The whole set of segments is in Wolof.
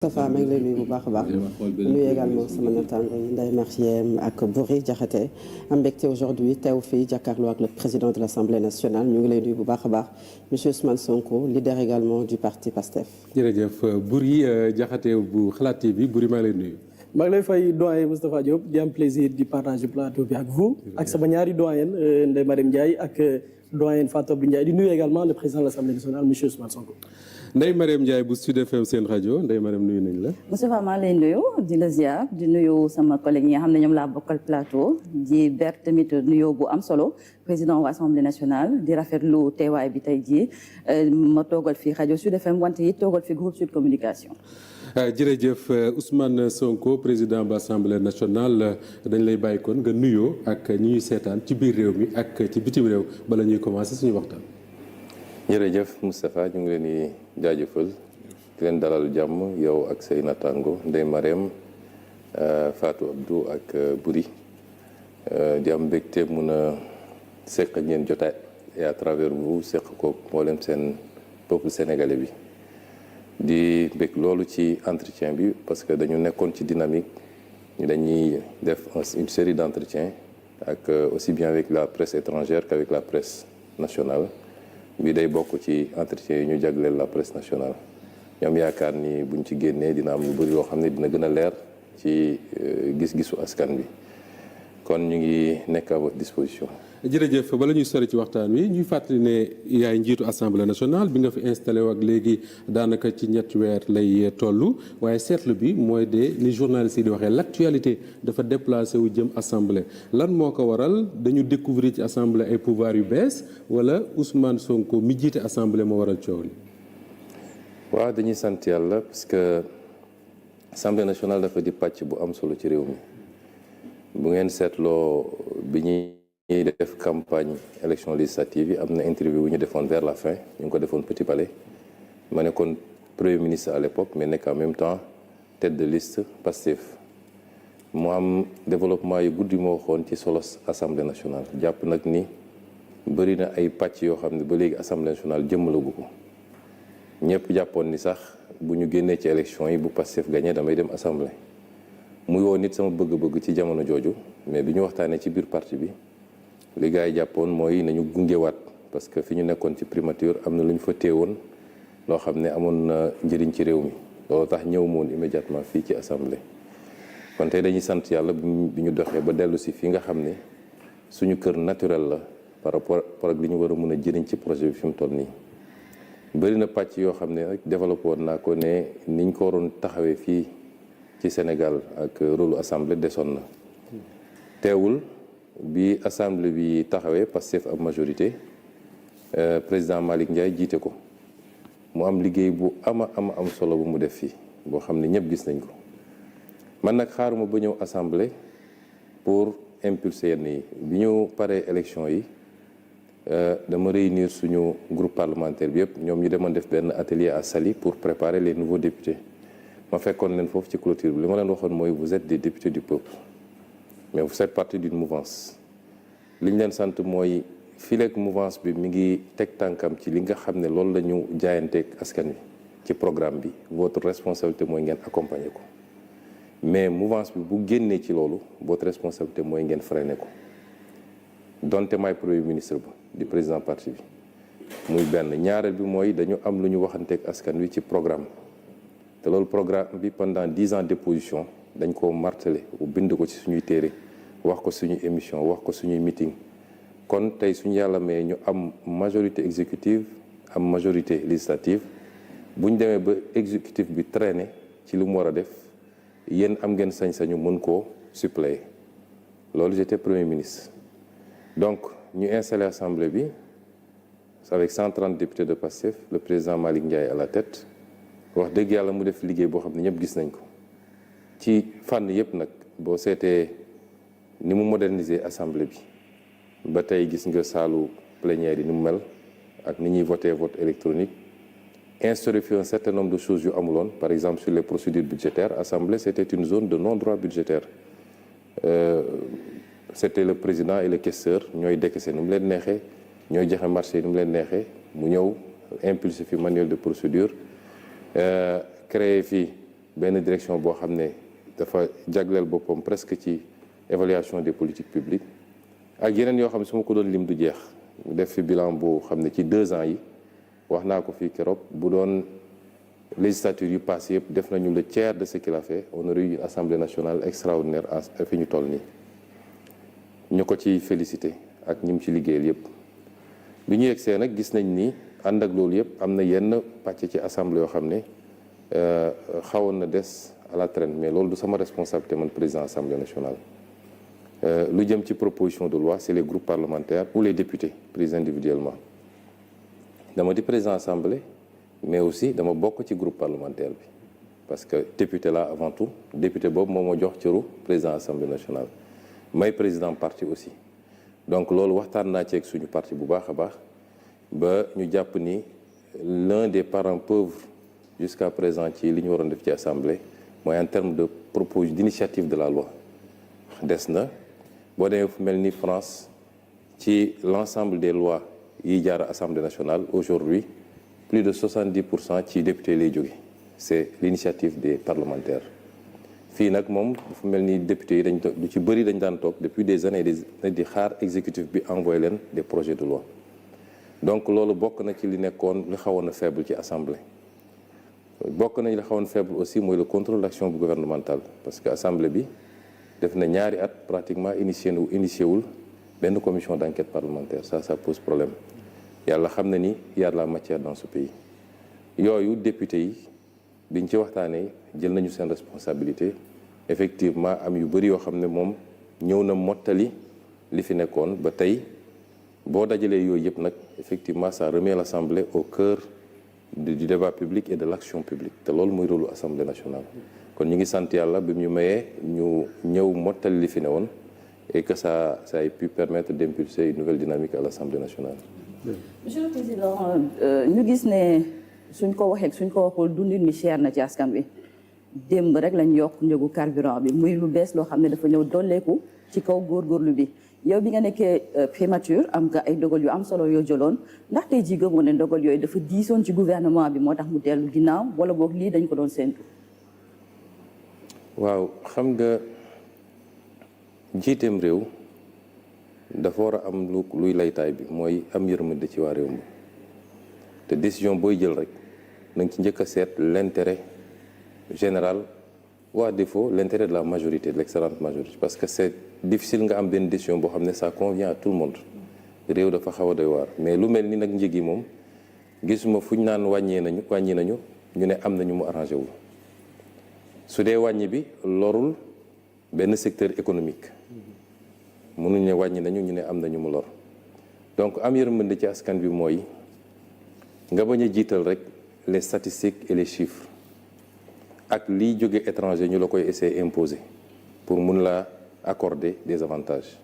Moustapha maa ngi lay nuyu bu baax a baax nuyu également sama naataango yi Ndeye Mariem ak Boury Diakhaté am mbégte aujourd'hui teew fii jàkkaarloo ak le président de l'Assemblée nationale ñu ngi lay nuyu bu baax a baax monsieur Ousmane Sonko leader également du parti PASTEF. jërëjëf Boury Diakhaté bu Xalaat TV Boury maa ngi lay nuyu. maa ngi lay fay doyen Moustapha Diop di am plaisir di partager plateau bi ak vous ak sama ñaari doyen Ndeye Mariem Ndiaye ak doyen Fatou Abdou Ndiaye di nuyu également le président de l'Assemblée nationale monsieur Ousmane Sonko. Ndeye Mariem Ndiaye bu Sud FM seen rajo Ndeye Mariem nuyu nañ la. Moustapha maa lay nuyu di la ziar di nuyu sama collègue yi nga xam ne ñoom laa bokkal plateau di ber tamit nuyoo bu am solo président wa Assemblée nationale di rafetlu teewaay bi tey jii ma toogal fi rajo Sud FM wante it toogal fi groupe Sud Communication. jërëjëf Ousmane Sonko président bu Assemblée nationale dañ lay bàyyi kon nga nuyoo ak ñi ñuy seetaan ci biir réew mi ak ci bitim réew bala ñuy commencer suñu waxtaan. jërëjëf Moustapha ñu ngi leen di jaajëfal di leen dalal jàmm yow ak say natango Ndeye Mariem Fatou Abdou ak Boury di am mbégte mun a seq ñeen jotaay et à travers vous seq ko mboolem seen peuple sénégalais bi di bég loolu ci entretien bi parce que dañu nekkoon ci dynamique ñu dañuy def une série d'entretiens ak aussi bien avec la presse étrangère qu'avec la presse nationale bi day bokk ci entretien yi ñu jagleel la presse nationale ñoom yaakaar ni buñ ci génnee dina am lu bëri loo xam ne dina gën a leer ci gis-gisu askan bi kon ñu ngi nekk à votre disposition. jërëjëf bala ñuy sori ci waxtaan wi ñuy fàttali ne yaay njiitu assemblée nationale bi nga fi installé ak léegi daanaka ci ñetti weer lay toll waaye seetlu bi mooy de ni journaliste yi di waxee l'actualité dafa déplacé wu jëm assemblée lan moo ko waral dañu découvrir ci assemblée ay pouvoir yu bees wala Ousmane Sonko mi jiite assemblée moo waral coow li. waaw dañuy sant yàlla parce que assemblée nationale dafa di pàcc bu am solo ci réew mi bu ngeen seetloo bi ñuy def campagne élection législative yi am na interview bu ñu defoon vers la fin ñu ngi ko defoon Petit Palais ma nekkoon premier ministre à l'époque mais nekk en même temps tête de liste Pastef mu am développement yu guddi moo waxoon ci solos assemblée nationale jàpp nag ni bëri na ay pàcc yoo xam ne ba léegi assemblée nationale jëmmalagu ko ñëpp jàppoon ni sax bu ñu génnee ci élection yi bu Pastef gagné damay dem assemblée muy woo nit sama bëgg-bëgg ci jamono jooju mais bi ñu waxtaanee ci biir parti bi li gars yi jàppoon mooy nañu gungewaat parce que fi ñu nekkoon ci primature am na lu ñu fa téewoon loo xam ne amoon na njëriñ ci réew mi loolu tax ñëw moon immédiatement fii ci assemblée kon tey dañuy sant yàlla bi ñu doxee ba dellu si fi nga xam ne suñu kër naturel la par rapport ak li ñu war a mën a jëriñ ci projet bi fi mu toll nii bëri na pàcc yoo xam ne rek développé woon naa ko ne niñ ko waroon taxawee fii ci Sénégal ak rôle assemblée desoon na teewul bi assemblée bi taxawee Pastef ab majorité président Malick Ndiaye jiite ko mu am liggéey bu am solo bu mu def fii boo xam ne ñëpp gis nañ ko man nag xaaruma ba ñëw assemblée pour impulser yenn yi bi ñu paree élection yi dama réunir suñu groupe parlementaire bi yëpp ñoom ñu demoon def benn atelier à Saly pour préparer les nouveaux députés ma fekkoon leen foofu ci clôture bi li ma leen waxoon mooy vous êtes des députés du peuple mais vous faites partie d'une mouvance li ñu leen sant mooy fileeg mouvance bi mi ngi teg tànkam ci li nga xam ne loolu la ñu jaayanteeg askan wi ci programme bi votre responsabilité mooy ngeen accompagner ko mais mouvance bi bu génnee ci loolu votre responsabilité mooy ngeen freiner ko donte maay premier ministre ba di président parti bi muy benn ñaareel bi mooy dañu am lu ñu waxanteeg askan wi ci programme te loolu programme bi pendant 10 ans d'opposition dañ ko martelé bind ko ci suñuy téere wax ko suñuy émission wax ko suñuy meeting kon tey suñu yàlla may ñu am majorité exécutive am majorité législative bu ñu demee ba exécutif bi traîné ci li mu war a def yéen am ngeen sañ-sañu mën koo suppléer loolu j'étais premier ministre donc ñu installé assemblée bi avec 130 députés de Pastef le président Malick Ndiaye à la tête wax dëgg yàlla mu def liggéey boo xam ne ñëpp gis nañ ko ci fànn yëpp nag boo seetee ni mu moderniser assemblée bi ba tey gis nga saalu plénière yi ni mu mel ak ni ñuy voter vote électronique instauré fi un certain nombre de choses yu amuloon par exemple sur les procédures budgétaires assemblée c'était une zone de non-droit budgétaire c'était le président et le questeur ñooy décaisser ni mu leen neexee ñooy joxe marché yi ni mu leen neexee mu ñëw impulsé fi manuel de procédure créé fi benn direction boo xam ne dafa jagleel boppam presque ci évaluation des politiques publiques ak yeneen yoo xam ne su ma ko doon lim du jeex ñu def fi bilan boo xam ne ci 2 ans yi wax naa ko fii keroog bu doon législature yu passé yëpp def nañu le tiers de ce qu'il a fait. On aurait eu une assemblée nationale extraordinaire fi ñu toll nii ñu ko ci félicité ak ñi mu ci liggéeyal yëpp. bi ñu yegsee nag gis nañ ni ànd ak loolu yëpp am na yenn pàcc ci assemblée yoo xam ne xawoon na des à la traîne, mais loolu du sama responsabilité man président assemblée nationale. Lu jëm ci proposition de loi, c'est les groupes parlementaires ou les députés pris individuellement. dama di président assemblée mais aussi dama bokk ci groupe parlementaire bi parce que député là avant tout député boobu moo ma jox cëru président assemblée nationale may président parti aussi. Donc loolu waxtaan naa ci ak suñu parti bu baax a baax ba ñu jàpp ni l'un des parents pauvres jusqu'à présent ci li ñu waroon def ci assemblée mooy en termes de proposition d'initiative de la loi des na boo demee fu mel ni France ci l'ensemble des lois yi jaar assemblée nationale aujourd'hui plus de 70% ci député lay jóge c'est l'initiative des parlementaires. Fii nag moom fu mel ni député yi dañ du ci bëri dañ daan toog depuis des années di xaar exécutif bi envoyé leen des projets de loi. Donc loolu bokk na ci li nekkoon li xawoon na faible ci assemblée. Bokk nañ li xawoon faible aussi mooy le contrôle d'action gouvernementale parce que assemblée bi def na ñaari at pratiquement initié wul benn commission d'enquête parlementaire. Ça pose problème. Yàlla xam na ni y a de la matière dans ce pays. Yooyu député yi biñ ci waxtaanee jël nañu seen responsabilité effectivement am yu bëri yoo xam ne moom ñëw na mottali li fi nekkoon ba tey boo dajalee yooyu yëpp nag effectivement ça remet l'Assemblée au cœur du débat public et de l'action publique te loolu mooy rôle Assemblée nationale. Kon ñu ngi sant yàlla bi ñu mayee ñu ñëw mottali li fi ne woon et que ça ait pu permettre d'impulser une nouvelle dynamique à l'Assemblée nationale. Monsieur le Président, ñu gis ne suñ ko waxee suñ ko waxul dundin mi cher na ci askan wi démb rek lañ yokk njëgu carburant bi muy lu bees loo xam ne dafa ñëw dolleeku ci kaw góorgóorlu bi yow bi nga nekkee primature am nga ay dogal yu am solo yoo jëloon ndax tey jii gëmoon ne dogal yooyu dafa diisoon ci gouvernement bi moo tax mu dellu ginnaaw wala boog lii dañ ko doon séntu. Waaw xam nga jiiteem réew dafa war a am luy laytaay bi mooy am yërmande ci waa réew mi te décision booy jël rek na nga ci njëkk a seet l'intérêt général ou à défaut l'intérêt de la majorité de l'excellente majorité parce que c'est difficile nga am benn décision boo xam ne ça convient à tout le monde réew dafa xaw a doy waar mais lu mel ni nag njëg yi moom gisuma fu ñu naan wàññi nañu ñu ne am nañu mu arrangé wul su dee wàññi bi lorul benn secteur économique mënuñ ne wàññi nañu ñu ne am nañu mu lor donc am yërmande ci askan bi mooy nga bañ a jiital rek les statistiques et les chiffres ak liy jóge étranger ñu la koy essayer imposer pour mun la accorder des avantages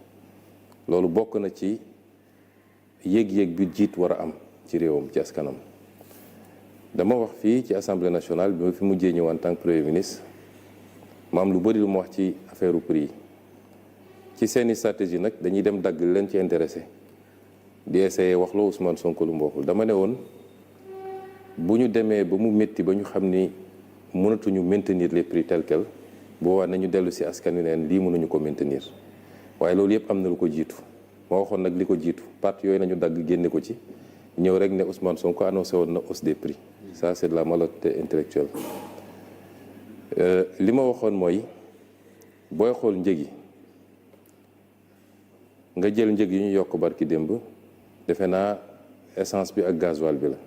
loolu bokk na ci yéeg-yéeg bi jiit war a am ci réewam ci askanam. Dama wax fii ci assemblée nationale bi ma fi mujjee ñëw en tant que premier ministre ma am lu bëri lu ma wax ci affaire prix yi ci seeni stratégie nag dañuy dem dagg leen ci intéressé di essayer wax loo Ousmane Sonko lu mu waxul dama ne woon bu ñu demee ba mu métti ba ñu xam ni mënatuñu maintenir les prix tels quels boobaa nañu dellu si askan wi neen lii mënuñu ko maintenir waaye loolu yëpp am na lu ko jiitu moo waxoon nag li ko jiitu parti yooyu nañu dagg génne ko ci ñëw rek ne Ousmane Sonko annoncé woon na hausse des prix ça c'est de la malhonnêteté intellectuelle li ma waxoon mooy booy xool njëg yi nga jël njëg yi ñu yokk barki démb defe naa essence bi ak gasoil bi la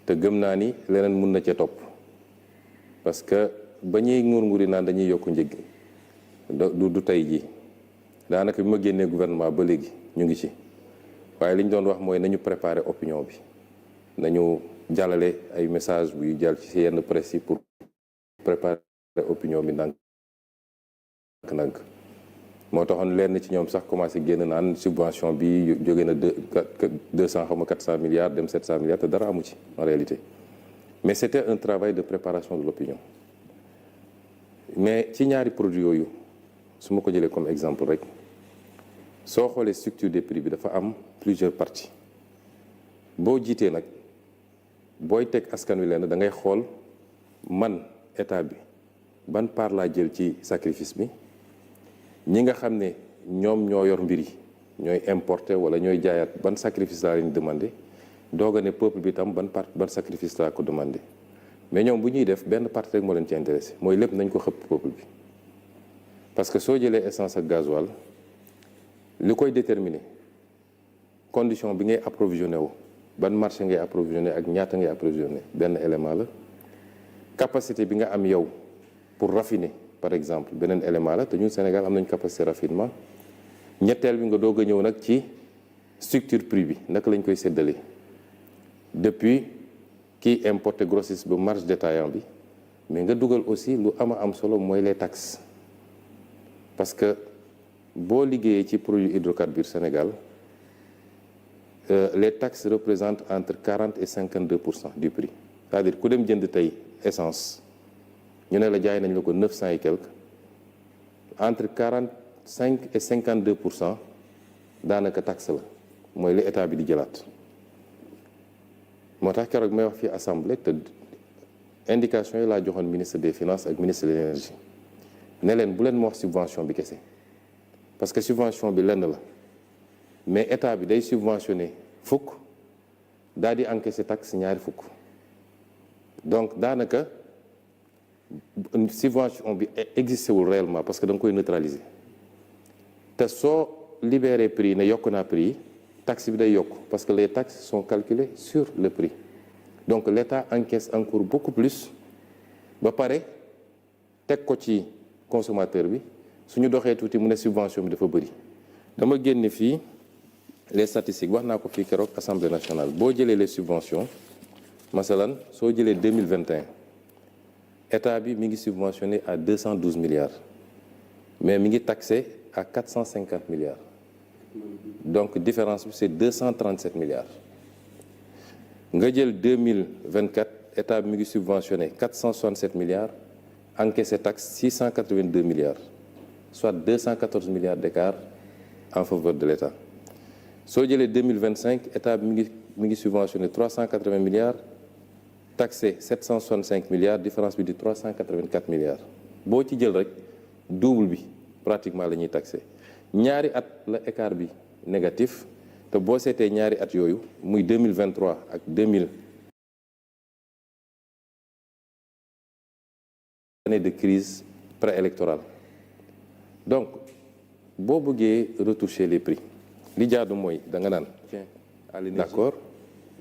te gëm naa ni leneen mun na ca topp parce que ba ñuy nguur-nguuri naan dañuy yokk njëg du tey ji daanaka bi ma génnee gouvernement ba léegi ñu ngi ci waaye li ñu doon wax mooy nañu préparer opinion bi nañu jàllale ay message buy jàll ci yenn presse yi pour préparer opinion bi ndànk moo taxoon lenn ci ñoom sax commencé génn naan subvention bi jóge na 200 xaw ma 400 milliards dem 700 milliards te dara amu ci en réalité mais c'était un travail de préparation de l'opinion mais ci ñaari produits yooyu su ma ko jëlee comme exemple rek soo xoolee structure des prix bi dafa am plusieurs parties boo jiitee nag booy teg askan wi leen da ngay xool man état bi ban part laa jël ci sacrifice bi, ñi nga xam ne ñoom ñoo yor mbir yi ñooy importer wala ñooy jaayaat ban sacrifice laa leen demandé doog a ne peuple bi tam ban sacrifice laa ko demandé. mais ñoom bu ñuy def benn partie rek moo leen ci intéressé mooy lépp nañ ko xëpp peuple bi, parce que soo jëlee essence ak gasoil li koy déterminer condition bi ngay approvisionné wu ban marché ngay approvisionné ak ñaata ngay approvisionné benn élément la. capacité bi nga am yow pour raffiner par exemple beneen élément la te ñun Sénégal am nañ capacité raffinement. ñetteel bi nga doog a ñëw nag ci structure prix bi naka lañ koy séddalee depuis kii importé grossiste ba marge détaillant bi, mais nga dugal aussi lu am solo mooy les taxes, parce que boo liggéeyee ci produit hydrocarbures Sénégal les taxes représentent entre 40 et 52% du prix. c'est-à-dire ku dem jënd tey essence ñu ne la jaay nañ la ko 900 et quelque, entre 45 et 52% daanaka taxe la mooy li état bi di jëlaat. moo tax keroog may wax fii assemblée te indication yi laa joxoon ministre des finances ak ministre de l'énergie ne leen bu leen ma wax subvention bi kese, parce que subvention bi lenn la mais état bi day subventionné fukk daal di encaissé taxe ñaari fukk. donc daanaka subvention bi existé wul réellement parce que da nga koy neutraliser te soo libéré prix ne yokk naa prix taxe bi day yokk parce que les taxes sont calculées sur le prix. donc l'État encaisse encore beaucoup plus ba pare teg ko ci consommateur bi suñu doxee tuuti mu ne subvention bi dafa bëri. dama génne fii les statistiques wax naa ko fii keroog Assemblée nationale boo jëlee les subventions masalan soo jëlee 2021 état bi mi ngi subventionné à 212 milliards mais mi ngi taxé à 450 milliards donc différence bi c'est 237 milliards. nga jël 2024 état bi mi ngi subventionné 467 milliards encaissé taxe 682 milliards soit 214 milliards d'écart en faveur de l'état. soo jëlee 2025 état bi mi ngi subventionné 380 milliards taxé 765 milliards différence bi di 384 milliards. boo ci jël rek double bi pratiquement la ñuy taxé ñaari at la écart bi négatif te boo seetee ñaari at yooyu muy 2023 ak 2000 année de crise préélectorale. donc boo bëggee retoucher les prix li jaadu mooy da nga naan d'accord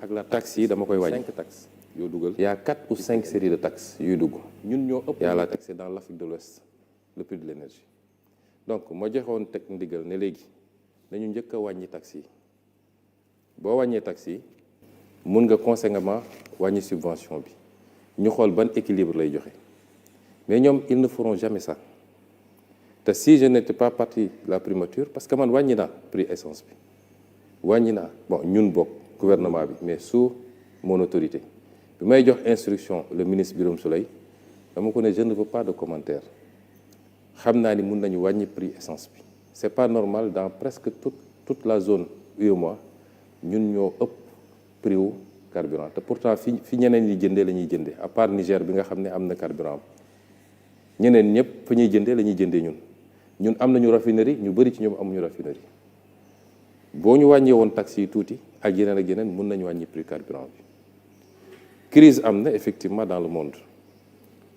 ak la taxe yi dama koy wàññi 5 taxes yoo dugal y a 4 ou 5 séries de taxes yuy dugg ñun ñoo ëpp y'a la taxe dans l'Afrique de l'Ouest le prix de l'énergie. donc ma joxoon teg ndigal ne léegi nañu njëkk a wàññi taxes yi boo wàññee taxes yi mun nga conséquemment wàññi subvention bi ñu xool ban équilibre lay joxe mais ñoom ils ne feront jamais ça. te si je n'étais pas parti la primature parce que man wàññi naa prix essence bi wàññi naa bon ñun bokk gouvernement bi mais sous mon autorité bi may jox instruction le ministre Birame Souleye dama ko ne je ne veux pas de commentaire xam naa ni mun nañu wàññi prix essence bi c'est pas normal dans presque toute la zone UEMOA ñun ñoo ëpp prix wu carburant te pourtant fi ñeneen ñi jëndee la ñuy jëndee à part Niger bi nga xam ne am na carburant ñeneen ñëpp fa ñuy jëndee la ñuy jëndee ñun am nañu raffinerie ñu bëri ci ñoom amuñu raffinerie boo ñu wàññee woon taxes yi tuuti ak yeneen mun nañu wàññi prix carburant bi. crise am na effectivement dans le monde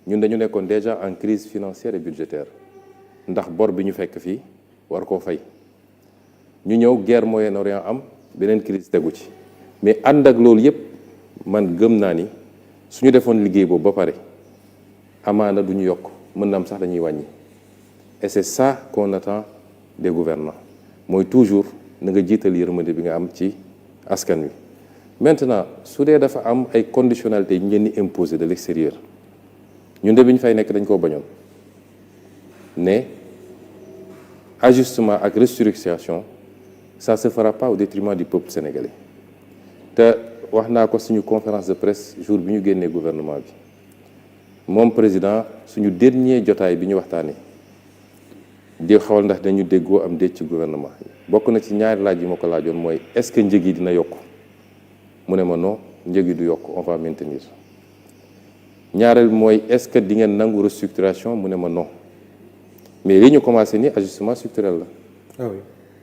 ñun dañu nekkoon déjà en crise financière et budgétaire ndax bor bi ñu fekk fii war koo fay ñu ñëw guerre Moyen-Orient am beneen crise tegu ci mais ànd ak loolu yëpp man gëm naa ni suñu defoon liggéey boobu ba pare amaana du ñu yokk mën na am sax dañuy wàññi. et c'est ça qu'on attend des gouvernants mooy toujours na nga jiital yërmande bi nga am ci askan wi. maintenant su dee dafa am ay conditionnalités ñu leen di imposer de l'extérieur ñun de bi ñu fay nekk dañ koo bañoon ne ajustement ak restructuration ça se fera pas au détriment du peuple sénégalais. te wax naa ko suñu conférence de presse jour bi ñu génnee gouvernement bi moom président suñu dernier jotaay bi ñu waxtaanee. di xawal ndax dañu déggoo am déet ci gouvernement bokk na ci ñaari laaj yi ma ko laajoon mooy est-ce que njëg yi dina yokk mu ne ma non njëg yi du yokk on va maintenir ñaareel mooy est-ce que di ngeen nangu restructuration mu ne ma non mais li ñu commencé ni ajustement structurel la. ah oui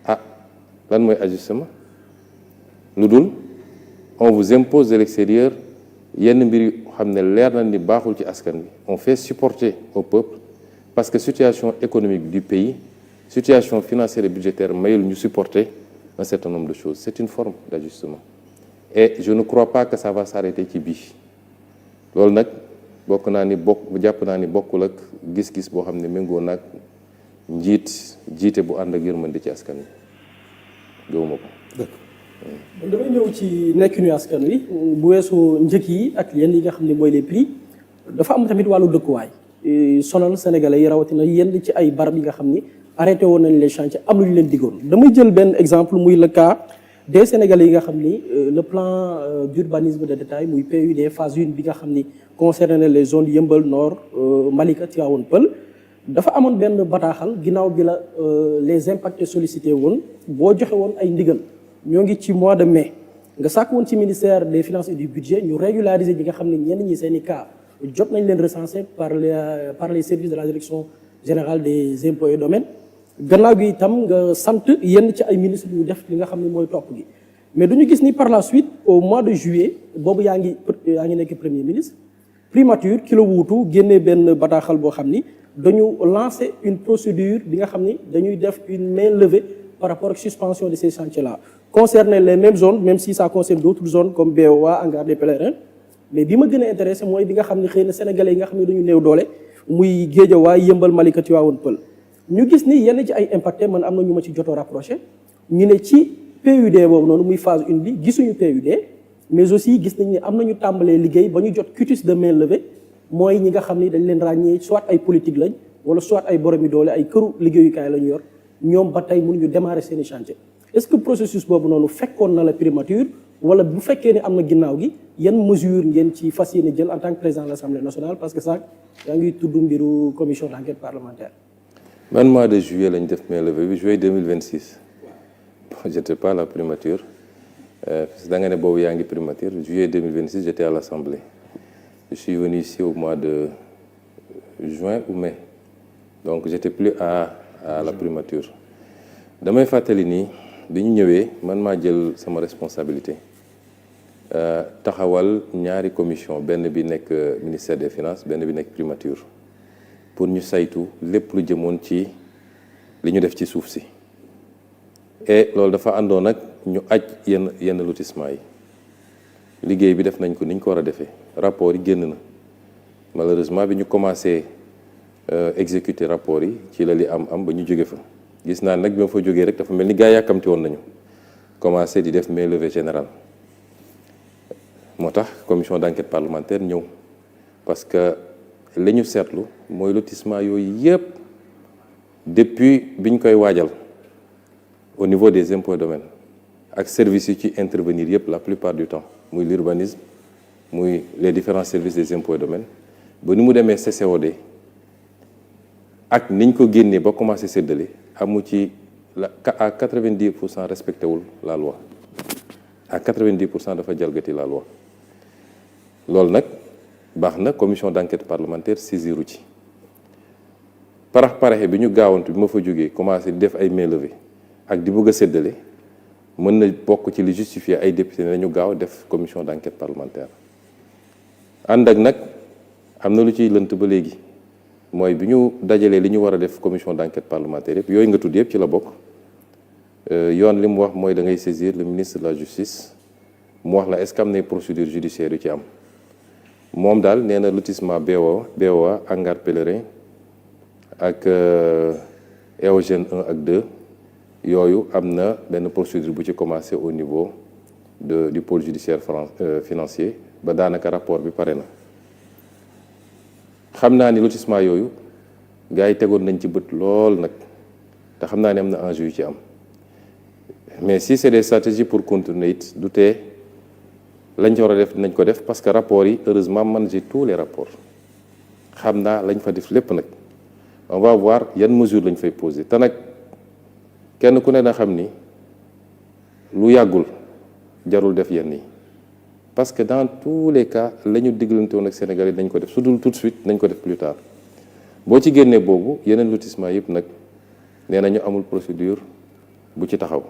ah lan mooy ajustement lu dul on vous impose de l'extérieur yenn mbir yu xam ne leer na ni baaxul ci askan bi on fait supporter au peuple parce que situation économique du pays situation financière et budgétaire mayul ñu supporter un certain nombre de choses c'est une forme d'ajustement et je ne crois pas que ça va s'arrêter ci bii loolu nag jàpp naa ni bokkul ak gis-gis boo xam ne méngoo nag jiite bu ànd ak yërmande ci askan wi gëwuma ko. damay ñëw ci nekkinu askan wi bu weesoo njëkk yi ak yenn yi nga xam ne mooy les prix dafa am tamit wàllu dëkkuwaay sonal sénégalais yi rawatina yenn ci ay barab yi nga xam ni arrêté woon nañ les chantiers am lu ñu leen diggoon. damay jël benn exemple muy le cas des sénégalais yi nga xam ni le plan d'urbanisme de détail muy PUD phase 1 bi nga xam ni concerné les zones Yeumbeul Nord Malika Tivaouane Peulh dafa amoon benn bataaxal ginnaaw bi la les impactés sollicités woon boo joxe woon ay ndigal. ñoo ngi ci mois de mai nga sàkk woon ci ministère des finances et du budget ñu régulariser ñi nga xam ne ñenn ñi seen i cas jot nañ leen recenser par les services de la direction générale des impôts et domaines gannaaw gi itam nga sant yenn ci ay ministres ñu def li nga xam ne mooy topp gi mais duñu gis ni par la suite au mois de juillet boobu yaa ngi nekk premier ministre primature ki la wuutu génnee benn bataaxal boo xam ni dañu lancer une procédure bi nga xam ni dañuy def une main levée par rapport ak suspension de ces chantiers là concerner les mêmes zones même si ça concerne d'autres zones comme BOA hangar des pèlerins mais bi ma gën a intéressé mooy bi nga xam ne xëy na sénégalais yi nga xam ne dañu néew doole muy Guédiawaye Yeumbeul Malika Tivaouane Peulh ñu gis ni yenn ci ay impacté man am na ñu ma ci joto rapproché ñu ne ci PUD boobu noonu muy phase 1 bi gisuñu PUD mais aussi gis nañ ne am nañu tàmbalee liggéey ba ñu jot quitus de main levée mooy ñi nga xam ni dañ leen ràññee soit ay politique lañ wala soit ay boromi doole ay këru liggéeyukaay la ñu yor ñoom ba tey mënuñu démarrer seeni chantier est-ce que processus boobu noonu fekkoon na la primature wala bu fekkee ne am na ginnaaw gi yan mesure ngeen ci fas yéene jël en tant que président de l'Assemblée nationale parce que ça yaa ngi tudd mbiru commission d'enquête parlementaire. man mois de juillet lañ def main levée bi juillet 2026 bon j'étais pas à la primature parce que da nga ne boobu yaa ngi primature juillet 2026 j'étais à l'Assemblée je suis venu ici au mois de juin ou mai donc j'étais plus à la primature damay fàttali nii bi ñu ñëwee man maa jël sama responsabilité taxawal ñaari commission benn bi nekk ministère des finances benn bi nekk primature pour ñu saytu lépp lu jëmoon ci li ñu def ci suuf si et loolu dafa àndoon nag ñu aj yenn lotissement yi liggéey bi def nañ ko ni ñu ko war a defee rapport yi génn na malheureusement bi ñu commencé exécuter rapport yi ci la li am ba ñu jóge fa gis naa nag bi ma fa jógee rek dafa mel ni gaa yàkkamti woon nañu commencé di def main levée générale moo tax commission d'enquête parlementaire ñëw parce que li ñu seetlu mooy lotissement yooyu yëpp depuis bi ñu koy waajal au niveau des impôts et domaines ak services yi ci intervenir yëpp la plupart du temps muy l'urbanisme muy les différents services des impôts et domaines ba ni mu demee CCOD ak niñ ko génnee ba commencé séddale amu ci à 90% respecté wul la loi à 90% dafa jalgati la loi loolu nag baax na commission d'enquête parlementaire saisiru ci paraxe bi ñu gaawantu bi ma fa jógee commencé di def ay main levée ak di bëgg a séddale mën na bokk ci li justifier ay député ne nañu gaaw def commission d'enquête parlementaire ànd ak nag am na lu ciy lënt ba léegi mooy bi ñu dajalee li ñu war a def commission d'enquête parlementaire yëpp yooyu nga tudd yëpp ci la bokk yoon li mu wax mooy da ngay saisir le ministre de la justice mu wax la est-ce que am na procédure judiciaire yu ci am moom daal nee na lotissement BOA hangar pèlerin ak Eogène 1 ak 2 yooyu am na benn procédure bu ci commencé au niveau du pôle judiciaire financier ba daanaka rapport bi pare na xam naa ni lotissement yooyu gars yi tegoon nañ ci bët lool nag te xam naa ne am na enjeu yu ci am mais si c'est des stratégies pour contourner it du tee lañ ci war a def nañ ko def parce que rapport yi heureusement man j'ai tous les rapports xam naa lañ fa def lépp nag on va voir yan mesures lañ fay poser te nag kenn ku ne na xam ni lu yàggul jarul def yenn yi parce que dans tous les cas la ñu diglante woon ak Sénégal yi dañ ko def su dul tout de suite nañ ko def plus tard boo ci génnee boobu yeneen lotissement yëpp nag nee nañu amul procédure bu ci taxaw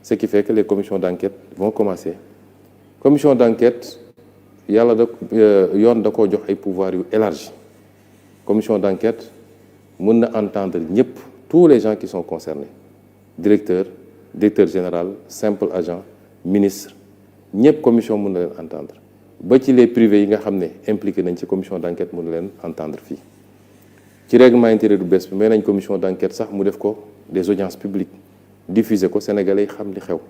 ce qui fait que les commissions d'enquête vont commencer commission d'enquête yàlla yoon da koo jox ay pouvoirs yu élargi commission d'enquête mën na entendre ñëpp tous les gens qui sont concernés directeur général simple agent ministre ñëpp commission mën na leen entendre ba ci les privés yi nga xam ne impliqué nañ ci commission d'enquête mën na leen entendre fii ci règlement intérieur du bees bi may nañ commission d'enquête sax mu def ko des audiences publiques diffuser ko sénégalais yi xam li xew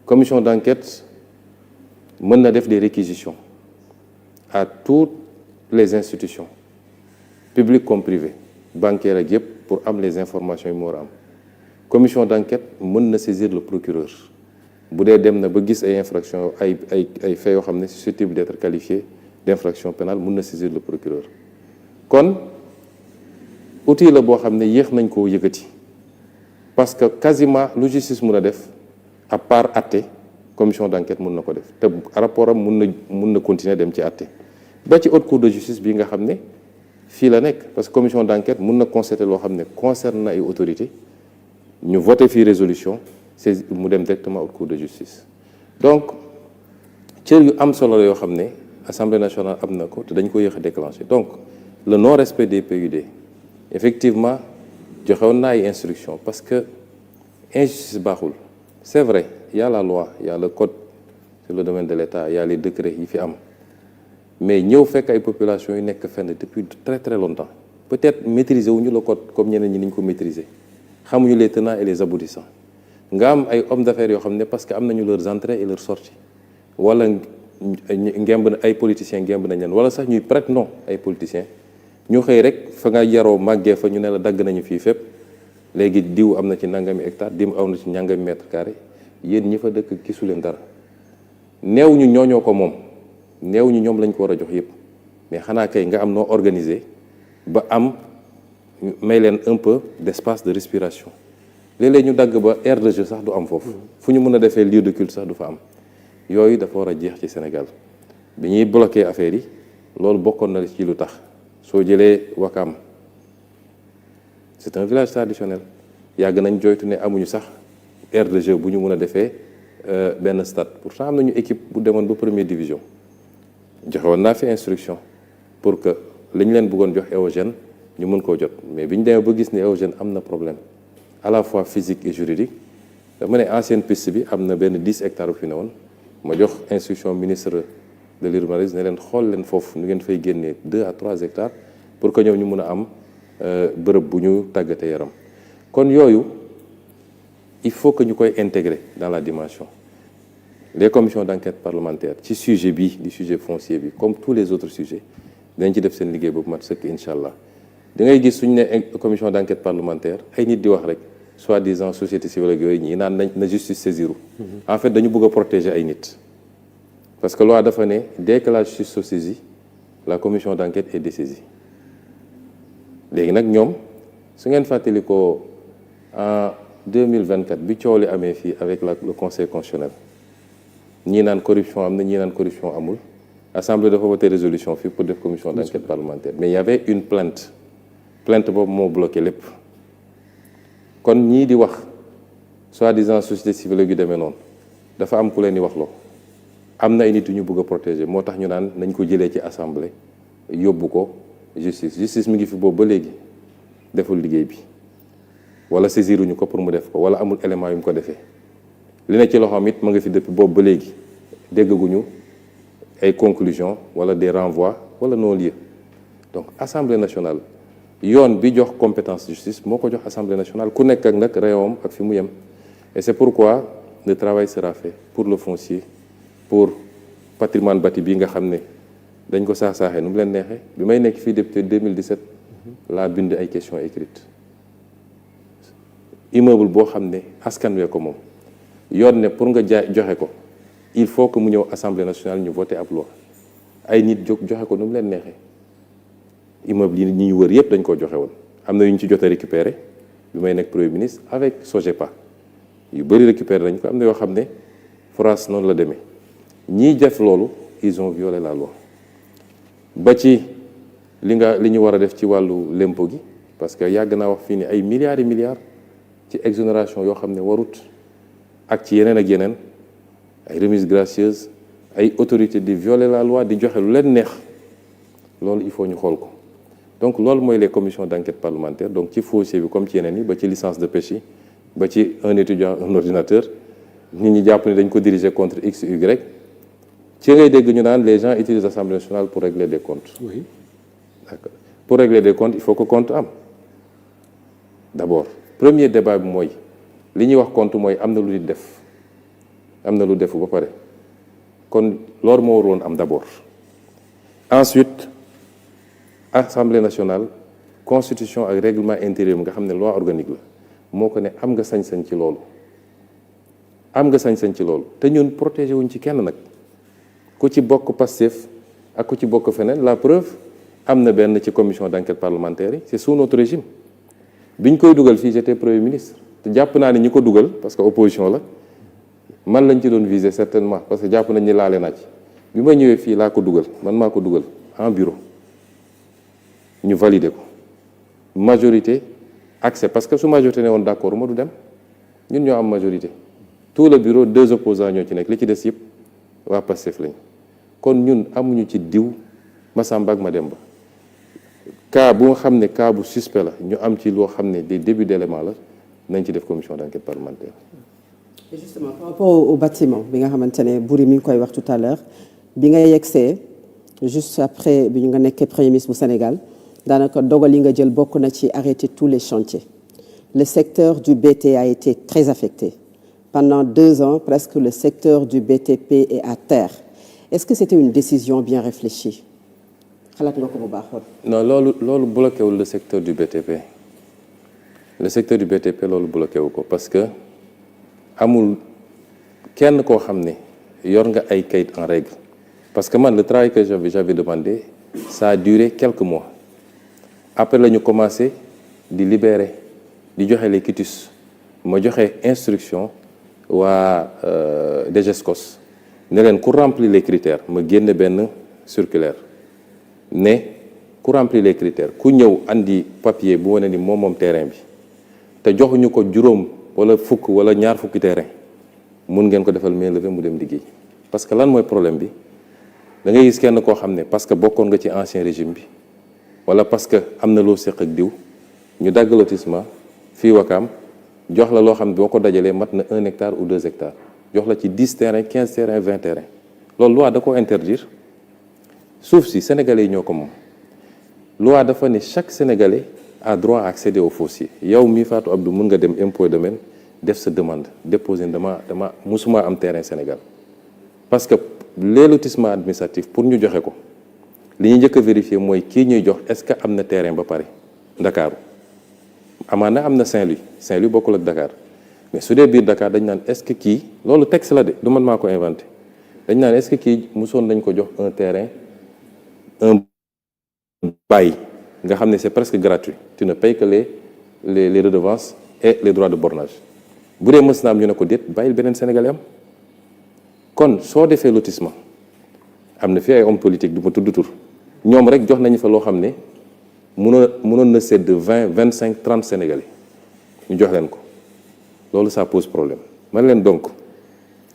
commission d'enquête mën na def des réquisitions à toutes les institutions publiques comme privées bancaires ak yëpp pour am les informations yi mu war a am commission d'enquête mën na saisir le procureur bu dee dem na ba gis ay infractions ay faits yoo xam ne susceptibles d'être qualifiés d'infraction pénale mën na saisir le procureur kon outil la boo xam ne yéex nañ koo yëkkati parce que quasiment lu justice mën a def à part atte commission d'enquête mën na ko def te rapport am mën na continuer dem ci atte ba ci haute cour de justice bi nga xam ne fii la nekk parce que commission d'enquête mën na constater loo xam ne concerne na ay autorités ñu voté fii résolution c'est mu dem directement haute cour de justice donc cër yu am solo la yoo xam ne assemblée nationale am na ko te dañ ko yéex a déclenché donc le non respect des PUD effectivement joxewoon na ay instructions parce que injustice baaxul c'est vrai il y a la loi il y a le code sur le domaine de l'État il y a les décrets yi fi am mais ñëw fekk ay populations yu nekk fenn depuis très très longtemps peut-être maîtriser wuñu le code comme ñeneen ñi niñ ko maîtriser xamuñu les tenants et les aboutissants nga am ay hommes d'affaires yoo xam ne parce que am nañu leurs entrées et leurs sorties wala ngemb ay politiciens ngemb nañ leen wala sax ñuy prête non ay politiciens ñu xëy rek fa nga yaroo màggee fa ñu ne la dagg nañu fii fépp léegi diw am na ci nangami hectare diw am na ci nangami mètre carré yéen ñi fa dëkk gisu leen dara neew ñu ñooñoo ko moom neew ñu ñoom lañ ko war a jox yëpp mais xanaa kay nga am noo organiser ba am may leen un peu d'espace de respiration léeg-léeg ñu dagg ba aire de jeu sax du am foofu fu ñu mën a defee lieu de culte sax du fa am yooyu dafa war a jeex ci Sénégal bi ñuy bloquer affaire yi loolu bokkoon na ci lu tax soo jëlee Wakam c'est un village traditionnel yàgg nañ joytu ne amuñu sax aire de jeu bu ñu mën a defee benn stade pourtant am nañu équipe bu demoon ba première division joxe woon naa fi instruction pour que li ñu leen bëggoon jox éogène ñu mën koo jot mais bi ñu demee ba gis ne éogène am na problème à la fois physique et juridique dama ne ancienne piste bi am na benn 10 hectares bu fi ne woon ma jox instruction ministre de l'urbanisme ne leen xool leen foofu nu ngeen fay génnee 2 à 3 hectares pour que ñoom ñu mën a am bërëb bu ñu tàggatee yaram kon yooyu il faut que ñu koy intégrer dans la dimension les commissions d'enquête parlementaire ci sujet bi di sujet foncier bi comme tous les autres sujets dañ ci def seen liggéey boobu mat sëkk incha allah da ngay gis suñu ne commission d'enquête parlementaire ay nit di wax rek soi-disant société civile ak yooyu ñi naan na justice saisiru en fait dañu bëgg a protéger ay nit parce que loi dafa ne dès que la justice se saisit la commission d'enquête est dessaisie léegi nag ñoom su ngeen fàttali ko en 2024 bi coow li amee fii avec le conseil constitutionnel ñii naan corruption am na ñii naan corruption amul assemblée dafa voté résolution fii pour def commission d'enquête parlementaire mais il y avait une plainte boobu moo bloqué lépp kon ñii di wax soi-disant société civile yu demee noonu dafa am ku leen di wax loo am na ay nit yu ñu bëgg a protéger moo tax ñu naan nañ ko jëlee ci assemblée yóbbu ko justice mi ngi fi boobu ba léegi deful liggéey bi wala saisiruñu ko pour mu def ko wala amul élément yu mu ko defee li ne ci loxoom it ma nga fi depuis boobu ba léegi déggaguñu ay conclusions wala des renvois wala non-lieu donc assemblée nationale yoon bi jox compétence justice moo ko jox assemblée nationale ku nekk ak nag réewam ak fi mu yem et c'est pourquoi le travail sera fait pour le foncier pour patrimoine bâti bii nga xam ne dañ ko saax-saaxee nu mu leen neexee bi may nekk fii député 2017 laa bind ay questions écrites immeuble boo xam ne askan wee ko moom yoon ne pour nga joxe ko il faut que mu ñëw assemblée nationale ñu voté ab loi ay nit jóg joxe ko nu mu leen neexee immeuble yi ñi ñu wër yëpp dañ koo joxe woon am na yu ñu ci jot a récupéré bi may nekk premier ministre avec SOGEPA yu bëri récupéré nañ ko am na yoo xam ne France noonu la demee ñiy def loolu ils ont violé la loi ba ci li ñu war a def ci wàllu lempo gi parce que yàgg naa wax fii ni ay milliards et milliards ci exonération yoo xam ne warut ak ci yeneen ak yeneen ay remises gracieuses ay autorités di violer la loi di joxe lu leen neex loolu il faut ñu xool ko donc loolu mooy les commissions d'enquête parlementaire donc ci foncier bi comme ci yeneen yi ba ci licence de pêche yi ba ci un étudiant un ordinateur nit ñi jàpp ne dañ ko diriger contre x y ci ngay dégg ñu naan les gens utilisent l'Assemblée nationale pour régler des comptes. Oui. D'accord. Pour régler des comptes il faut que compte am d'abord premier débat bi mooy li ñuy wax compte mooy am na lu di def am na lu defu ba pare kon loolu moo waroon am d'abord ensuite Assemblée nationale constitution ak règlement intérieur nga xam ne loi organique la moo ko ne am nga sañ-sañ ci loolu am nga sañ-sañ ci loolu te ñun protégé wuñ ci kenn nag ku ci bokk Pastef ak ku ci bokk feneen la preuve am na benn ci commission d'enquête parlementaire yi c'est sous notre régime biñ koy dugal fii j'étais premier ministre te jàpp naa ne ñi ko dugal parce que opposition la man lañ ci doon viser certainement parce que jàpp nañ ni laale naa ci bi ma ñëwee fii laa ko dugal man maa ko dugal en bureau ñu valider ko majorité accès parce que su majorité ne woon d'accord ma du dem ñun ñoo am majorité tout le bureau 2 opposants ñoo ci nekk li ci des yëpp waa Pastef lañ kon ñun amuñu ci diw Massamba ak Mademba cas bu nga xam ne cas bu suspect la ñu am ci loo xam ne des débuts d'éléments la nañ ci def commission d'enquête parlementaire. Et justement par rapport au bâtiment bi nga xamante ne Boury mi ngi koy wax tout à l'heure bi nga yegsee juste après bi ñu nga nekkee premier ministre bu Sénégal daanaka dogal yi nga jël bokk na ci arrêter tous les chantiers. Le secteur du BT a été très affecté. Pendant 2 ans, presque le secteur du BTP est à terre. Est-ce que c'était une décision bien réfléchie? xalaat nga ko bu baax. Non, loolu bloqué wul le secteur du BTP. Le secteur du BTP loolu bloqué wu ko parce que amul kenn koo xam ne yor nga ay kayit en règle. Parce que man le travail que j'avais demandé ça a duré quelques mois. Après la ñu commencé di libérer di joxe les quitus ma joxe instruction waa DGESCOS ne leen ku remplir les critères ma génne benn circulaire ne ku remplir les critères ku ñëw andi papier bu wane ni moom terrain bi te joxuñu ko juróom wala fukk wala ñaar fukki terrain mun ngeen ko defal mainlevée mu dem liggéey parce que lan mooy problème bi da ngay gis kenn koo xam ne parce que bokkoon nga ci ancien régime bi wala parce que am na loo séq ak diw ñu dagg lotissement fii Wakaam jox la loo xam ne boo ko dajalee mat na 1 hectare ou 2 hectares jox la ci 10 terrains 15 terrains 20 terrains loolu loi da ko interdire suuf si sénégalais yi ñoo ko moom loi dafa ne chaque sénégalais a droit à accéder au foncier yow mii Fatou Abdou mun nga dem impôt domaine def sa demande déposer dama musuma am terrain Sénégal parce que les lotissements administratifs pour ñu joxe ko li ñu njëkk a vérifier mooy kii ñuy jox est-ce que am na terrain ba pare Ndakaaru amaana am na Saint-Louis bokkul ak Dakar mais su dee biir Dakar dañ naan est-ce que kii loolu texte la de du man maa ko inventé dañ naan est-ce que kii musoon nañ ko jox un terrain un bail nga xam ne c'est presque gratuit tu ne payes que les redevances et les droits de bornage bu dee mës na am ñu ne ko déet bàyyil beneen Sénégalais am kon soo defee lotissement am na fi ay hommes politiques du ma tudd tur ñoom rek jox nañu fa loo xam ne mënoon na sedd 20 25 30 Sénégalais ñu jox leen ko loolu ça pose problème man leen donc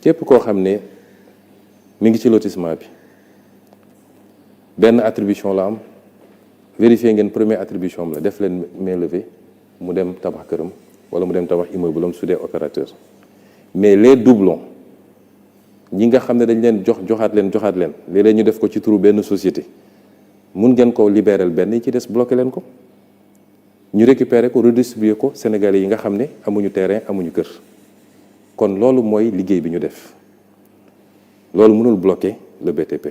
képp koo xam ne mi ngi ci lotissement bi benn attribution la am vérifier ngeen première attribution am la def leen mainlevée mu dem tabax këram wala mu dem tabax immeuble am su dee opérateur mais les doublons ñi nga xam ne dañ leen joxaat leen léeg-léeg ñu def ko ci turu benn société mun ngeen ko libéral benn yi ci des bloqué leen ko ñu récupérer ko redistribuer ko Sénégalais yi nga xam ne amuñu terrain amuñu kër kon loolu mooy liggéey bi ñu def loolu mënul bloquer le BTP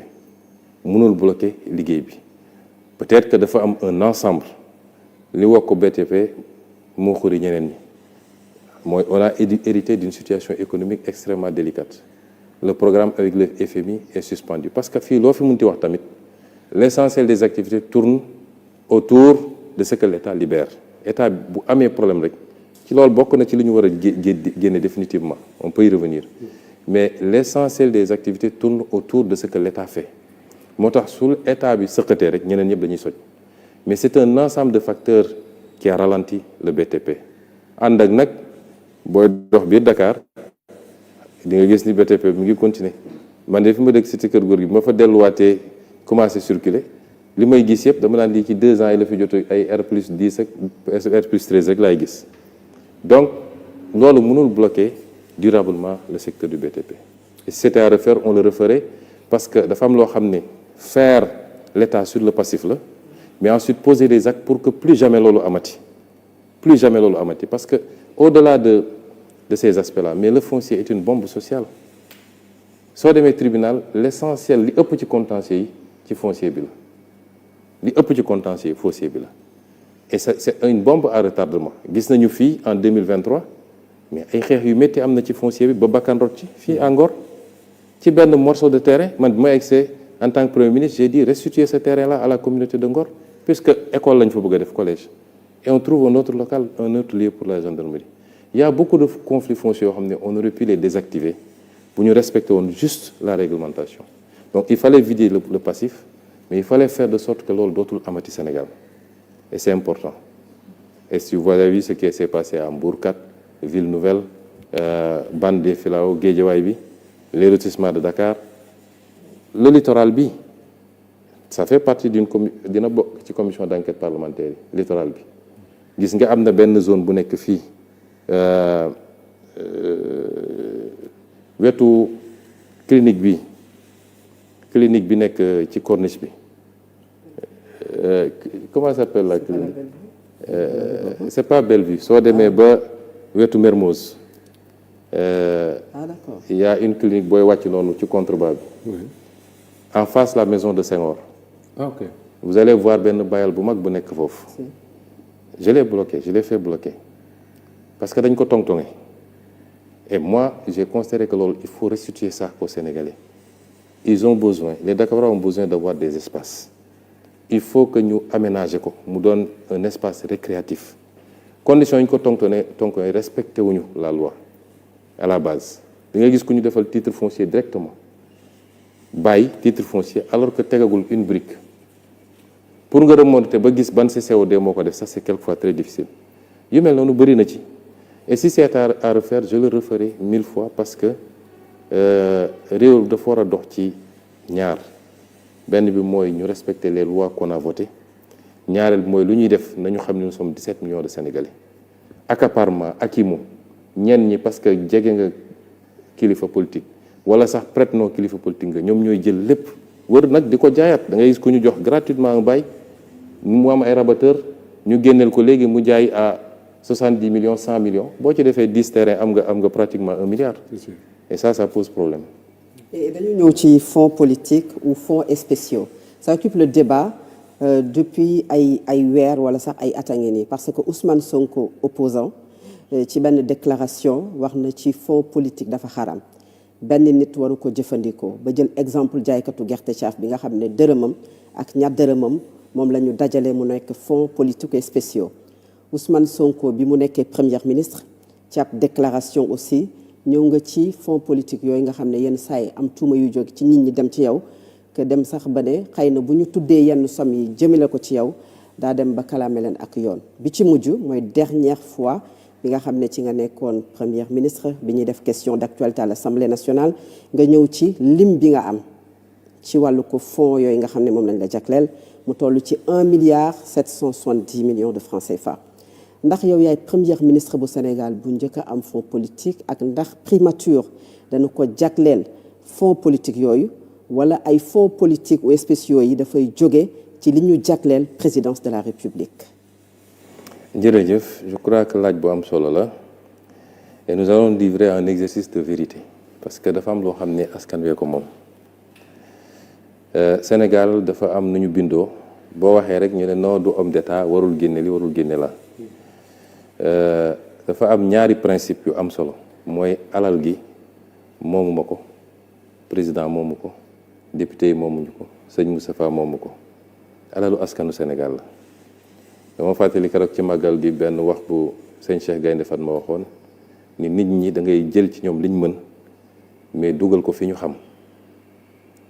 mënul bloquer liggéey bi peut-être que dafa am un ensemble li wax ko BTP moo xuri ñeneen ñi mooy on a hérité d'une situation économique extrêmement délicate le programme avec le FMI est suspendu parce que fii loo fi mënti wax tamit l'essentiel des activités tourne autour de ce que l'État libère État bu amee problème rek ci loolu bokk na ci li ñu war a génne définitivement on peut y revenir mais l'essentiel des activités tourne autour de ce que l'État fait moo tax su état bi sëqatee rek ñeneen ñëpp dañuy soj mais c'est un ensemble de facteurs qui a ralenti le BTP ànd ak nag booy dox biir Dakar di nga gis ni BTP mi ngi continuer man de fi ma dëkk cité Kër Góor gi ma fa delluwaatee commencé circuler li may gis yëpp dama naan lii ci 2 ans yi la fi jot ay R+10 ak R+13 rek laay gis donc loolu mënul bloquer durablement le secteur du BTP et si c'était à refaire on le referait parce que dafa am loo xam ne faire l'État sur le passif la mais ensuite poser des actes pour que plus jamais loolu amati parce que au-delà de ces aspects-là mais le foncier est une bombe sociale soo demee tribunal l'essentiel li ëpp ci contentieux yi ci foncier bi la li ëpp ci contentieux foncier bi la et c'est une bombe à retardement gis nañu fii en 2023 mais ay xeex yu métti am na ci foncier bi ba bakkan rot ci fii à Ngor ci benn morceau de terrain man bi ma egsee en tant que premier ministre j'ai dit restituer ce terrain-là à la communauté de Ngor puisque école lañ fa bëgg a def collège et on trouve un autre local un autre lieu pour la gendarmerie il y a beaucoup de conflits fonciers yoo xam ne on aurait pu les désactiver bu ñu respecter woon juste la réglementation donc il fallait vider le passif mais il fallait faire de sorte que loolu dootul amati Sénégal et c'est important et si vous avez vu ce qui s'est passé à Mbour 4 Ville Nouvelle Bande des Filao Guédiawaye bi les lotissements de Dakar le littoral bi ça fait partie dina bokk ci commission d'enquête parlementaire yi littoral bi gis nga am na benn zone bu nekk fii wetu clinique bi nekk ci corniche bi comment s'appelle la clinique c'est pas Bellevue soo demee ba wetu Mermoz d'accord. il y a une clinique booy wàcc noonu ci contrebas bi en face la maison de Senghor ok vous allez voir benn bayal bu mag bu nekk foofu je l'ai fait bloquer parce que dañ ko tongtonge et moi j'ai considéré que loolu il faut restituer ça aux Sénégalais ils ont besoin les Dakarois ont besoin d'avoir des espaces il faut que ñu aménager ko mu doon un espace récréatif conditions yi ñu ko tongtonge respecté wuñu la loi à la base di nga gis ku ñu defal titre foncier directement bàyyi titre foncier alors que tegagul une brique pour nga remonter ba gis ban CCOD moo ko def ça c'est quelquefois très difficile yu mel noonu bëri na ci et si c'est à refaire je le referai 1000 fois parce que réew dafa war a dox ci ñaar benn bi mooy ñu respecter les lois qu'on a votées ñaareel bi mooy lu ñuy def nañu xam ne nous sommes 17 millions de Sénégalais accaparement akimu ñenn ñi parce que jege nga kilifa politique wala sax prête non kilifa politique nga ñoom ñooy jël lépp wër nag di ko jaayaat da ngay gis ku ñu jox gratuitement un bail mu am ay rabatteur ñu génneel ko léegi mu jaay à 70 millions 100 millions boo ci defee 10 terrains am nga pratiquement 1 milliard. Et ça pose problème. Et dañu ñëw ci fonds politique ou fonds spéciaux ça occupe le débat depuis ay weer wala sax ay at a ngi nii parce que Ousmane Sonko opposant ci benn déclaration wax na ci fonds politique dafa xaram benn nit waru ko jëfandikoo ba jël exemple jaaykatu gerte caaf bi nga xam ne dërëmam ak ñaar dërëmam moom la ñu dajale mu nekk fonds politique et spéciaux Ousmane Sonko bi mu nekkee premier ministre ci ab déclaration aussi ñëw nga ci fonds politique yooyu nga xam ne yenn saa yi am tuuma yu jóge ci nit ñi dem ci yow que dem sax ba ne xëy na bu ñu tuddee yenn somme yi jëmale ko ci yow daa dem ba kalaame leen ak yoon bi ci mujj mooy dernière fois bi nga xam ne ci nga nekkoon premier ministre bi ñuy def question d'actualité à l'Assemblée nationale nga ñëw ci lim bi nga am ci wàllu ko fonds yooyu nga xam ne moom lañ la jagleel mu toll ci 1,770 milliard de francs CFA ndax yow yaay premier ministre bu Sénégal bu njëkk a am fonds politique ak ndax primature dañu ko jagleel fonds politique yooyu wala ay fonds politique ou spéciaux yi dafay jóge ci li ñu jagleel présidence de la République. jërëjëf je crois que laaj bu am solo la et nous allons livrer un exercice de vérité parce que dafa am loo xam ne askan wee ko moom Sénégal dafa am nu ñu bindoo boo waxee rek ñu ne non du homme d'état warul génne li warul génne la dafa am ñaari principe yu am solo mooy alal gi moomu ma ko président moomu ko député yi moomuñu ko sëñ Moustapha moomu ko alalu askanu Sénégal la dama fàttali keroog ci màggal gi benn wax bu sëñ Cheikh Gaynde Fatma waxoon ni nit ñi da ngay jël ci ñoom liñ mën mais dugal ko fi ñu xam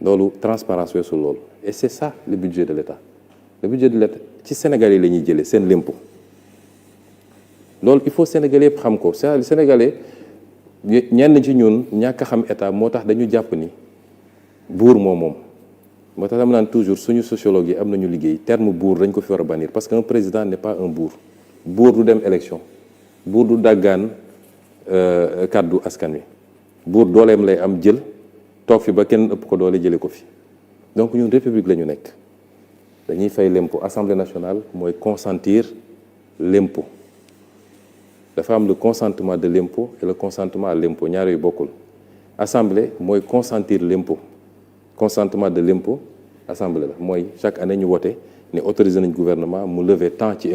loolu transparence weesu loolu. Et c'est ça le budget de l'État. Le budget de l'État ci Sénégalais yi la ñuy jëlee seen l'impôt loolu il faut Sénégalais yëpp xam ko Sénégalais ñenn ci ñun ñàkk a xam état moo tax dañu jàpp ni buur moom moo tax dama naan toujours suñu sociologue yi am nañu liggéey terme buur dañ ko fi war a bannir parce que un président n'est pas un buur du dem élection buur du dàggaan kàddu askan wi buur dooleem lay am jël toog fi ba kenn ëpp ko doole jële ko fi donc ñun république la ñu nekk dañuy fay l'impôt assemblée nationale mooy consentir l'impôt dafa am le consentement de l'impôt et le consentement à l'impôt ñaar yooyu bokkul assemblée mooy consentir l'impôt consentement de l'impôt assemblée la mooy chaque année ñu wote ne autorisé nañ gouvernement mu lever tant ci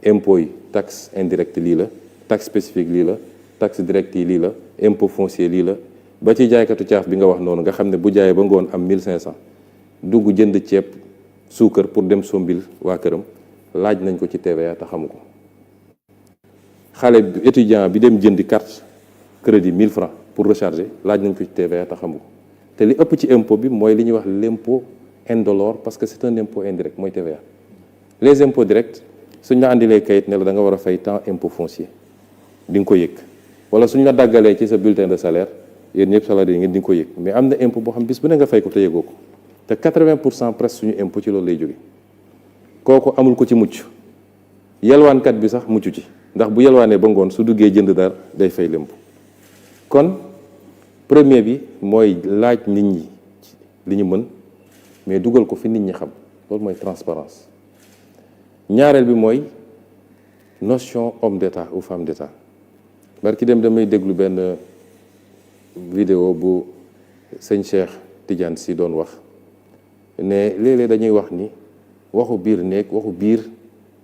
impôt yi taxe indirecte lii la taxe spécifique lii la taxe directe yi lii la impôt foncier lii la ba ci jaaykatu caaf bi nga wax noonu nga xam ne bu jaayee ba ngoon am 1500 dugg jënd ceeb suukar pour dem sombil waa këram laaj nañ ko ci TVA te xamu ko xale bi étudiant bi dem jëndi carte crédit 1000 francs pour recharger laaj nañ ko ci TVA te xamu ko te li ëpp ci impôt bi mooy li ñuy wax l'impôt indolore parce que c'est un impôt indirect mooy TVA les impôts directs suñ la andilee kayit ne la da nga war a fay tant impôt foncier di nga ko yëg wala suñ la daggalee ci sa bulletin de salaire yéen ñëpp salarié yi ngeen di nga ko yëg mais am na impôt boo xam bis bu ne nga fay ko te yëgoo ko te 80% presque suñu impôt ci loolu lay jóge kooku amul ko ci mucc yelwaankat bi sax mucc ci ndax bu yelwaanee ba ngoon su duggee jënd dara day fay l'impôt kon premier bi mooy laaj nit ñi li ñu mën mais dugal ko fi nit ñi xam loolu mooy transparence ñaareel bi mooy notion homme d'État ou femme d'État barki dem damay déglu benn vidéo bu sëñ Cheikh Tidiane Sy doon wax ne léeg-léeg dañuy wax ni waxu biir néeg waxu biir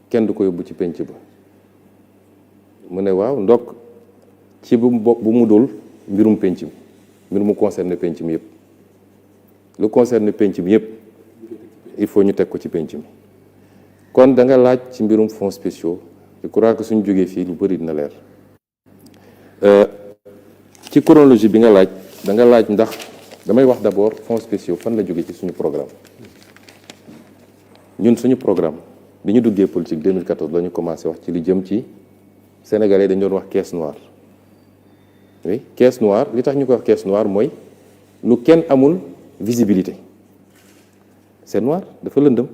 kenn du ko yóbbu ci penc ba mu ne waaw ndokk ci bu mu dul mbirum penc mi mbir mu concerne penc mi yëpp lu concerne penc mi yëpp il faut ñu teg ko ci penc mi kon da nga laaj ci mbirum fonds spéciaux je crois que suñu jógee fii lu bëri dina leer ci chronologie bi nga laaj da nga laaj ndax damay wax d'abord fonds spéciaux fan la jóge ci suñu programme ñun suñu programme bi ñu duggee politique 2014 la ñu commencé wax ci li jëm ci sénégalais dañu doon wax caisse noire oui caisse noire li tax ñu ko wax caisse noire mooy lu kenn amul visibilité c'est noir dafa lëndëm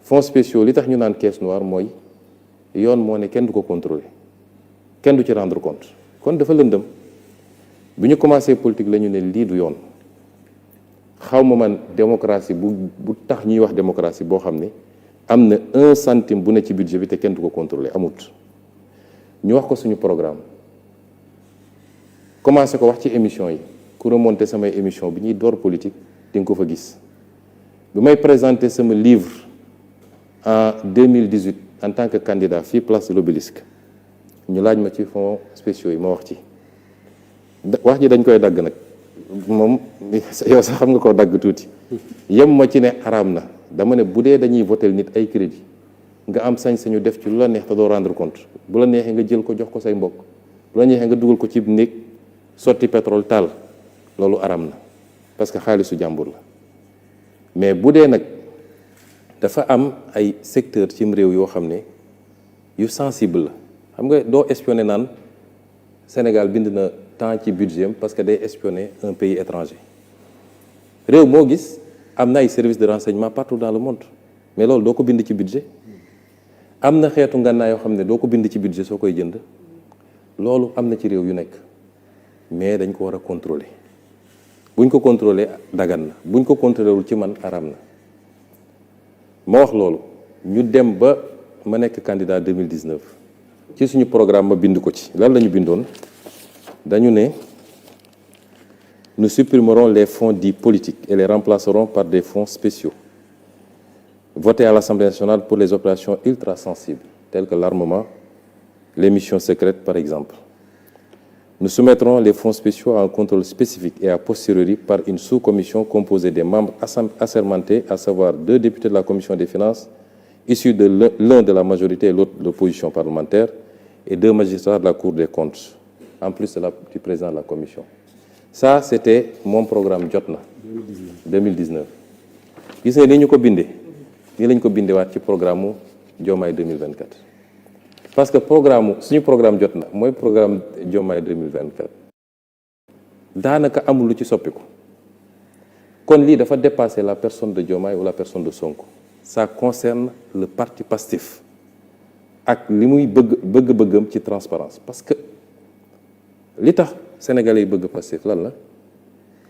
fonds spéciaux li tax ñu naan caisse noire mooy yoon moo ne kenn du ko contrôler kenn du ci rendre compte kon dafa lëndëm bi ñu commencé politique la ñu ne lii du yoon xaw ma man démocratie bu tax ñuy wax démocratie boo xam ne am na 1 centime bu ne ci budget bi te kenn du ko contrôler amut ñu wax ko suñu programme commencé ko wax ci émission yi ku remonté samay émission bi ñuy door politique di nga ko fa gis bi may présenté sama livre en 2018 en tant que candidat fii place de l'Obélisque ñu laaj ma ci fonds spéciaux yi ma wax ci wax ji dañ koy dagg nag moom yow sax xam nga koo dagg tuuti yem ma ci ne araam na dama ne bu dee dañuy votel nit ay crédit nga am sañ-sañu def ci lu la neex te doo rendre compte bu la neexee nga jël ko jox ko say mbokk bu la neexee nga dugal ko ci néeg sotti pétrole taal loolu araam na parce que xaalisu jàmbur la mais bu dee nag dafa am ay secteur cim réew yoo xam ne yu sensible la xam nga doo espionner naan Sénégal bind na temps ci budget parce que day espionner un pays étranger réew moo gis am na ay services de renseignement partout dans le monde mais loolu doo ko bind ci budget am na xeetu ngànnaay yoo xam ne doo ko bind ci budget soo koy jënd loolu am na ci réew yu nekk mais dañ ko war a contrôler buñ ko contrôler dagan na buñ ko contrôler wul ci man araam na ma wax loolu ñu dem ba ma nekk candidat 2019 ci suñu programme ma bind ko ci lan la ñu bindoon dañu ne nous supprimerons les fonds dits politiques et les remplacerons par des fonds spéciaux votés à l'Assemblée nationale pour les opérations ultra sensibles telles que l'armement, les missions secrètes par exemple. Nous soumettrons les fonds spéciaux à un contrôle spécifique et a posteriori par une sous-commission composée des membres assermentés, à savoir 2 députés de la Commission des finances, issus de l'un de la majorité et l'autre de l'opposition parlementaire, et 2 magistrats de la Cour des comptes. en plus du président de la commission. Ça c'était mon programme Jotna 2019 gis nga ni ñu ko bindee nii lañ ko bindewaat ci programme mu Diomaye 2024 parce que suñu programme Jotna mooy programme Diomaye 2024 daanaka amul lu ci soppiku kon lii dafa dépasser la personne de Diomaye ou la personne de Sonko. Ça concerne le parti Pastef ak li muy bëgg-bëggam ci transparence parce que li tax sénégalais yi bëgg Pastef lan la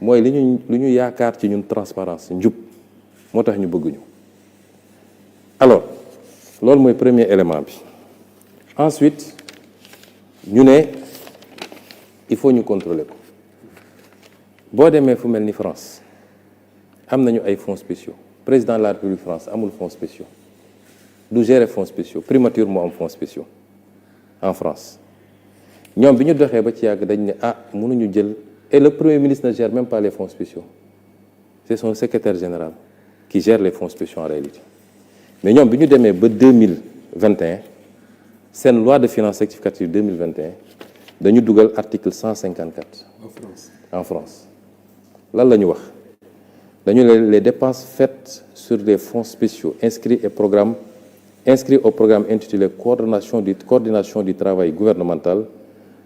mooy li ñu yaakaar ci ñun transparence njub moo tax ñu bëgguñu. Alors loolu mooy premier élément bi. Ensuite ñu ne il faut ñu contrôler ko boo demee fu mel ni France am nañu ay fonds spéciaux. Président de la République de France amul fonds spéciaux du gérer fonds spéciaux primature moo am fonds spéciaux en France ñoom bi ñu doxee ba ci yàgg dañ ne mënuñu jël et le premier ministre ne gère même pas les fonds spéciaux c'est son secrétaire général qui gère les fonds spéciaux en réalité mais ñoom bi ñu demee ba 2021 seen loi de finances rectificative 2021 dañu dugal article 154 en France lan la ñu wax dañu les dépenses faites sur les fonds spéciaux inscrits au programme intitulé coordination du travail gouvernemental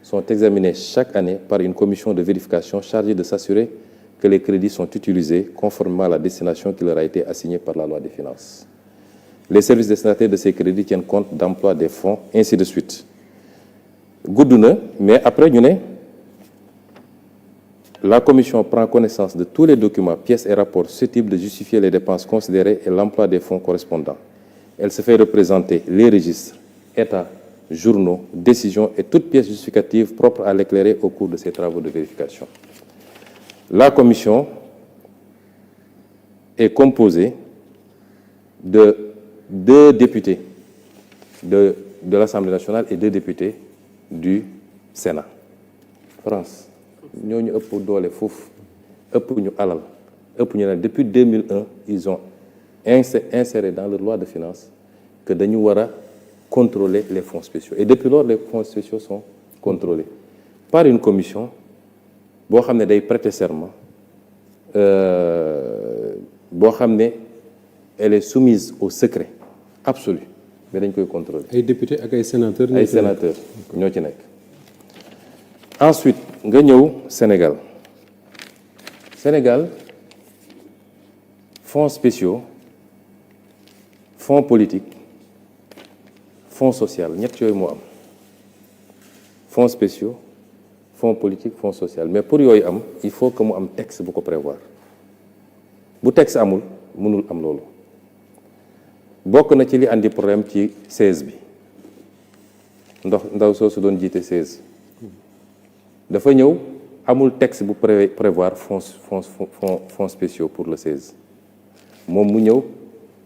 sont examinés chaque année par une commission de vérification chargée de s'assurer que les crédits sont utilisés conformément à la destination qui leur a été assignée par la loi des finances. Les services destinataires de ces crédits tiennent compte d'emploi des fonds, ainsi de suite. gudd na mais après ñu ne la commission prend connaissance de tous les documents, pièces et rapports susceptibles de justifier les dépenses considérées et l'emploi des fonds correspondants. Elle se fait représenter les registres, états, journaux, décisions et toutes pièces justificatives propres à l'éclairer au cours de ces travaux de vérification. La commission est composée de 2 députés de l'Assemblée nationale et 2 députés du Sénat. France. ñooñu ëpp doole foofu ëpp ñu alal ëpp ñu ne depuis 2001 ils ont inséré dans leur loi de finances que dañu war a contrôler les fonds spéciaux et depuis lors les fonds spéciaux sont contrôlés par une commission boo xam ne day prêter serment boo xam ne elle est soumise au secret absolu mais dañ koy contrôler. ay députés ak ay sénateurs. ñoo ci nekk. Ensuite nga ñëw Sénégal fonds spéciaux fonds politique fonds social ñett yooyu moo am fonds spéciaux fonds politique fonds social mais pour yooyu am il faut que mu am texte bu ko prévoir bu texte amul mënul am loolu bokk na ci li andi problème ci 16 bi ndaw soo su doon jiite 16 dafa ñëw amul texte bu prévoir fonds spéciaux pour le 16 moom mu ñëw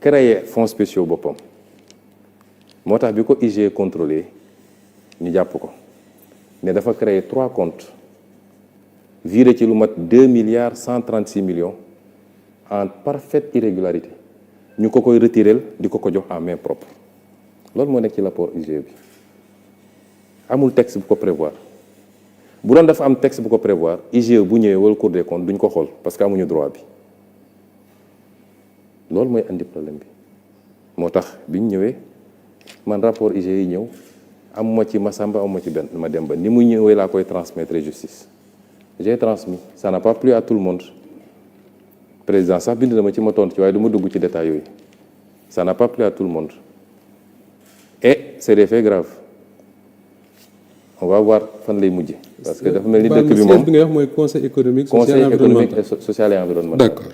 créer fonds spéciaux boppam moo tax bi ko IGE contrôlé ñu jàpp ko ne dafa créer 3 comptes viré ci lu mat 2 milliards 136 millions en parfaite irrégularité ñu ko koy retirel di ko jox en main propre loolu moo nekk ci rapport IGE bi amul texte bu ko prévoir bu doon dafa am texte bu ko prévoir IGE bu ñëwee wala Cour des comptes duñ ko xool parce que amuñu droit bi loolu mooy andi problème bi moo tax biñ ñëwee man rapport IGE yi ñëw amuma ci Massamba amuma ci benn Mademba ni mu ñëwee laa koy transmettre justice j'ai transmis ça n'a pas plu à tout le monde président sax bind na ma ci ma tontu ci waaye du ma dugg ci détails yooyu ça n'a pas plu à tout le monde et c'est des faits graves on va voir fan lay mujje parce que dafa mel ni dëkk bi moom bi nga wax mooy conseil économique social et environnemental. D'accord.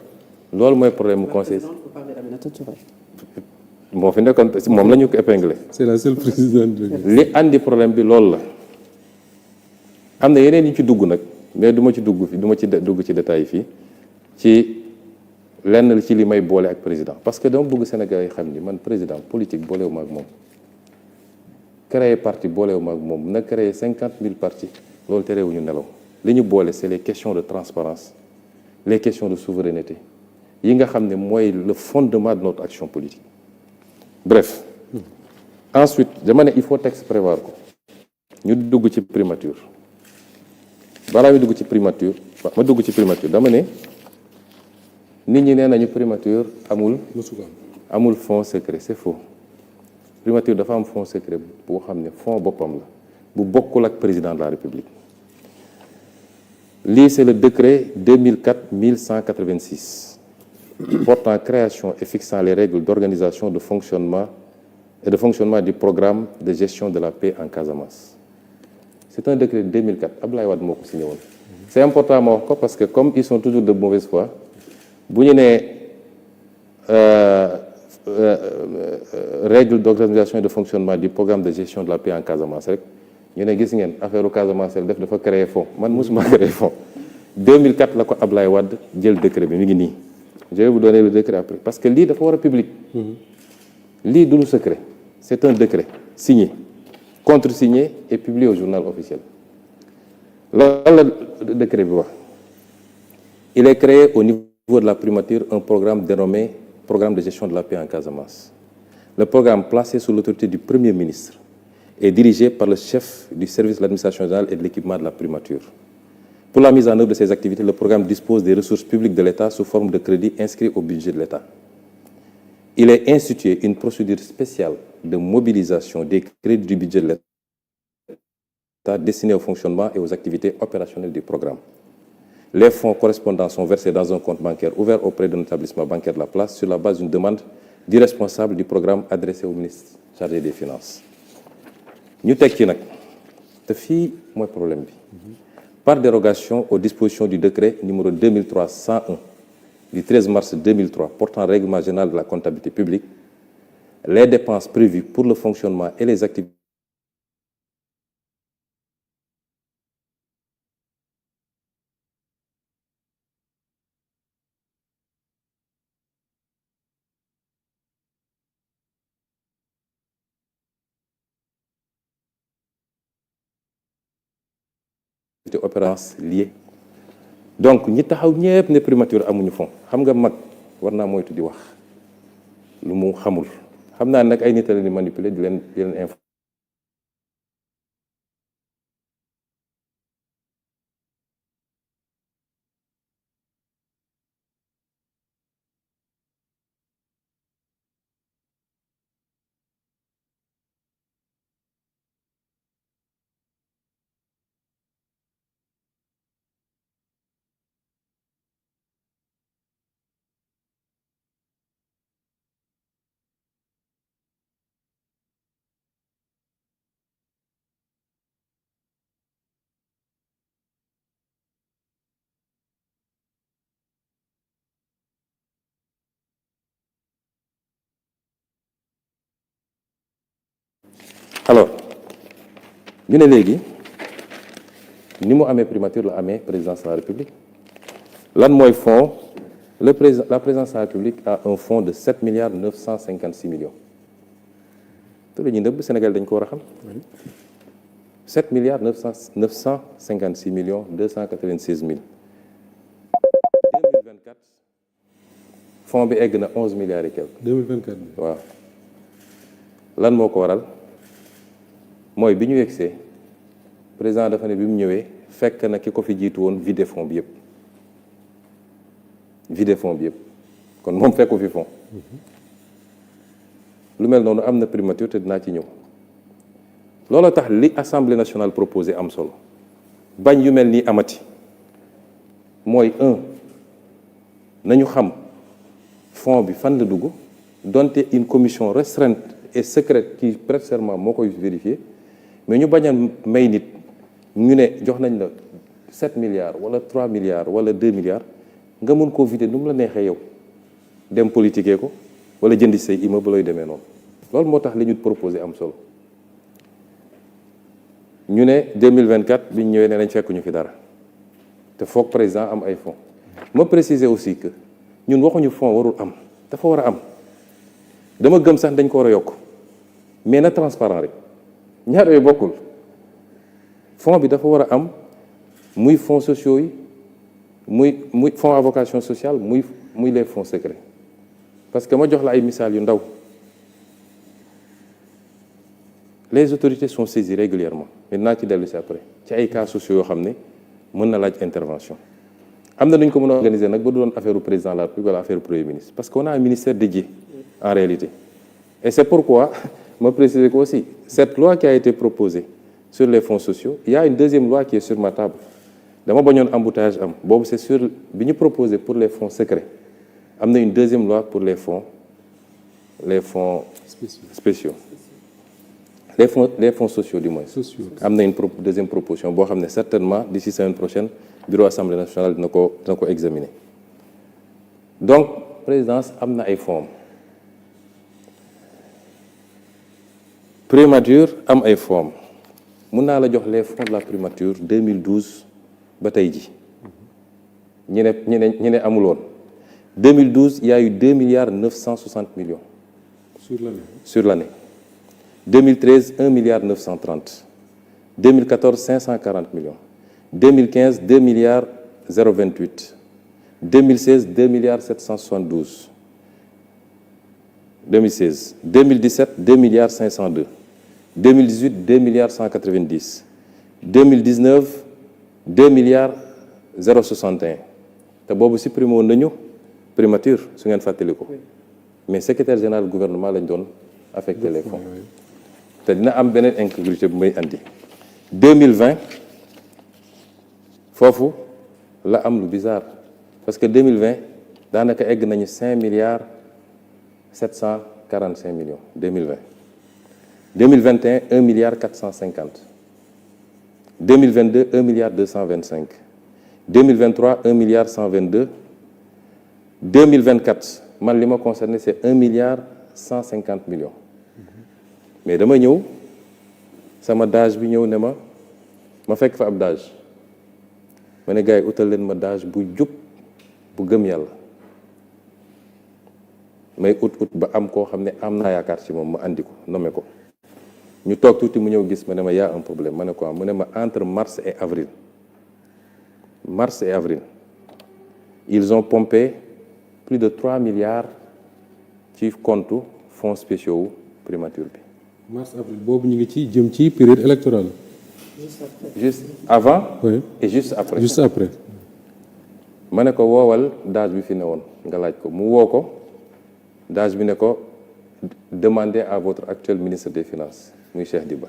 loolu mooy problème mu conseil. moo fi nekkoon moom la ñu ko épinglé. c'est la seule présidente. li andi problème bi loolu la am na yeneen yi ci dugg nag mais du ma ci dugg fi du ma ci dugg ci détails yi fii ci lenn ci li may boole ak président parce que dama bëgg Sénégal yi xam ni man président politique boolewu ma ak moom. créer parti boolewu ma ak moom na créer 50 000 partis loolu terewuñu nelaw li ñu boole c'est les questions de transparence les questions de souveraineté yi nga xam ne mooy le fondement de notre action politique bref ensuite dama ne il faut texte prévoir ko ñu dugg ci primature balaa mi dugg ci primature ma dugg ci primature dama ne nit ñi nee nañu primature amul fonds secret c'est faux. primature dafa am fonds secret boo xam ne fonds boppam la bu bokkul ak président de la République. lii c'est le décret 2004-1186 portant création et fixant les règles d'organisation de fonctionnement du programme de gestion de la paix en Casamance. C'est un décret de 2004 Abdoulaye Wade moo ko signé woon. C'est important ma wax ko parce que comme ils sont toujours de mauvaise foi bu ñu nee règles d'organisation et de fonctionnement du programme de gestion de la paix en Casamance rek ñu ne gis ngeen affaire Casamance def dafa créer fonds man mosuma créer fonds 2004 la ko Abdoulaye Wade jël décret bi mi ngi nii je vais vous donner le décret après parce que lii dafa war a public. lii du lu secret c'est un décret signé contresigné et publié au journal officiel. lan la décret bi wax il est créé au niveau de la primature un programme dénommé programme de gestion de la paix en Casamance. Le programme placé sous l'autorité du Premier ministre est dirigé par le chef du service de l'administration générale et de l'équipement de la primature. Pour la mise en œuvre de ces activités, le programme dispose des ressources publiques de l'État sous forme de crédits inscrits au budget de l'État. Il est institué une procédure spéciale de mobilisation des crédits du budget de l'État destinés au fonctionnement et aux activités opérationnelles du programme. Les fonds correspondants sont versés dans un compte bancaire ouvert auprès d'un établissement bancaire de la place sur la base d'une demande du responsable du programme adressé au ministre chargé des Finances. ñu teg ci nag te fii mooy problème bi par dérogation aux dispositions du décret numéro 2003-101 du 13 mars 2003 portant règlement général de la comptabilité publique, les dépenses prévues pour le fonctionnement et les activités opérances liées. Donc ñi taxaw ñëpp ne primature amuñu fond xam nga mag war naa moytu di wax lu mu xamul xam naa nag ay nit a leen di manipuler di leen info. Alors ñu ne léegi ni mu amee primature la amee présidence de la République lan mooy fonds la présidence de la République a un fonds de 7 milliards 956 millions te la ñuy nëbb Sénégal dañ ko war a xam 7 milliards 956 millions 296 mille 2024 fonds bi egg na 11 milliards et quelques 2024 waaw lan moo ko waral mooy bi ñu yegsee président dafa ne bi mu ñëwee fekk na ki ko fi jiitu woon vidé fonds bi yëpp kon moom fekku fi fonds lu mel noonu am na primature te dinaa ci ñëw loolu tax li assemblée nationale proposé am solo bañ yu mel nii amati mooy nañu xam fonds bi fan la dugg donte une commission restreinte et secrète qui prête serment moo koy vérifier mais ñu bañ a may nit ñu ne jox nañ la 7 milliards wala 3 milliards wala 2 milliards nga mun koo vider nu mu la neexee yow dem politiquer ko wala jëndi say immeuble looy demee noonu loolu moo tax li ñu proposé am solo ñu ne 2024 bi ñu ñëwee ne nañ fekk ñu fi dara te foog président am ay fonds ma préciser aussi que ñun waxuñu fonds warul am dafa war a am dama gëm sax dañ ko war a yokk mais na transparent rek ñaar yooyu bokkul fonds bi dafa war a am muy fonds sociaux yi muy fonds à vocation sociale muy les fonds secrets parce que ma jox la ay misaal yu ndaw les autorités sont saisies régulièrement mais naa ci dellu si après ci ay cas sociaux yoo xam ne mën na laaj intervention. am na nu ñu ko mën a organiser nag ba du doon affaire président de la République wala affaire premier ministre parce qu'on a un ministère dédié en réalité. Et c'est pourquoi ma préciser que aussi cette loi qui a été proposée sur les fonds sociaux, il y a une deuxième loi qui est sur ma table. dama bañoon embouteillage am boobu c'est sur bi ñu proposé pour les fonds secrets am na une deuxième loi pour les fonds spéciaux les fonds sociaux du moins. am na une deuxième proposition boo xam ne certainement d'ici semaine prochaine bureau assemblée nationale dina ko examiner. donc présidence am na ay fonds primature am ay fonds mun naa la jox les fonds de la primature 2012 ba tey ji ñi ne amul woon 2012 il y a eu 2 milliards 960 millions sur l'année 2013 1 milliard 930 2014 540 millions 2015 2 milliards 028 2016 2 milliards 772 2016 2017 2 milliards 502 2018 2 milliards 190 2019 2 milliards 061 te boobu supprimé woon nañu primature su ngeen fàttali ko mais secrétaire général du gouvernement lañ doon affecté les fonds te dina am beneen incongruité bu may andi 2020 foofu la am lu bizarre parce que 2020 daanaka egg nañu 5 milliards 745 millions 2020 2021 1 milliard 450 2022 1 milliard 225 2023 1 milliard 122 2024 man li ma concerné c'est 1 milliard 150 millions mais dama ñëw sama DAGE bi ñëw ne ma fekk fa ab DAGE ma ne gars yi utal leen ma DAGE bu jub bu gëm yàlla may ut ba am koo xam ne am naa yaakaar ci moom ma andi ko nommé ko ñu toog tuuti mu ñëw gis ma ne ma y a un problème ma ne quoi mu ne ma entre mars et avril ils ont pompé plus de 3 milliards ci compte fonds spéciaux primature bi. mars avril boobu ñu ngi ci jëm ci période électorale. juste avant. Oui. Et juste après. juste après. ma ne ko woowal DAGE bi fi ne woon nga laaj ko mu woo ko DAGE bi ne ko demandez à votre actuel ministre des finances muy Cheikh Diba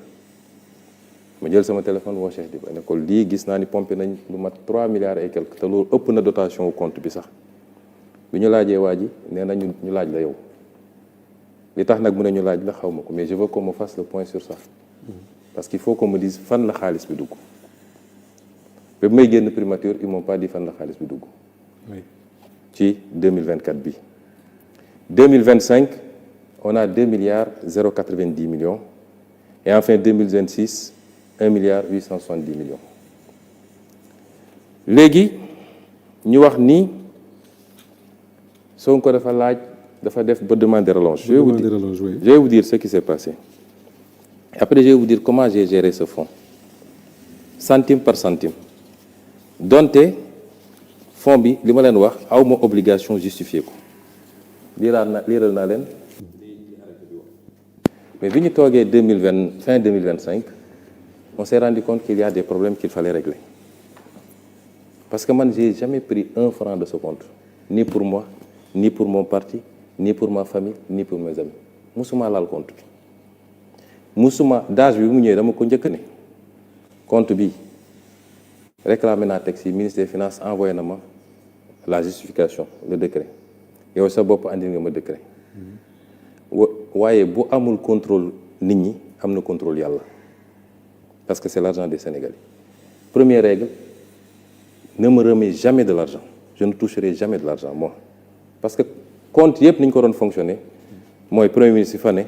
ma jël sama téléphone woo Cheikh Diba ne ko lii gis naa ni pompé nañ lu mat 3 milliards et quelque te loolu ëpp na dotation wu compte bi sax bi ñu laajee waa ji nee na ñu laaj la yow li tax nag mu ne ñu laaj la xaw ma ko mais je veux qu'on me fasse le point sur ça parce qu'il faut qu'on me dise fan la xaalis bi dugg ba may génn primature ils m'ont pas dit fan la xaalis bi dugg ci 2024 bi 2025 on a 2 milliards 090 millions et enfin 2026 1 milliard 870 millions léegi ñu wax ni Sonko dafa def ba demander relance. Je vais vous dire ce qui s'est passé. Après, je vais vous dire comment j'ai géré ce fonds. Centime par centime. Donte fonds bi li ma leen wax aw ma obligation justifier ko. liiral naa leen. Mais bi ñu toogee fin 2025 on s'est rendu compte qu'il y a des problèmes qu'il fallait régler. Parce que man j'ai jamais pris 1 franc de ce compte, ni pour moi, ni pour mon parti, ni pour ma famille, ni pour mes amis. musuma laal compte bi musuma DAGE bi mu ñëwee dama ko njëkk ne compte bi réclamé naa texte yi ministre des finances envoyé na ma la justification le décret yow sa bopp andi nga ma décret waaye bu amul contrôle nit ñi am na contrôle yàlla parce que c'est l'argent des Sénégalais. Première règle, ne me remets jamais de l'argent. Je ne toucherai jamais de l'argent, moi. Parce que compte yëpp ni ñu ko doon fonctionner mooy premier ministre yi fa ne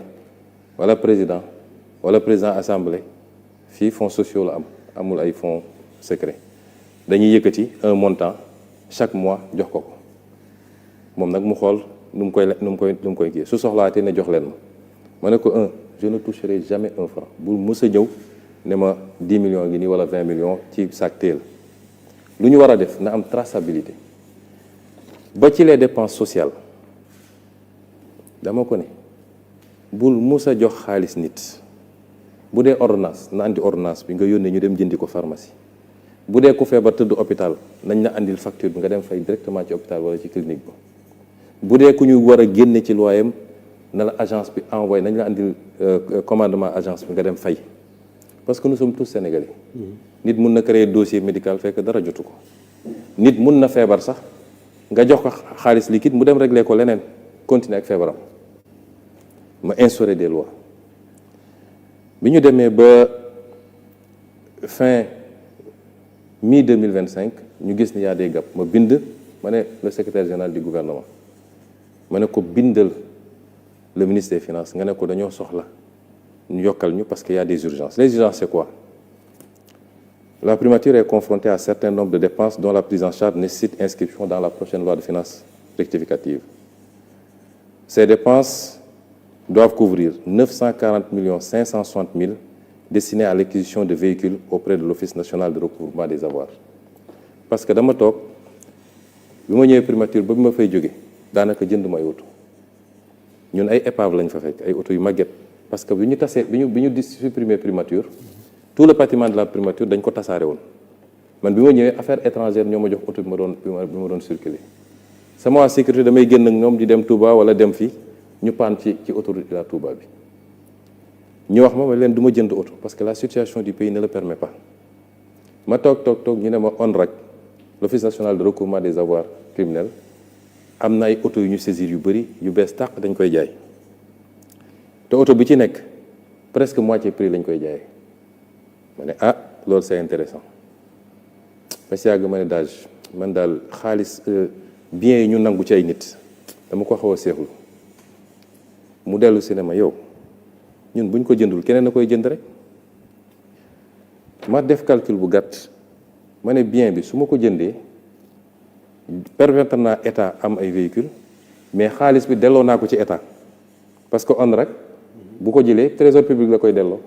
wala président assemblée fii fonds sociaux la amul ay fonds secrets dañuy yëkkati un montant chaque mois jox ko moom nag mu xool nu mu koy kii su soxlaatee ne jox leen ma ne ko je ne toucherai jamais 1 franc bu mës a ñëw ne ma 10 millions ngi nii wala 20 millions ci sac teel lu ñu war a def na am traçabilité ba ci les dépenses sociales dama ko ne bul mës a jox xaalis nit bu dee ordonnance na andi ordonnance bi nga yónnee ñu dem jëndi ko pharmacie bu dee ku feebar tëdd hôpital nañ la andil facture bi nga dem fay directement ci hôpital wala ci clinique ba bu dee ku ñu war a génne ci loyam na la agence bi envoyé nañ la andil commandement agence bi nga dem fay parce que nous sommes tous sénégalais. nit mun na créer dossier médical fekk dara jotu ko nit mun na feebar sax nga jox ko xaalis liquide mu dem régler ko leneen continuer ak feebaram ma instaurer des lois bi ñu demee ba fin mi 2025 ñu gis ni y a des gaps ma bind ma ne le secrétaire général du gouvernement ma ne ko bindal le ministre des finances nga ne ko dañoo soxla ñu yokkal ñu parce qu'il y a des urgences. Les urgences c'est quoi? La primature est confrontée à un certain nombre de dépenses dont la prise en charge nécessite inscription dans la prochaine loi de finances rectificative. Ces dépenses doivent couvrir 940 560 000 destinés à l'acquisition de véhicules auprès de l'Office national de recouvrement des avoirs. Parce que dama toog bi ma ñëwee primature ba bi ma fay jóge daanaka jënd ma ay oto ñun ay épave lañ fa fekk ay oto yu màgget parce que bi ñu tasee bi ñu supprimer primature tout le patrimoine de la primature dañ ko tasaare woon man bi ma ñëwee affaire étrangère ñoo ma jox oto bi ma doon circuler sama waa sécurité damay génn ak ñoom di dem Touba wala dem fii ñu paan ci autoroute la Touba bi ñu wax ma leen du ma jënd oto parce que la situation du pays ne le permet pas ma toog ñu ne ma ONRAC l'Office national de recouvrement des avoirs criminels am na ay oto yu ñu saisir yu bëri yu bees tàq dañ koy jaay te oto bi ci nekk presque moitié prix lañ koy jaayee ma ne ah loolu c'est intéressant parce que yàgg ma ne dage man daal xaalis biens yi ñu nangu ci ay nit dama ko xaw a seexlu mu dellu si ne ma yow ñun buñ ko jëndul keneen na koy jënd rek ma def calcul bu gàtt ma ne bien bi su ma ko jëndee permettre naa état am ay véhicules mais xaalis bi delloo naa ko ci état parce que ONRAC bu ko jëlee trésor public la koy delloo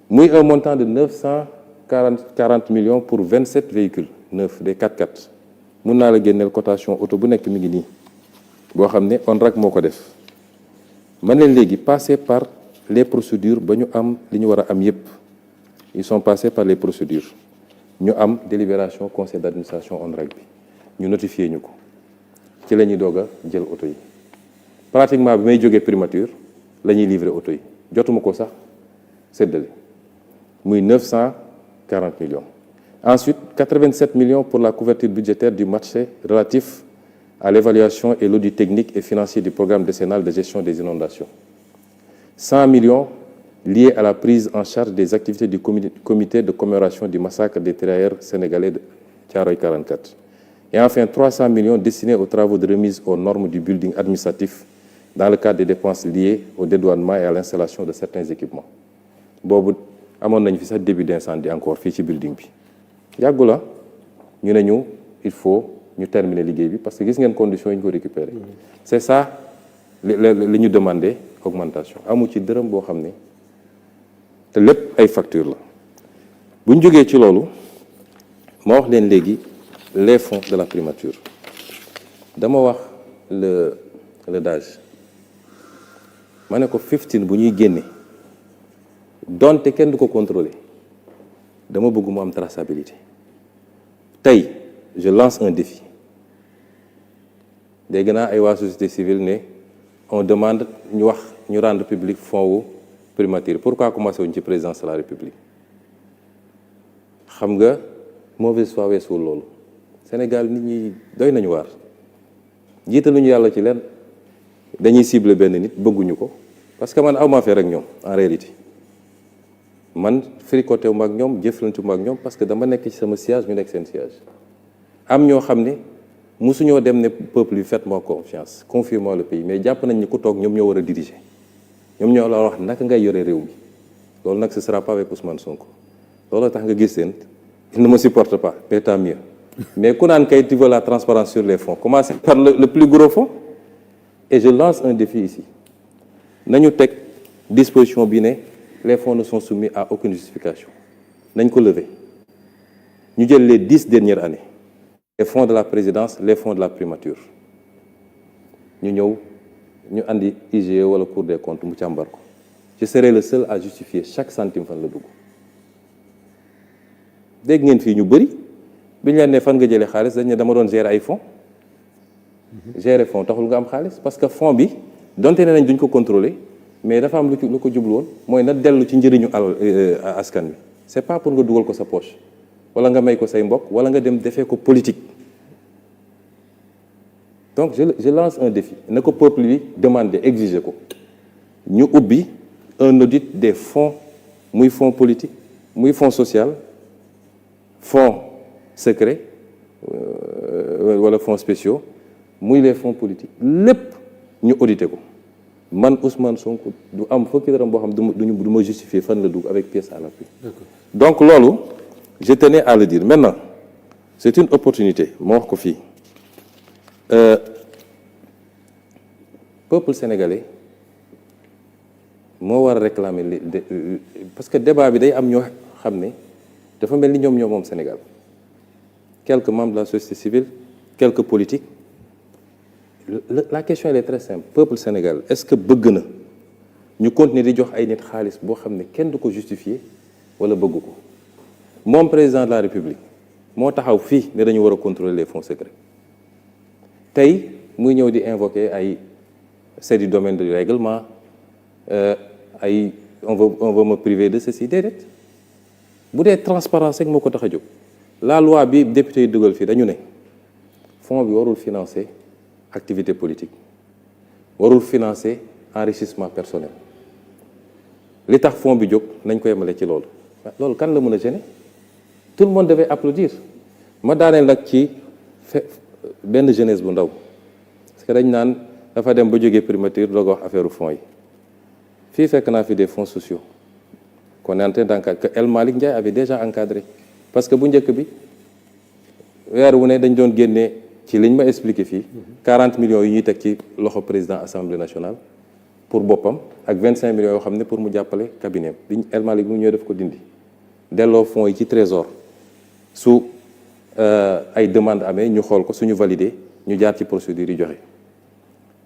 muy un montant de 940 millions pour 27 véhicules neufs des 4x4 mun naa la génneel cotation auto bu nekk mi ngi nii boo xam ne ONRAC moo ko def man leen léegi passer par les procédures ba ñu am li ñu war a am yépp ils sont passés par les procédures ñu am délibération conseil d'administration ONRAC bi ñu notifié ñu ko ci la ñuy doog a jël auto yi pratiquement bi may jógee primature la ñuy livrer auto yi jotuma ko sax séddale muy 940 millions. Ensuite, 87 millions pour la couverture budgétaire du marché relatif à l'évaluation et l'audit technique et financier du programme décennal de gestion des inondations. 100 millions liés à la prise en charge des activités du comité de commémoration du massacre des tirailleurs sénégalais de Thiaroye 44. Et enfin, 300 millions destinés aux travaux de remise aux normes du building administratif dans le cadre des dépenses liées au dédouanement et à l'installation de certains équipements. boobu amoon nañ fi sax début d'incendie encore fii ci building bi yàggu la ñu ne ñu il faut ñu terminer liggéey bi parce que gis ngeen conditions yi ñu ko récupérer c'est ça li ñu demandé augmentation amu ci dërëm boo xam ne te lépp ay facture la bu ñu jógee ci loolu ma wax leen léegi les fonds de la primature dama wax le DAGE ma ne ko 15 bu ñuy génne donte kenn du ko contrôler dama bëgg mu am traçabilité tey je lance un défi dégg naa ay waa société civile ne on demande ñu wax ñu rendre public fonds wu primature pourquoi commencé wuñ ci présidence de la république xam nga mauvaise foi weesuwul loolu Sénégal nit ñi doy nañu waar jiitaluñu yàlla ci leen dañuy cibler benn nit bëgguñu ko parce que man awma affaire ak ñoom en réalité man fricoté wu ma ak ñoom jëflante wu ma ak ñoom parce que dama nekk ci sama siège ñu nekk seen siège am ñoo xam ne musuñoo dem ne peuple bi faites-moi confiance confiez-moi le pays mais jàpp nañ ni ku toog ñoom ñoo war a diriger ñoom ñoo la wax naka ngay yore réew mi loolu nag ce sera pas avec Ousmane Sonko loolu tax nga gis seen il ne me supporte pas mais tant mieux mais ku naan kay tu veux la transparence sur les fonds commencez par le plus gros fonds et je lance un défi ici nañu teg disposition bi ne les fonds ne sont soumis à aucune justification nañ ko lever ñu jël les 10 dernières années les fonds de la présidence les fonds de la primature ñu ñëw ñu andi IGE wala Cour des comptes mu càmbar ko je serai le seul à justifier chaque centime fan la dugg dégg ngeen fii ñu bëri bi ñu leen ne fan nga jëlee xaalis dañ ne dama doon gérer ay fonds gérer fonds taxul nga am xaalis parce que fonds bi donte ne nañ duñ ko contrôler mais dafa am lu ko jublu woon mooy na dellu ci njëriñu askan wi c'est pas pour nga dugal ko sa poche wala nga may ko say mbokk wala nga dem defee ko politique. Donc je lance un défi na ko peuple bi demander exiger ko ñu ubbi un audit des fonds muy fonds politique muy fonds social fonds secret wala fonds spéciaux muy les fonds politiques lépp ñu auditer ko man Ousmane Sonko du am fukki dërëm boo xam du ma justifier fan la dugg avec pièce à l'appui. Donc loolu je tenais à le dire maintenant c'est une opportunité ma wax ko fii. Peuple sénégalais moo war a réclamer parce que débat bi day am ñoo xam ne dafa mel ni ñoom moom Sénégal quelques membres de la société civile quelques politiques la question elle est très simple peuple sénégal est-ce que bëgg na ñu continuer di jox ay nit xaalis boo xam ne kenn du ko justifier wala bëgg ko moom président de la République moo taxaw fii ne dañu war a contrôler les fonds secrets tey muy ñëw di invoquer ay c'est du domaine du règlement ay on veut me priver de ceci déedéet bu dee transparence rek moo ko tax a jóg la loi bi député yi dugal fii dañu ne fonds bi warul financer activité politique warul financer enrichissement personnel li tax fonds bi jóg nañ ko yemale ci loolu loolu kan la mën a gêner tout le monde devait applaudir ma daaneel nag ci benn jeunesse bu ndaw parce que dañ naan dafa dem ba jógee primature doog a wax affaire fonds yi fii fekk naa fi des fonds sociaux qu'on est en train d'encadrer que El Malick Ndiaye avait déjà encadré parce que bu njëkk bi weer wu ne dañ doon génnee ci liñ ma expliqué fii 40 millions yi ñuy teg ci loxo président assemblée nationale pour boppam ak 25 millions yoo xam ne pour mu jàppale cabinet bi El Malick mu ñëw def ko dindi delloo fonds yi ci trésor su ay demande amee ñu xool ko suñu validé ñu jaar ci procédure yi joxe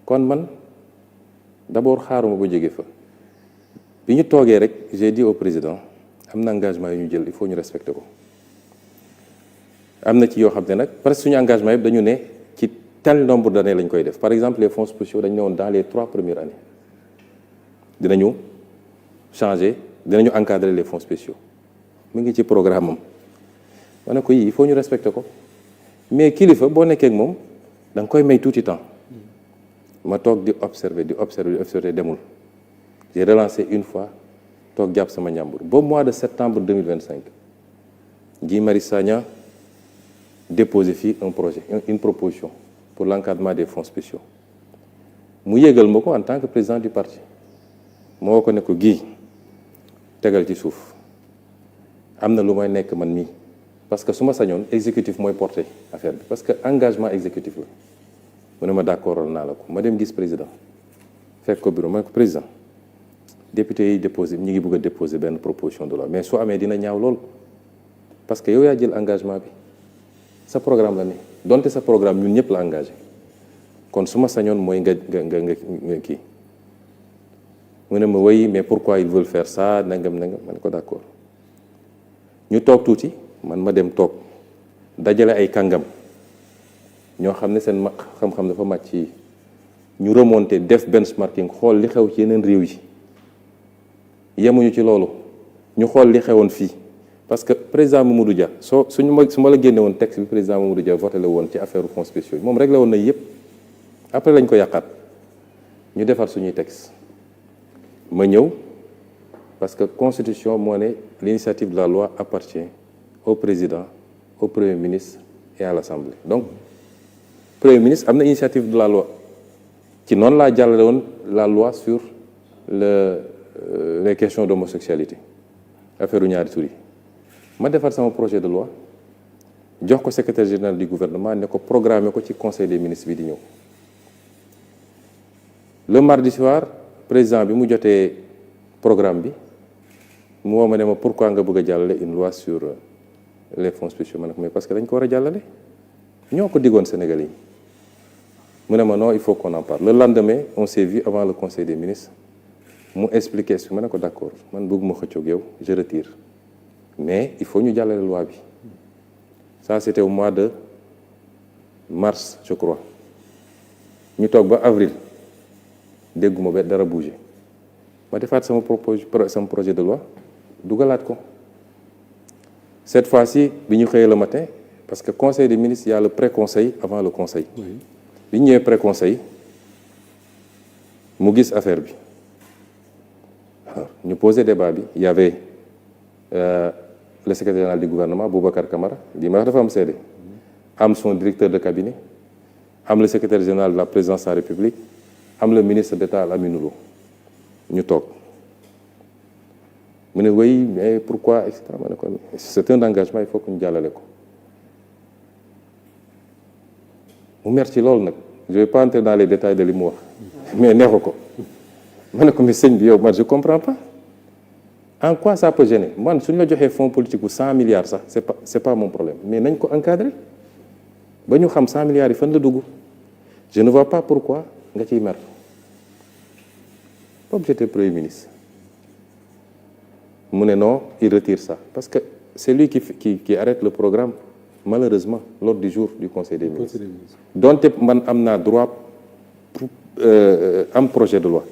kon man d'abord xaaruma ba jóge fa bi ñu toogee rek j'ai dit au président am na engagement yu ñu jël il faut ñu respecter ko am na ci yoo xam ne nag presque suñu engagement yëpp dañu ne ci tel nombre d'années lañ koy def par exemple les fonds spéciaux dañu ne woon dans les 3 premières années dinañu changer dinañu encadrer les fonds spéciaux mu ngi ci programme am ma ne ko yii il faut ñu respecter ko mais kilifa boo nekkee ak moom da nga koy may tuuti temps ma toog di observer demul j'ai relancé une fois toog jàpp sama njàmbur ba mois de septembre 2025 Guy Marius Sagna déposé fii un projet une proposition pour l'encadrement des fonds spéciaux mu yégal ma ko en tant que président du parti moo ko ne ko Guy tegal ci suuf am na lu may nekk man mii parce que su ma sañoon exécutif mooy porter affaire bi parce que engagement exécutif la mu ne ma d'accord naa la ko ma dem gis président fekk ko bureau ma ne ko président député yi déposé ñu ngi bëgg a déposer benn proposition de loi mais soo amee dina ñaaw lool parce que yow yaa jël engagement bi sa programme la ne donte sa programme ñun ñëpp la engagé kon su ma sañoon mooy nga kii mu ne ma oui mais pourquoi ils veulent faire ça nangam ma ne ko d'accord ñu toog tuuti man ma dem toog dajale ay kàngam ñoo xam ne seen xam-xam dafa màcc yi ñu remonté def benchmarking xool li xew ci yeneen réew yi yemuñu ci loolu ñu xool li xewoon fii parce que président Mamadou Dia su ma la génne woon texte bi président Mamadou Dia voté la woon ci affaire fonds spéciaux yi moom réglé woon na yëpp après lañ ko yàqaat ñu defar suñuy texte ma ñëw parce que constitution moo ne l'initiative de la loi appartient au président au premier ministre et à l'assemblée donc premier ministre am na initiative de la loi ci noonu laa jàllale woon la loi sur les questions d'homosexualité affaire u ñaari tur yi ma defar sama projet de loi jox ko secrétaire général du gouvernement ne ko programmer ko ci conseil des ministres bi di ñëw le mardi soir président bi mu jotee programme bi mu woo ma ne ma pourquoi nga bëgg a jàllale une loi sur les fonds spéciaux ma ne ko mais parce que dañ ko war a jàllale ñoo ko diggoon Sénégalais yi mu ne ma non il faut qu'on en parle le lendemain on s'est vu avant le conseil des ministres mu expliquer ma ne ko d'accord man bëgguma xëccoog yow je retire mais il faut ñu jàllale loi bi ça c'était au mois de mars je crois ñu toog ba avril dégguma ba dara bougé ma defaat sama projet de loi dugalaat ko cette fois-ci bi ñu xëyee le matin parce que conseil des ministres il y a le pré-conseil avant le conseil bi ñu ñëwee pré-conseil mu gis affaire bi ñu posé débat bi il y avait le secrétaire général du gouvernement Boubacar Camara lii ma wax dafa am seede am son directeur de cabinet am le secrétaire général de la présidence de la République am le ministre d'État Aminou Lo ñu toog mu ne oui mais pourquoi et cetera ma ne ko c'est un engagement il faut que ñu jàllale ko mu mer ci loolu nag je vais pas entrer dans les détails de li mu wax mais neexu ko ma ne ko mais sëñ bi yow man je comprends pas en quoi ça peut gêner man suñu la joxee fonds politique bu 100 milliards sax c'est pas mon problème mais nañ ko encadrer ba ñu xam 100 milliards yi fan la dugg je ne vois pas pourquoi nga ciy mer comme j'étais premier ministre mu ne non il retire ça parce que c'est lui qui arrête le programme malheureusement l'ordre du jour du conseil des ministres donte man am naa droit pour am projet de loi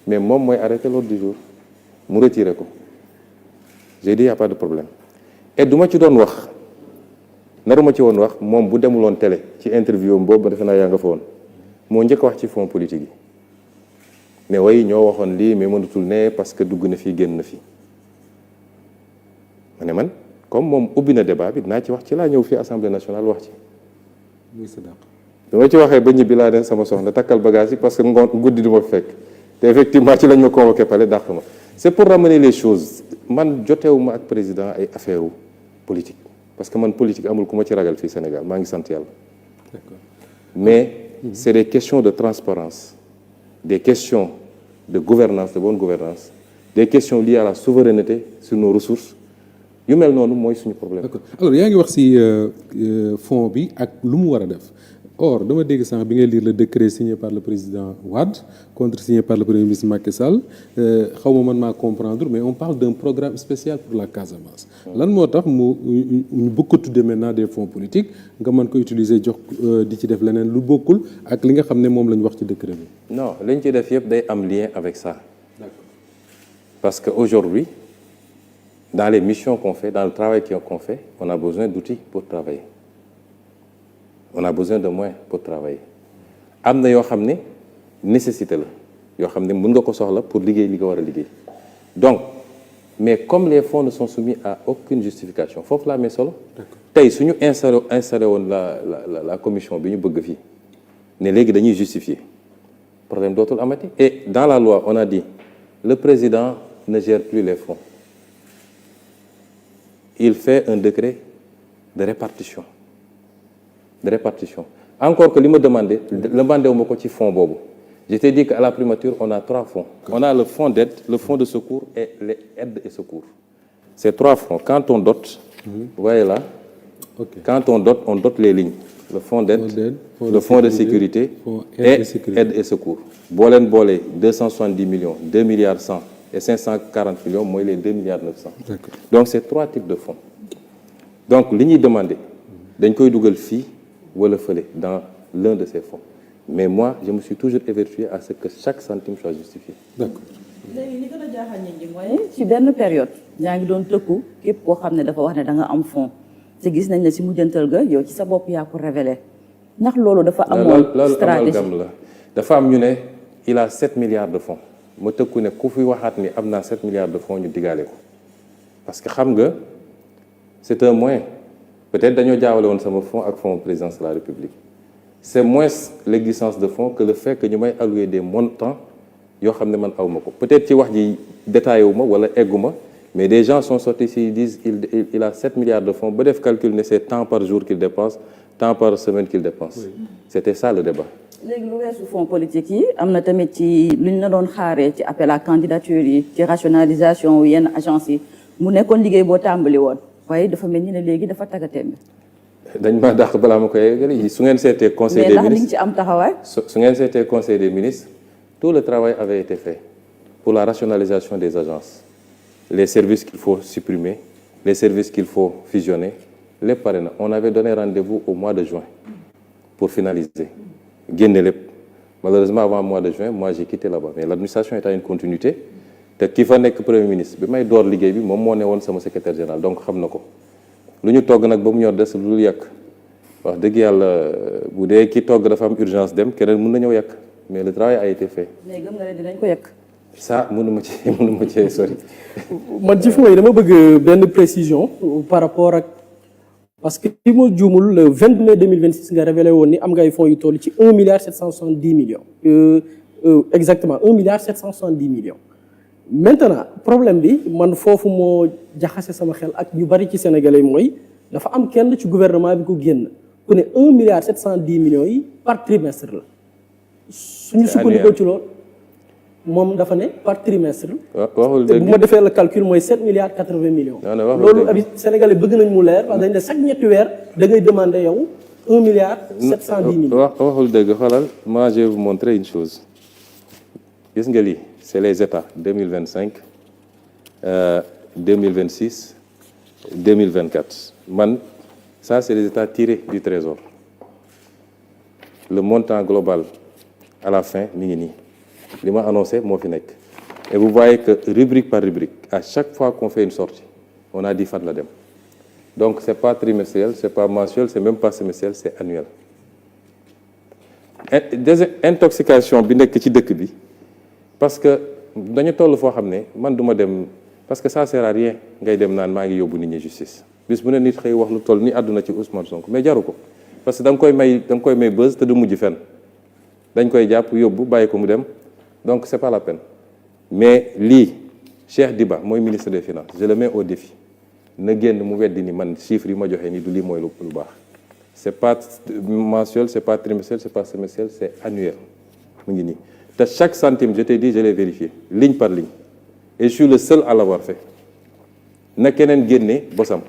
mais moom mooy arrêter l'ordre du jour mu retirer ko j'ai dit y a pas de problème et du ma ci doon wax naruma ci woon wax moom bu demuloon télé ci interview am boobu ba defe naa yaa nga fa woon moo njëkk wax ci fonds politique yi mais way ñoo waxoon lii mais mënatul ne parce que dugg na fii génn na fii ma ne man comme moom ubbi na débat bi dinaa ci wax ci laa ñëw fii assemblée nationale wax ci muy sa dàq. bi ma ci waxee ba ñibbi laa ne sama soxna takkal bagage yi parce que ngoon guddi du ma fekk te effectivement ci lañ ma convoqué pale dàq ma c'est pour ramener les choses man jotewuma ak président ay affaire politique parce que man politique amul ku ma ci ragal fii Sénégal maa ngi sant yàlla mais c'est des questions de transparence des questions de gouvernance de bonne gouvernance des questions liées à la souveraineté sur nos ressources yu mel noonu mooy suñu problème. D'accord alors yaa ngi wax ci fonds bi ak lu mu war a def or dama dégg sànq bi ngay lire le décret signé par le président Wade contresigné par le premier ministre Macky Sall xaw ma man maa comprendre mais on parle d'un programme spécial pour la Casamance. lan moo tax ñu bëgg ko tuddee maintenant des fonds politiques nga mën ko utiliser jox di ci def leneen lu bokkul ak li nga xam ne moom la ñu wax ci décret bi. non li ñu ci def yëpp day am lien avec ça. D'accord. Parce que aujourd'hui dans les missions qu'on fait dans le travail qu'on fait on a besoin d'outils pour travailler. On a besoin de moyens pour travailler am na yoo xam ne nécessité la yoo xam ne mën nga ko soxla pour liggéey li nga war a liggéey donc mais comme les fonds ne sont soumis à aucune justification foofu laa amee solo tey suñu installé woon la commission bi ñu bëgg fii ne léegi dañuy justifier problème dootul amati et dans la loi on a dit le président ne gère plus les fonds il fait un décret de répartition encore que li ma demandé wu ma ko ci fonds boobu je t'ai dit qu'à la primature on a 3 fonds on a le fonds d'aide le fonds de secours et les aides et secours ces 3 fonds quand on dote vous voyez là quand on dote les lignes le fonds d'aide le fonds de sécurité et aide et secours boo leen boolee 270 millions 2 milliards 100 et 540 millions mooy les 2 milliards 900 donc c'est 3 types de fonds donc li ñuy demandé dañ koy dugal fii wala fële dans l'un de ces fonds mais moi je me suis toujours évertué à ce que chaque centime soit justifié. D'accord. léegi li gën a jaaxal nit ñi mooy ci benn période yaa ngi doon tëkku képp koo xam ne dafa wax ne da nga am fonds te gis nañ ne si mujjantal ga yow ci sa bopp yaa ko révélé ndax loolu dafa amoon stratégie loolu la dafa am ñu ne il a 7 milliards de fonds ma tëkku ne ku fi waxaat ni am naa 7 milliards de fonds ñu digaale ko parce que xam nga c'est un moyen. Peut-être dañoo jaawale woon sama fonds ak fonds présidence de la République c'est moins l'existence de fonds que le fait que ñu may allouer des montants yoo xam ne man awma ko peut-être ci wax ji détaillé wu ma wala eggu ma mais des gens sont sortis ici ils disent il a 7 milliards de fonds ba def calcul ne c'est tant par jour qu'il dépense tant par semaine qu'il dépense c'était ça le débat. léegi lu weesu fonds politique yi am na tamit ci lu ñu la doon xaaree ci appel à candidature yi ci rationalisation yenn agence yi mu nekkoon liggéey boo tàmbali woon. waaye dafa mel ni ne léegi dafa tàggatémbe. dañ ma dàq balaa ma koy yeggali su ngeen seetee conseil des ministres mais ndax li nga ci am taxawaay. su ngeen seetee conseil des ministres tout le travail avait été fait pour la rationalisation des agences les services qu'il faut supprimer les services qu'il faut fusionner lépp pare na on avait donné rendez-vous au mois de juin pour finaliser génne lépp malheureusement avant le mois de juin moi j'ai quitté là-bas mais l'administration est à une continuité te ki fa nekk premier ministre bi may door liggéey bi moom moo ne woon sama secrétaire général donc xam na ko lu ñu togg nag ba mu ñor des lu dul yàq wax dëgg yàlla bu dee ki togg dafa am urgence dem keneen mën na ñëw yàq mais le travail a été fait. mais gëm nga ne dinañ ko yàq. ça mënuma ci sori. man ci fu may dama bëgg benn précision par rapport ak parce que li ma juumul le 20 mai 2026 nga révélé woon ni am nga ay fonds yu toll ci 1 milliard 770 millions exactement 1 milliard 770 millions. maintenant problème bi man foofu moo jaxase sama xel ak ñu bari ci sénégalais mooy dafa am kenn ci gouvernement bi ko génn ku ne 1 milliard 710 millions yi par trimestre la. suñu sukkandikoo ci loolu moom dafa ne par trimestre. waxul te dëgg bu ma defee le calcul mooy 7 milliards 80 millions. non waxul loolu dëgg. abi sénégalais bëgg nañ mu leer parce que dañ ne chaque ñetti weer da ngay demander yow 1 milliard 710 millions. waxul dëgg xoolal moi je vais vous montrer une chose gis nga lii c'est les états 2025 2026 2024 man ça c'est les états tirés du trésor le montant global à la fin mi ngi nii li ma annoncé moo fi nekk et vous voyez que rubrique par rubrique à chaque fois qu'on fait une sortie on a dit fan la dem donc c'est pas trimestriel c'est pas mensuel c'est même pas semestriel c'est annuel intoxication bi nekk ci dëkk bi parce que dañu toll foo xam ne man duma dem parce que ça sert à rien ngay dem naan maa ngi yóbbu nit ñi justice bis bu ne nit xëy wax lu toll ni àdduna ci Ousmane Sonko mais jaru ko parce que da nga koy may buzz te du mujj fenn dañ koy jàpp yóbbu bàyyi ko mu dem donc c'est pas la peine mais lii Cheikh Diba mooy ministre des finances je le mets au défi na génn mu weddi ni man chiffre yi ma joxe ni du lii mooy lu baax c'est pas mensuel c'est pas trimestriel c'est pas semestriel c'est annuel mu ngi nii te chaque centime je t'ai dit je l'ai vérifié ligne par ligne et je suis le seul à l'avoir fait na keneen génne bosam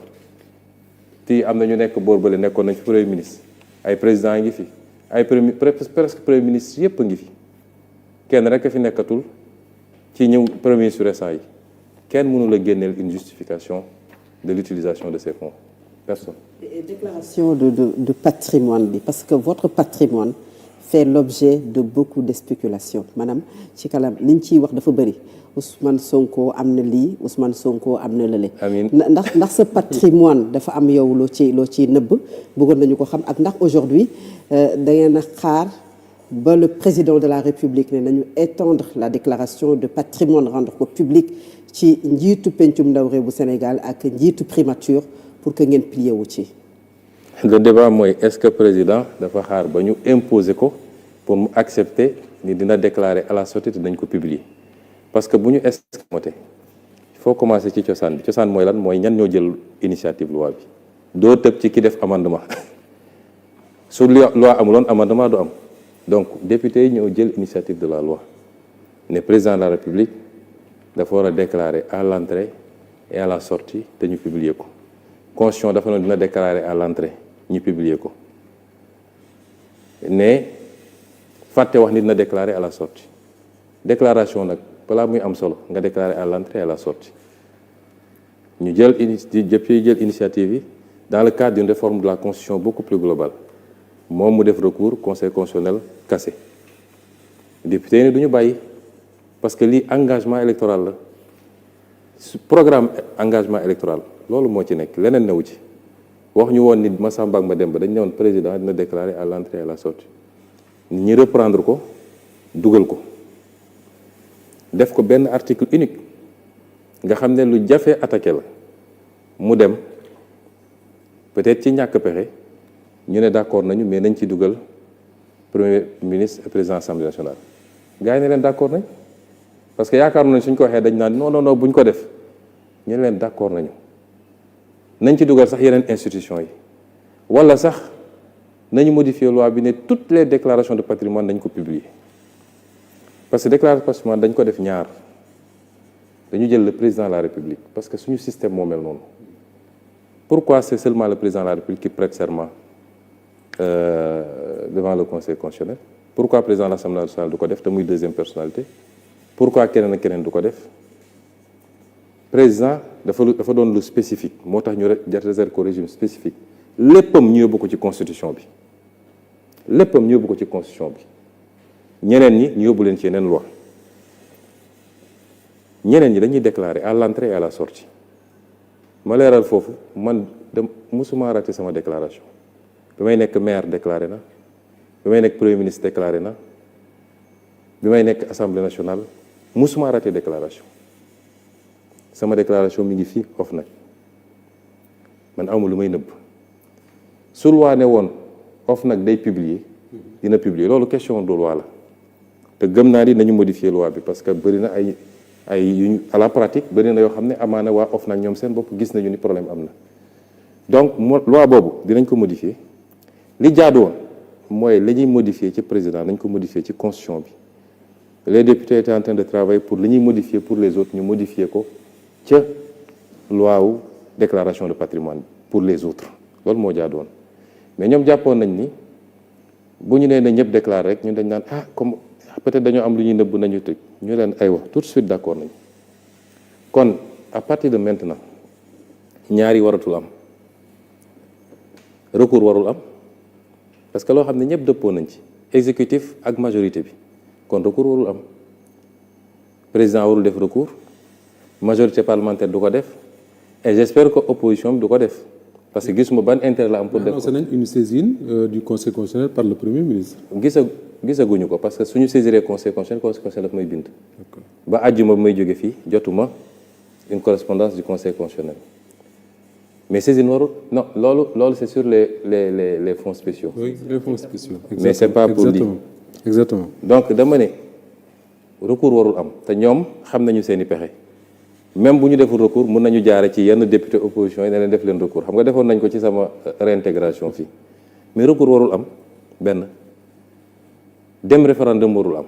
ti am na ñu nekk boor bële nekkoon nañ fi premier ministre ay président ngi fi ay presque premier ministre yépp a ngi fi kenn rek a fi nekkatul ci ñëw premier ministre récent yi kenn mënu la génneel une justification de l'utilisation de ces fonds personne. Et déclaration de patrimoine bi parce que votre patrimoine fait l'objet de beaucoup de spéculations maanaam ci kalam liñ ciy wax dafa bëri Ousmane Sonko am na lii Ousmane Sonko am na lële. amiin ndax sa patrimoine dafa am yow loo ciy nëbb bëggoon nañu ko xam ak ndax aujourd'hui da ngeen a xaar ba le président de la République ne nañu étendre la déclaration de patrimoine rendre ko public ci njiitu pencum ndaw réew bu Sénégal ak njiitu primature pour que ngeen plier wu ci. le débat mooy est-ce que président dafa xaar ba ñu imposer ko pour mu accepter ni dina déclarer à la sortie te dañ ko publier parce que bu ñu escamoté il faut commencer ci cosaan bi cosaan mooy lan mooy ñan ñoo jël initiative loi bi doo tëb ci ki def amendement su loi amuloon amendement du am donc député yi ñoo jël initiative de la loi ne président de la République dafa war a déclarer à l'entrée et à la sortie te ñu publier ko constitution dafa noonu dina déclarer à l'entrée ñu publier ko ne fàtte wax ni dina déclarer à la sortie déclaration nag balaa muy am solo nga déclarer à l'entrée et à la sortie ñu jël initiative yi dans le cadre d'une réforme de la constitution beaucoup plus globale moom mu def recours conseil constitutionnel cassé député yi ne du ñu bàyyi parce que lii engagement électoral la programme engagement électoral loolu moo ci nekk leneen newu ci wax ñu woon nit Massamba ak Mademba dañ ne woon président dina déclarer à l'entrée et à la sortie ñi reprendre ko dugal ko def ko benn article unique nga xam ne lu jafe attaqué la mu dem peut-être ci ñàkk pexe ñu ne d'accord nañu mais nañ ci dugal premier ministre et président assemblée nationale gars yi ne leen d'accord nañ parce que yaakaar nañ suñ ko waxee dañ naan non buñ ko def ñu ne leen d'accord nañ ci dugal sax yeneen institution yi wala sax nañu modifier loi bi ne toutes les déclarations de patrimoine dañ ko publier parce que déclaration de patrimoine dañ ko def ñaar dañu jël le président de la République parce que suñu système moo mel noonu pourquoi c'est seulement le président de la République qui prête serment devant le conseil constitutionnel pourquoi président de l'Assemblée nationale du ko def te muy deuxième personnalité pourquoi keneen ak keneen du ko def président dafa doon lu spécifique moo tax ñu réserver ko régime spécifique léppam ñu yóbbu ko ci constitution bi léppam ñu yóbbu ko ci constitution bi ñeneen ñi ñu yóbbu leen ci yeneen loi ñeneen ñi dañuy déclarer à l'entrée et à la sortie ma leeral foofu man musuma raté sama déclaration bi may nekk maire déclaré na bi may nekk premier ministre déclaré na bi may nekk assemblée nationale musuma raté déclaration sama déclaration mi ngi fii OFNAC man awma lu may nëbb su loi ne woon OFNAC day publier dina publier loolu question de loi la te gëm naa ni nañu modifier loi bi parce que bëri na ay yu à la pratique bëri na yoo xam ne amaana waa OFNAC ñoom seen bopp gis nañu ni problème am na donc loi boobu dinañ ko modifier li jaadu woon mooy la ñuy modifier ci président nañ ko modifier ci constitution bi les députés étaient en train de travailler pour li ñuy modifier pour les autres ñu modifier ko ca loi wu déclaration de patrimoine pour les autres loolu moo jaadu woon mais ñoom jàppoon nañ ni bu ñu nee na ñëpp déclaré rek ñun dañ naan comme peut-être dañoo am lu ñuy nëbb nañu tëj ñu leen ay wax tout de suite d'accord nañ kon à partir de maintenant ñaari waratul am recours warul am parce que loo xam ne ñëpp dëppoo nañ ci exécutif ak majorité bi kon recours warul am président warul def recours majorité parlementaire du ko def et j'espère que opposition bi du ko def parce que gisuma ban intérêt la am pour def ko. nañ une saisine du conseil constitutionnel par le premier ministre. gisaguñu ko parce que suñu saisiree conseil constitutionnel daf may bind. ba àjjuma may jóge fii jotuma une correspondance du conseil constitutionnel mais saisine warul non loolu c'est sur les fonds spéciaux. oui les fonds spéciaux. mais c'est pas pour lii exactement. donc dama ne recours warul am te ñoom xam nañu seeni pexe. même bu ñu deful recours mën nañu jaare ci yenn député opposition yi ne leen def leen recours xam nga defoon nañ ko ci sama réintégration fii mais recours warul am benn dem référendum warul am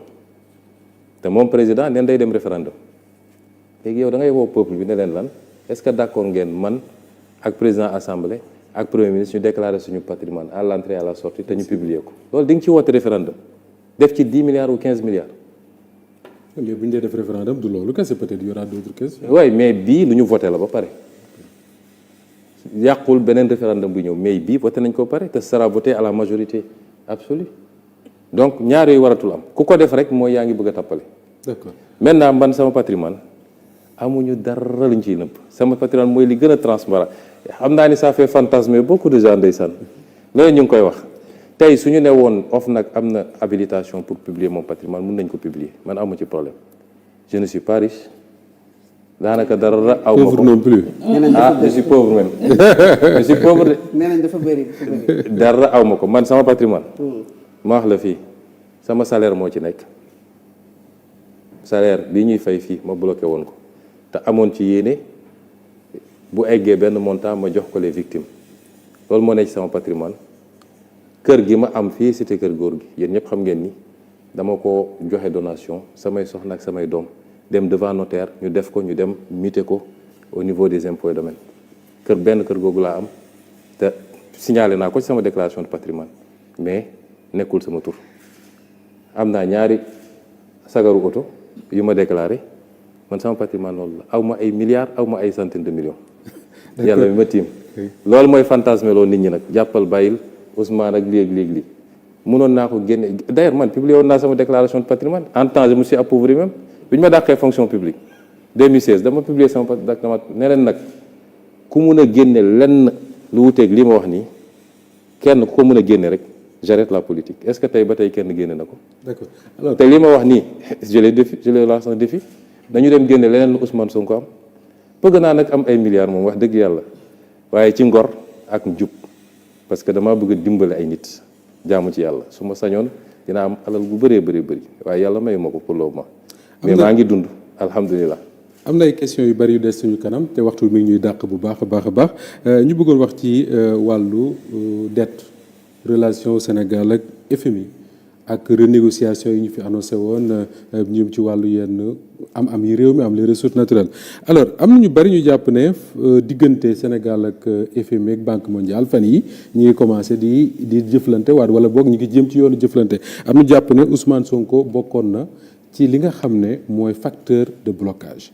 te moom président neen day dem référendum léegi yow da ngay woo peuple bi ne leen lan est-ce que d'accord ngeen man ak président assemblée ak premier ministre ñu déclarer suñu patrimoine à l'entrée et à la sortie te ñu publier ko loolu di nga ci woote référendum def ci 10 milliards ou 15 milliards. mais bu ñu dee def référendum du loolu kese peut-être y aura d'autres questions. oui mais bii lu ñu voté la ba pare yàqul beneen référendum bu ñëw mais bii voté nañ ko ba pare te sera voté à la majorité absolue donc ñaar yooyu waratul am ku ko def rek mooy yaa ngi bëgg a tappale. d'accord maintenant man sama patrimoine amuñu dara luñ ciy nëbb sama patrimoine mooy li gën a transparent xam naa ni ça fait fantasmer beaucoup de gens ndeysaan loolu ñu ngi koy wax. tey su ñu ne woon OFNAC am na habilitation pour publier mon patrimoine mën nañ ko publier man amu ci problème je ne suis pas riche daanaka dara aw ma ko pauvre non plus. je suis pauvre même je suis pauvre de. nee nañ dafa bëri. dara aw ma ko man sama patrimoine ma wax la fii sama salaire moo ci nekk salaire bi ñuy fay fii ma bloqué woon ko te amoon ci yéene bu eggee benn montant ma jox ko les victimes loolu moo nekk ci sama patrimoine kër gi ma am fii cité kër góor gi yéen ñëpp xam ngeen ni dama ko joxe donation samay soxna ak samay doom dem devant notaire ñu def ko ñu dem muté ko au niveau des impôts et domaines benn kër googu laa am te signalé naa ko ci sama déclaration de patrimoine mais nekkul sama tur am naa ñaari sagaru oto yu ma déclaré man sama patrimoine loolu la aw ma ay milliards aw ma ay centaines de millions yàlla mi ma tiim loolu mooy fantasme loolu nit ñi nag jàppal bàyyil Ousmane ak léegi mënoon naa ko génne d'ailleurs man publié woon naa sama déclaration de patrimoine en temps je me suis appauvri même bi ñu ma dàqee fonction publique 2016 dama publié sama patrimoine ne leen nag ku mun a génne lenn lu wuteeg li ma wax nii kenn ku ko mën a génne rek j'arrête la politique est-ce que tey ba tey kenn génne na ko. d'accord alors te li ma wax nii je les lance un défi nañu dem génne leneen lu Ousmane Sonko am bëgg naa nag am ay milliards moom wax dëgg yàlla waaye ci ngor ak njub parce que damaa bëgg a dimbale ay nit jaamu ci yàlla su ma sañoon dina am alal bu bëree bëri waaye yàlla mayu ma ko pour le moment. mais maa ngi dund alhamdulilah. am na ay questions yu bari yu des suñu kanam te waxtu mi ngi ñuy dàq bu baax a baax ñu bëggoon wax ci wàllu dette relation Sénégal ak FMI ak renégociation yi ñu fi annoncé woon ñu ci wàllu yenn am yi réew mi am les ressources naturelles. alors am na ñu bari ñu jàpp ne diggante Sénégal ak FMI ak Banque mondiale fan yi ñu ngi commencé di jëflante waat wala boog ñu ngi jéem ci yoonu jëflante am ñu jàpp ne Ousmane Sonko bokkoon na ci li nga xam ne mooy facteur de blocage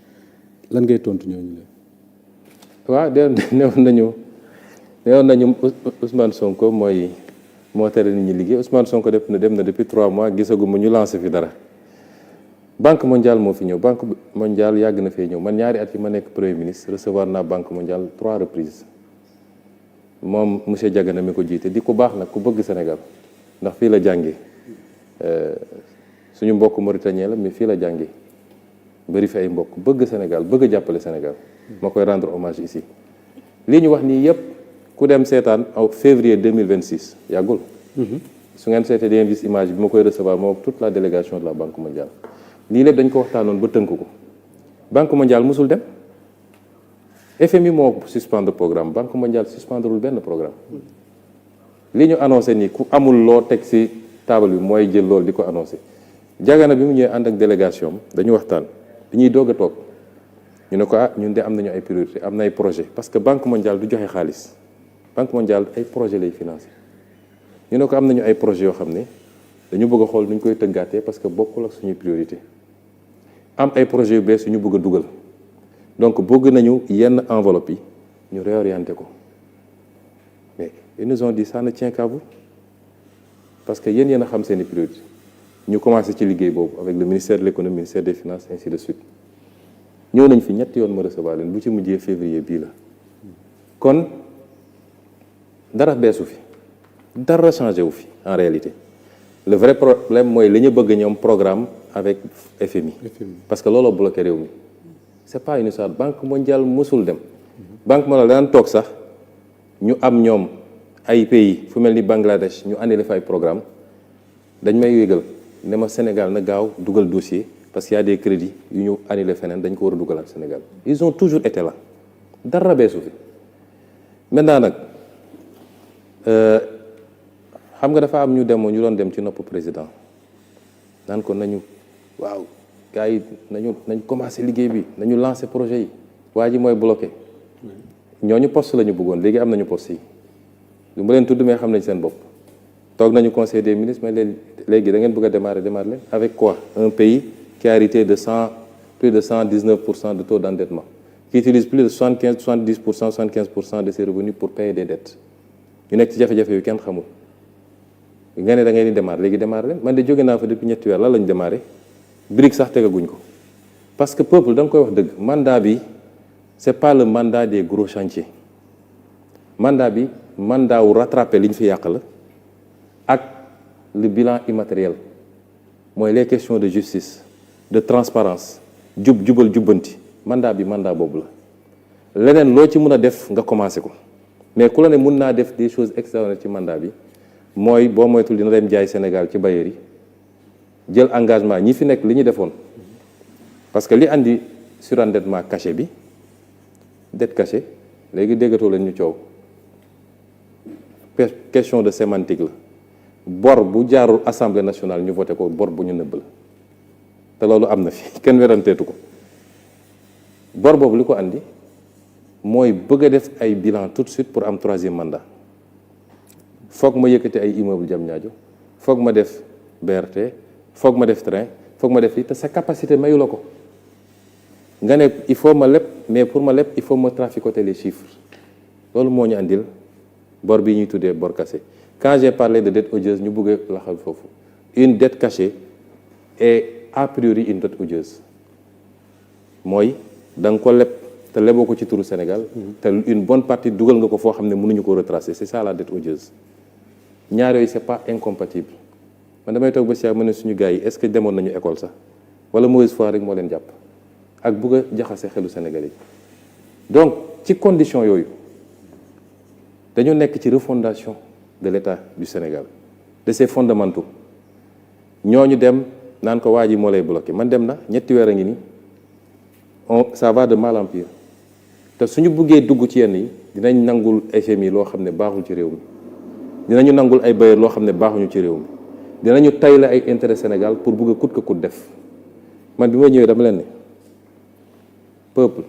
lan ngay tontu ñooñu la. waaw newoon nañu neewoon nañu Ousmane Sonko moo tere nit ñi liggéey. Ousmane Sonko dem na depuis 3 mois gisaguma ñu lancé fi dara. Banque mondiale moo fi ñëw. Banque mondiale yàgg na fee ñëw man ñaari at yi ma nekk premier ministre recevoir naa Banque mondiale 3 reprises moom monsieur Diagana mi ko jiite di ku baax nag ku bëgg Sénégal ndax fii la jàngee suñu mbokk mauritanien la mais fii la jàngee bëri fi ay mbokk bëgg Sénégal bëgg jàppale Sénégal ma koy rendre hommage ici. lii ñu wax nii yëpp ku dem seetaan en février 2026 yàggul. su ngeen seetee di ngeen gis image bi ma koy recevoir moom toute la délégation de la Banque mondiale. lii lépp dañ ko waxtaanoon ba tënk ko Banque mondiale musul dem FMI moo suspendre programme Banque mondiale suspendrewul benn programme li ñu annoncé nii ku amul loo teg ci table bi mooy jël loolu di ko annoncé. Diagana bi mu ñëwee ànd ak délégation dañu waxtaan bi ñuy doog a toog ñu ne ko ñun de am nañu ay priorité am na ay projet parce que Banque mondiale du joxe xaalis Banque mondiale ay projet lay financé ñu ne ko am nañu ay projet yoo xam ne dañu bëgg a xool nu ñu koy tëggaatee parce que bokkul ak suñuy priorité am ay projets yu bees yu ñu bëgg a dugal donc bëgg nañu yenn enveloppe yi ñu réorienté ko mais ils nous ont dit ça ne tient qu'à vous parce que yéen a xam seeni priorité ñu commencé ci liggéey boobu avec le ministère de l'économie ministère des finances ainsi de suite ñëw nañ fi ñetti yoon ma recevoir leen bu ci mujjee février bii la kon dara beesu fi dara changé wu fi en réalité le vrai problème mooy li ñu bëgg ñoom programme avec FMI parce que looloo bloqué réew mi c'est pas une histoire Banque mondiale musul dem Banque mondiale daan toog sax ñu am ñoom ay pays fu mel ni Bangladesh ñu annulé fa ay programme dañ may yégal ne ma Sénégal na gaaw dugal dossier parce qu'il y a des crédits yu ñu annulé feneen dañ ko war a dugalaat Sénégal ils ont toujours été là dara beesu fi maintenant nag xam nga dafa am ñu doon dem ci nopp président naan ko nañu waaw gars yi nañu commencé liggéey bi nañu lancé projet yi waa ji mooy bloqué ñooñu poste la ñu bëggoon léegi am nañu poste yi du ma leen tudd mais xam nañ seen bopp toog nañu conseil des ministres mais léegi da ngeen bëgg a démarrer leen avec quoi un pays qui a hérité de plus de 119% de taux d'endettement qui utilise plus de 75% de ses revenus pour payer des dettes ñu nekk ci jafe-jafe yu kenn xamul nga ne da ngay ni démarrer léegi démarrer leen man de jóge naa fa depuis ñetti weer lan lañu démarrer brique sax tegaguñ ko parce que peuple da nga koy wax dëgg mandat bi c'est pas le mandat des gros chantiers mandat bi mandat wu rattraper li ñu fi yàq la ak le bilan immatériel mooy les questions de justice de transparence jubal jubbanti mandat bi mandat boobu la leneen loo ci mën a def nga commencé ko mais ku la ne mun naa def des choses extraordinaires ci mandat bi mooy boo moytul dina dem jaay Sénégal ci bailleurs yi jël engagement ñi fi nekk li ñu defoon parce que li andi surendettement caché bi dette cachée léegi déggatoo leen ñu coow question de sémantique la bor bu jaarul assemblée nationale ñu voté ko bor bu ñu nëbb la te loolu am na fi kenn weranteetu ko bor boobu li ko andi mooy bëgg a def ay bilan tout de suite pour am 3e mandat foog ma yëkkati ay immeuble Diamniadio foog ma def BRT foog ma def train foog ma def lii te sa capacité mayu la ko nga ne il faut ma leb mais pour ma leb il faut ma traficoter les chiffres loolu moo ñu andil bor bi ñuy tuddee bor cassé quand j'ai parlé de dette odieuse ñu bëgg la xam foofu une dette cachée est a priori une dette odieuse mooy da nga ko leb te leboo ko ci turu Sénégal te une bonne partie dugal nga ko foo xam ne mënuñu ko retracer c'est ça la dette odieuse ñaar yooyu c'est pas incompatible man damay toog ba si ma ne suñu gars yi est-ce que demoon nañu école sax wala mauvaise foi rek moo leen jàpp ak bëgg a jaxase xelu Sénégalais yi donc ci condition yooyu dañu nekk ci refondation de l'État du Sénégal de ses fondamentaux ñooñu dem naan ko waa ji moo lay bloqué man dem na ñetti weer a ngi nii ça va de mal en pire te suñu buggee dugg ci yenn yi dinañ nangul FMI loo xam ne baaxul ci réew mi dinañu nangul ay bailleurs loo xam ne baaxuñu ci réew mi dinañu tayle ay intérêt Sénégal pour bugg a coûte que coûte def man bi ma ñëwee dama leen ne peuple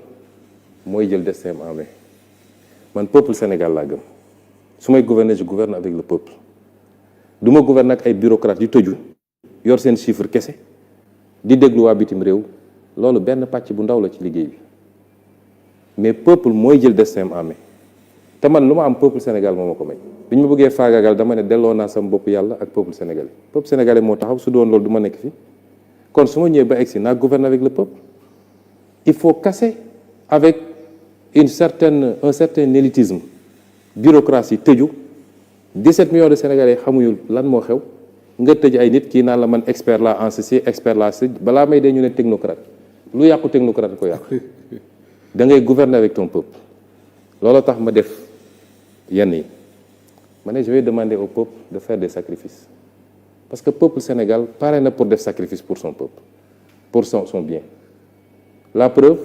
mooy jël destin en main man peuple Sénégal laa gëm su may gouverner je gouverne avec le peuple du ma gouverne ak ay bureaucrates yu tëju yor seen chiffre kese di déglu waa bitim réew loolu benn pàcc bu ndaw la ci liggéey bi mais peuple mooy jël destin en main te man lu ma am peuple Sénégal moo ma ko may bi ñu ma bëggee faagaagal dama ne delloo naa sama bopp yàlla ak peuple sénégalais moo taxaw su doon loolu du ma nekk fi kon su ma ñëwee ba egsi naa gouverner avec le peuple. Il faut casser avec un certain élitisme bureaucratie tëju 17 millions de Sénégalais xamuñu lan moo xew nga tëj ay nit kii naan la man expert la en ceci expert la ceci balaa may dee ñu ne technocrate lu yàqu technocrate ko yàqu da ngay gouverner avec ton peuple loolu tax ma def yenn yi ma ne je vais demander au peuple de faire des sacrifices parce que peuple Sénégal pare na pour def sacrifice pour son peuple pour son bien la preuve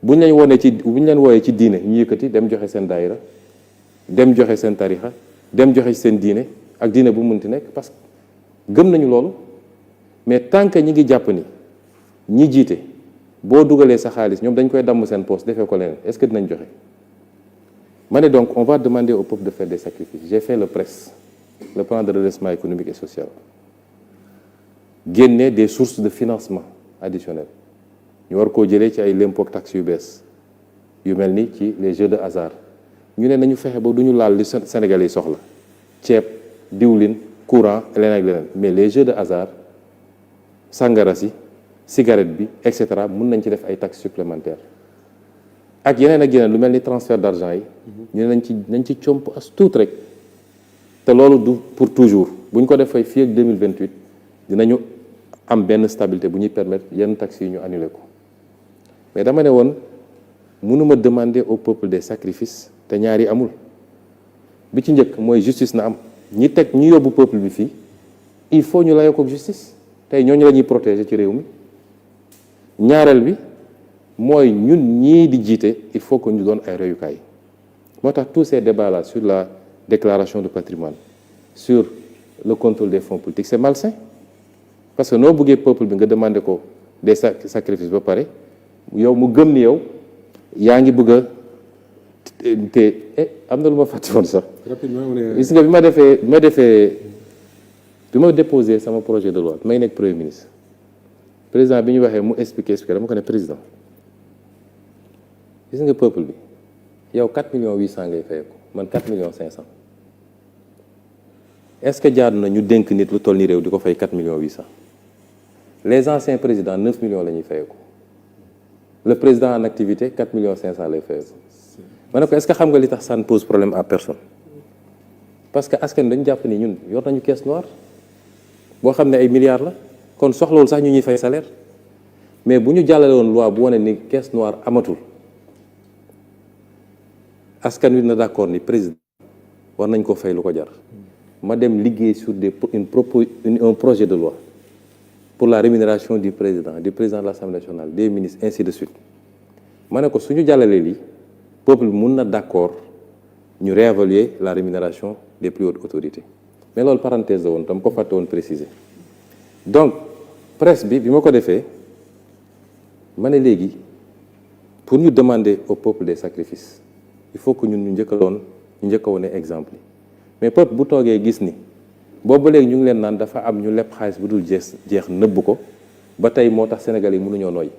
bu ñu leen wooyee ci diine ñu yëkkati dem joxe seen daayira dem joxe seen tarixa dem joxe seen diine ak diine bu munti nekk parce que gëm nañu loolu mais tant que ñi ngi jàpp ni ñi jiite boo dugalee sa xaalis ñoom dañ koy damm seen poste defee ko leneen est-ce que dinañ joxe ma ne donc on va demander au peuple de faire des sacrifices j'ai fait le PRES le plan de redressement économique et social génne des sources de financement additionnelles ñu war koo jëlee ci ay l'impôt taxe yu bees yu mel ni ci les jeux de hasard ñu ne nañu fexe ba du ñu laal li Sénégalais yi soxla ceeb diwlin courant leneen ak leneen mais les jeux de hasard sàngara si cigarette bi et cetera mun nañ ci def ay taxes supplémentaires ak yeneen lu mel ni transfert d'argent yi ñu ne nañ ci comp as tuut rek te loolu du pour toujours bu ñu ko defee fii ak 2028 dinañu am benn stabilité bu ñuy permettre yenn taxes yi ñu annuler ko mais dama ne woon mënuma demander au peuple des sacrifices te ñaari amul bi ci njëkk mooy justice na am ñi yóbbu peuple bi fii il faut ñu layoo ko justice tey ñooñu la ñuy protéger ci réew mi ñaareel bi mooy ñun ñii di jiite il faut que ñu doon ay royukaay moo tax tous ces débats là sur la déclaration de patrimoine sur le contrôle des fonds politiques c'est malsain parce que noo bëggee peuple bi nga demander ko des sacrifices ba pare yow mu gëm ni yow yaa ngi bëgg a te am na lu ma fàtte woon sax gis nga bi ma déposé sama projet de loi bi may nekk premier ministre président bi ñu waxee mu expliqué dama ko ne président gis nga peuple bi yow 4 millions 800 ngay fayee ko man 4 millions 500 est-ce que jaadu na ñu dénk nit lu toll ni réew di ko fay 4 millions 800 les anciens présidents 9 millions la ñuy fayee ko le président en activité 4 millions 500 lay fayee ko ma ne ko est-ce que xam nga li tax ça ne pose problème à personne parce que askan dañu jàpp ni ñun yor nañu caisse noire boo xam ne ay milliards la kon soxlawul sax ñu ñuy fay salaire mais bu ñu jàllale woon loi bu wane ni caisse noire amatul askan wi na d'accord ni président war nañ ko fay lu ko jar ma dem liggéey sur un projet de loi pour la rémunération du président de l'Assemblée nationale des ministres ainsi de suite ma ne ko suñu jàllalee lii peuple bi mun na d'accord ñu réévaluer la rémunération des plus hautes autorités mais loolu parenthèse la woon tam ko fàtte woon préciser donc presse bi ma ko defee ma ne léegi pour ñu demander au peuple des sacrifices il faut que ñun ñu njëkk a wone exemple yi mais peuple bu toogee gis ni boobu ba léegi ñu ngi leen naan dafa am ñu leb xaalis bu dul jeex nëbb ko ba tey moo tax Sénégal yi mënuñoo nooy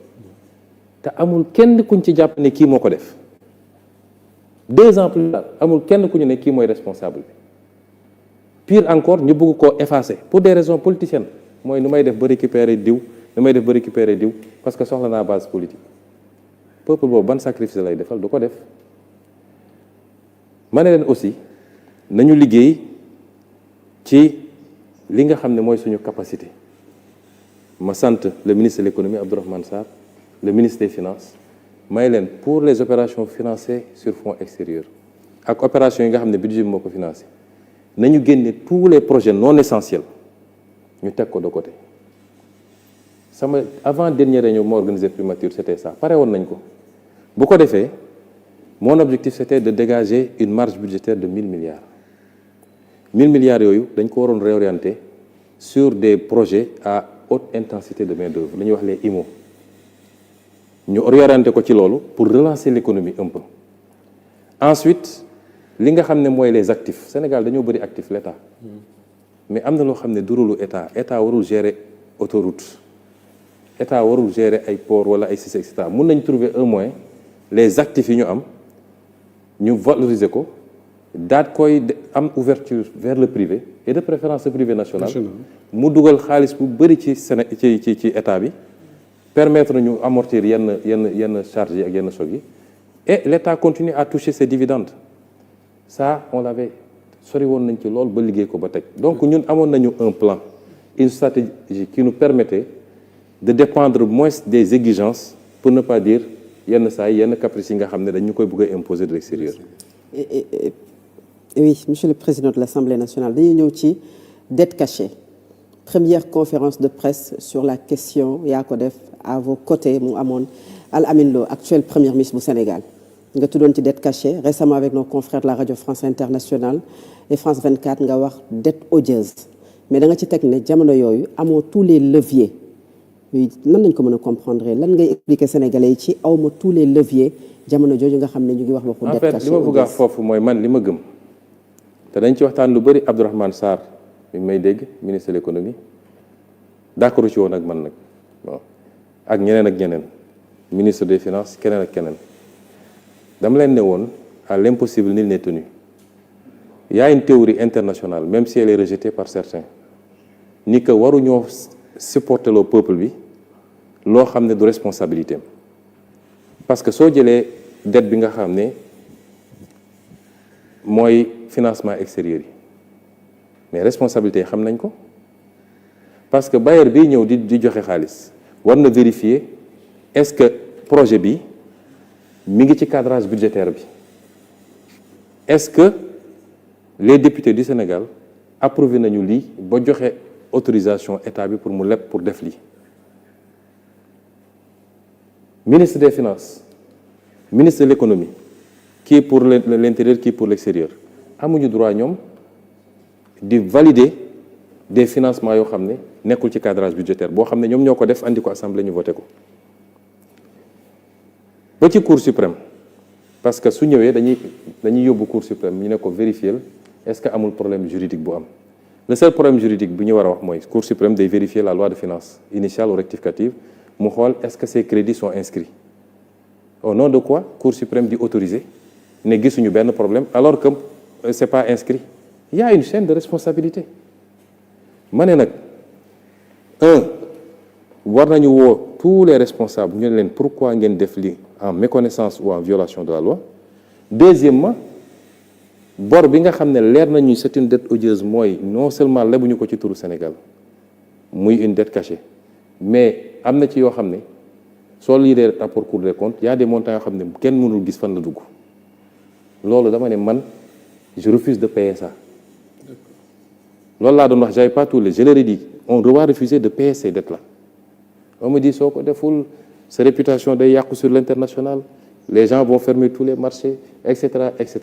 te amul kenn kuñ ci jàpp ne kii moo ko def 2 ans plus tard amul kenn ku ñu ne kii mooy responsable bi pire encore ñu bëgg koo effacer pour des raisons politiciennes mooy nu may def ba récupérer diw parce que soxla naa base politique peuple boobu ban sacrifice lay defal du ko def ma ne leen aussi nañu liggéey ci li nga xam ne mooy suñu capacité ma sant le ministre de l'économie Abdourahmane Sarr le ministre des finances may leen pour les opérations financées sur fonds extérieurs ak opérations yi nga xam ne budget bi moo ko financé nañu génne tous les projets non essentiels ñu teg ko de côté sama avant dernière réunion moo organisé primature c'était ça pare woon nañ ko bu ko defee mon objectif c'était de dégager une marge budgétaire de 1000 milliards 1000 milliards yooyu dañ ko waroon réorienter sur des projets à haute intensité de main-d'œuvre li ñuy wax les IMO ñu orienté ko ci loolu pour relancer l'économie un peu ensuite li nga xam ne mooy les actifs Sénégal dañoo bëri actifs l'État mais am na loo xam ne du rôle état warul gérer autoroute état warul gérer ay port wala ay etc mun nañ trouver un moyen les actifs yi ñu am ñu valoriser ko daat koy am ouverture vers le privé et de préférence le privé national mu dugal xaalis bu bëri ci ci état bi permettre ñu amortir yenn charges yi ak yenn chocs yi et l'état continue à toucher ses dividendes ça on l'avait sori woon nañ ci lool ba liggéey ko ba teg donc ñun amoon nañu un plan une stratégie qui nous permettait de dépendre moins des exigences pour ne pas dire yenn saa yi yenn caprice yi nga xam ne dañ ñu koy bëgg a imposer de l'extérieur. Oui, monsieur le président de l'Assemblée nationale dañuy ñëw ci dette cachée première conférence de presse sur la question yaa ko def à vos côtés mu amoon Al Amin Lo actuel premier ministre bu Sénégal nga tuddoon ci dette cachée récemment avec nos confrères de la radio France Internationale et France 24 nga wax dette odieuse mais da nga ci teg ne jamono yooyu amoo tous les leviers nan lañ ko mën a comprendre lan ngay expliquer Sénégalais yi ci awma tous les leviers jamono jooju nga xam ne ñu ngi wax waxu dette cachée. en fait li ma bëgg a foofu mooy man li ma gëm te dañ ci waxtaan lu bëri Abdourahmane Sarr mi may dégg ministre de l'économie d'accord ci woon ak man nag bon ak ñeneen ministre des finances keneen ak keneen dama leen ne woon à l'impossible nul n'est tenu. Il y a une théorie internationale même si elle est rejetée par certains ni que waruñoo supporter le peuple bi loo xam ne du responsabilité parce que soo jëlee dette bi nga xam ne mooy financement extérieur yi mais responsabilité yi xam nañ ko parce que bailleur bi ñëw di joxe xaalis war na vérifier est-ce que projet bi mi ngi ci cadrage budgétaire bi est-ce que les députés du Sénégal approuvé nañu lii ba joxe autorisation état bi pour mu leb pour def lii ministre des finances ministre de l'économie qui est pour l'intérieur qui est pour l'extérieur amuñu droit ñoom di valider des financements yoo xam ne nekkul ci cadrage budgétaire boo xam ne ñoom ñoo ko def andi ko assemblée ñu voté ko ba ci cour suprême parce que su ñëwee dañuy yóbbu cour suprême ñu ne ko vérifier est-ce que amul problème juridique bu am le seul problème juridique bu ñu war a wax mooy cour suprême day vérifier la loi de finances initiale ou rectificative mu xool est-ce que ces crédits sont inscrits au nom de quoi cour suprême di autoriser ne gisuñu benn problème alors que c'est pas inscrit il y a une chaîne de responsabilité ma ne nag war nañu woo tous les responsables ñu ne leen pourquoi ngeen def li en méconnaissance ou en violation de la loi deuxièmement bor bi nga xam ne leer nañu c'est une dette odieuse mooy non seulement lebuñu ko ci turu Sénégal muy une dette cachée mais am na ci yoo xam ne soo liiree rapport Cour des comptes y a des montants yoo xam ne kenn mënul gis fan la dugg loolu dama ne man je refuse de payer ça loolu laa doon wax j'avais pas tous les je leur ai dit on doit refuser de payer ces dettes là on me dit soo ko deful sa réputation day yàqu sur l'international les gens vont fermer tous les marchés etc etc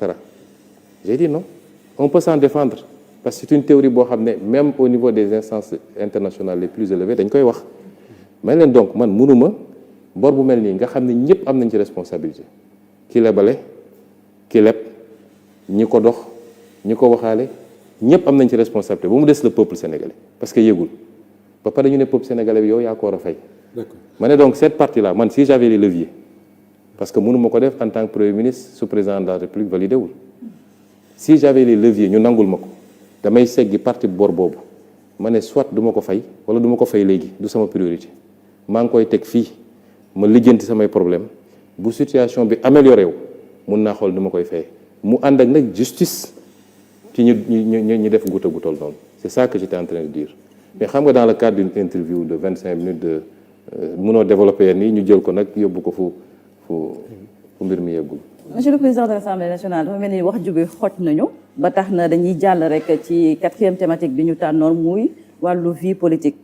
j'ai dit non on peut s'en défendre parce que c'est une théorie boo xam ne même au niveau des instances internationales les plus élevées dañ koy wax may leen donc man mënuma bor bu mel nii nga xam ne ñëpp am nañ ci responsabilité ki lebale ki leb ñi ko dox ñi ko waxaale ñëpp am nañ ci responsabilité ba mu des le peuple sénégalais parce que yëgul ba pare ñu ne peuple sénégalais bi yow yaa ko war a fay ma ne donc cette partie là man si j'avais les leviers parce que mënuma ko def en tant que premier ministre sous président de la République validé wul si j'avais les leviers ñu nangul ma ko damay seggi partie bor boobu ma ne soit du ma ko fay wala du ma ko fay léegi du sama priorité maa ngi koy teg fii ma lijjanti samay problème bu situation bi amélioré wu mun naa xool du ma koy fay mu ànd ak nag justice ci ñu def guta gu toll noonu c'est ça que j'étais en train de dire mais xam nga dans le cadre d'une interview de 25 minutes de mënoo développer nii ñu jël ko nag yóbbu ko fu mbir mi yeggul. Monsieur le Président de l'Assemblée nationale dafa mel ni wax ju bi xoj nañu ba tax na dañuy jàll rek ci 4e thématique bi ñu tànnoon muy wàllu vie politique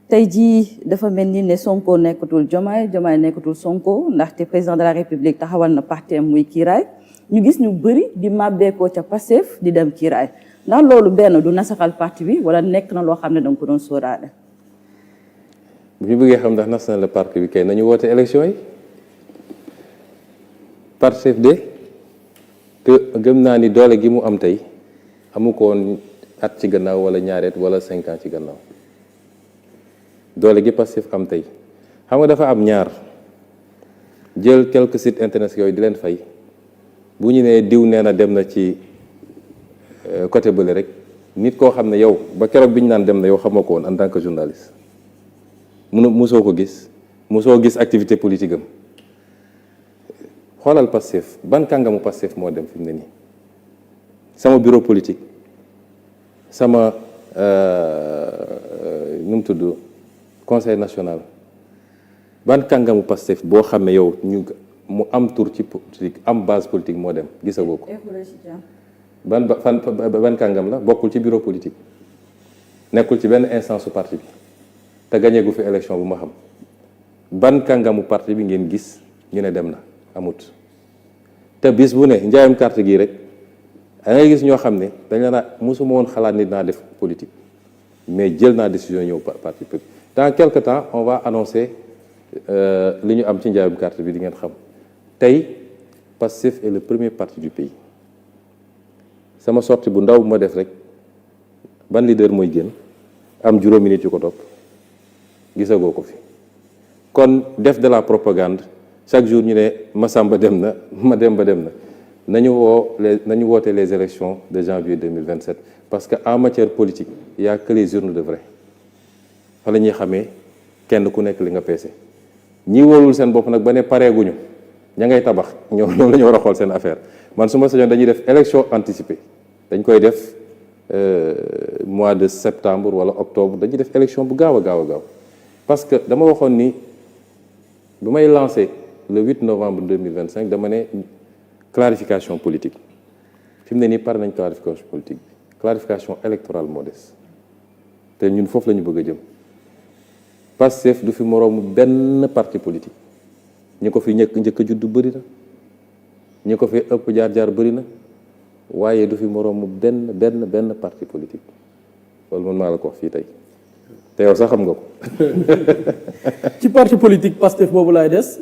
tey jii dafa mel ni ne Sonko nekkatul Diomaye nekkatul Sonko ndaxte président de la République taxawal na partem muy kiiraay ñu gis ñu bëri di màbbeekoo ca Pastef di dem kiiraay ndax loolu benn du nasaxal parti bi wala nekk na loo xam ne danga ko doon sóoraale. bu ñu bëggee xam ndax nas na la parti bi kay nañu woote élection yi Pastef de te gëm naa ni doole gi mu am tey amu ko woon at ci gannaaw wala ñaareet wala 5 ans ci gannaaw doole gi Pastef am tey xam nga dafa am ñaar jël quelques sites internet yooyu di leen fay bu ñu nee diw nee na dem na ci côté bële rek nit koo xam ne yow ba keroog bi ñu naan dem na yow xamoo ko woon en tant que journaliste musoo ko gis musoo gis activité politique am xoolal Pastef ban kàngamu Pastef moo dem fi mu ne nii sama bureau politique sama nu mu tudd conseil national ban kàngamu Pastef boo xam ne yow mu am tur ci politique am base politique moo dem gisagoo ko. ban kàngam la bokkul ci bureau politique nekkul ci benn instance su parti bi te gagné gu fi élection bu ma xam ban kàngamu parti bi ngeen gis ñu ne dem na amut. te bis bu ne njaayam carte gii rek da ngay gis ñoo xam ne dañ la naa mosuma woon xalaat nit naa def politique mais jël naa décision ñëw parti politique. dans quelque temps on va annoncer li ñu am ci njaayam carte bi di ngeen xam tey Pastef est le premier parti du pays. sama sortie bu ndaw bu ma def rek ban leader mooy génn am juróomi nit yu ko topp gisagoo ko fi kon def de la propagande chaque jour ñu ne Massamba dem na Mademba dem na nañu woote les élections de janvier 2027 parce que en matière politique il y a que les urnes de vrai fa la ñuy xamee kenn ku nekk li nga peese ñi wóolul seen bopp nag ba ne pareeguñu ña ngay tabax ñoom la ñu war a xool seen affaire man su ma sañoon dañuy def élection anticipée dañ koy def mois de septembre wala octobre dañuy def élection bu gaaw a gaaw parce que dama waxoon ni bu may lancé le 8 novembre 2025 dama ne clarification politique fi mu ne nii pare nañ clarification politique bi clarification électorale moo des te ñun foofu la ñu bëgg a jëm Pastef du fi moroomu benn parti politique ñi ko fi njëkk a juddu bëri na ñi ko fi ëpp jaar-jaar bëri na waaye du fi moroomu benn parti politique loolu man maa la ko wax fii tey te yow sax xam nga ko. ci parti politique Pastef boobu laay des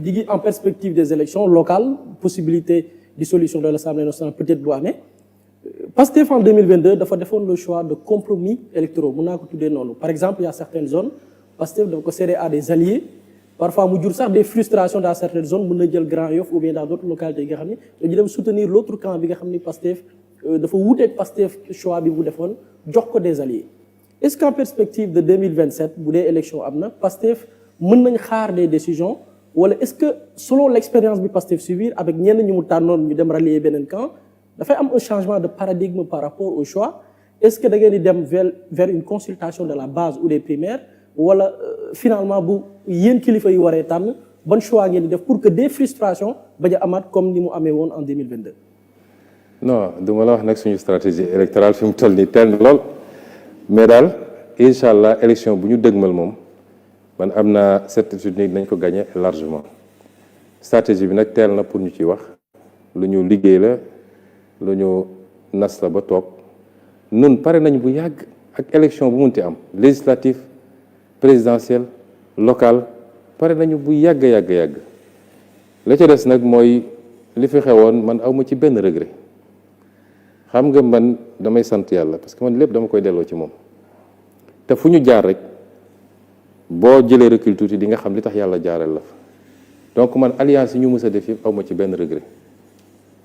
di ngi en perspective des élections locales possibilité dissolution de l'Assemblée nationale peut-être bu amee Pastef en 2022 dafa defoon le choix de compromis électoraux mun naa ko tuddee noonu par exemple il y a certaines zones Pastef dafa ko cédé à des alliés. Parfois mu jur sax des frustrations dans certaines zones mën na jël Grand Yoff ou bien dans d'autres localités yi nga xam ne dañu dem soutenir l'autre camp bi nga xam ni Pastef dafa wuuteeg Pastef choix bi mu defoon jox ko des alliés. Est-ce qu'en perspective de 2027 bu dee élection am na Pastef mën nañ xaar des décisions wala est-ce que selon l'expérience bi Pastef subir avec ñenn ñu mu tànnoon ñu dem rallier beneen camp dafay am un changement de paradigme par rapport au choix est-ce que da ngeen di dem vers une consultation de la base ou des primaires wala finalement bu yéen kilifa yi waree tànn ban choix ngeen di def pour que des frustrations bañ a amaat comme ni mu amee woon en 2022. non du ma la wax nag suñu stratégie électorale fi mu toll nii teel na lool mais daal incha allah élection bu ñu dëgmal moom man am naa certitude ni nañ ko gagner largement stratégie bi nag teel na pour ñu ciy wax lu ñu liggéey la lu ñu nas la ba toog nun pare nañ bu yàgg ak élection bu munti am législative présidentielle locale pare nañu bu yàgg la ca des nag mooy li fi xewoon man awma ci benn regret xam nga man damay sant yàlla parce que man lépp dama koy delloo ci moom te fu ñu jaar rek boo jëlee recul tuuti di nga xam li tax yàlla jaareel la fa donc man alliance yi ñu mës a def yëpp awma ci benn regret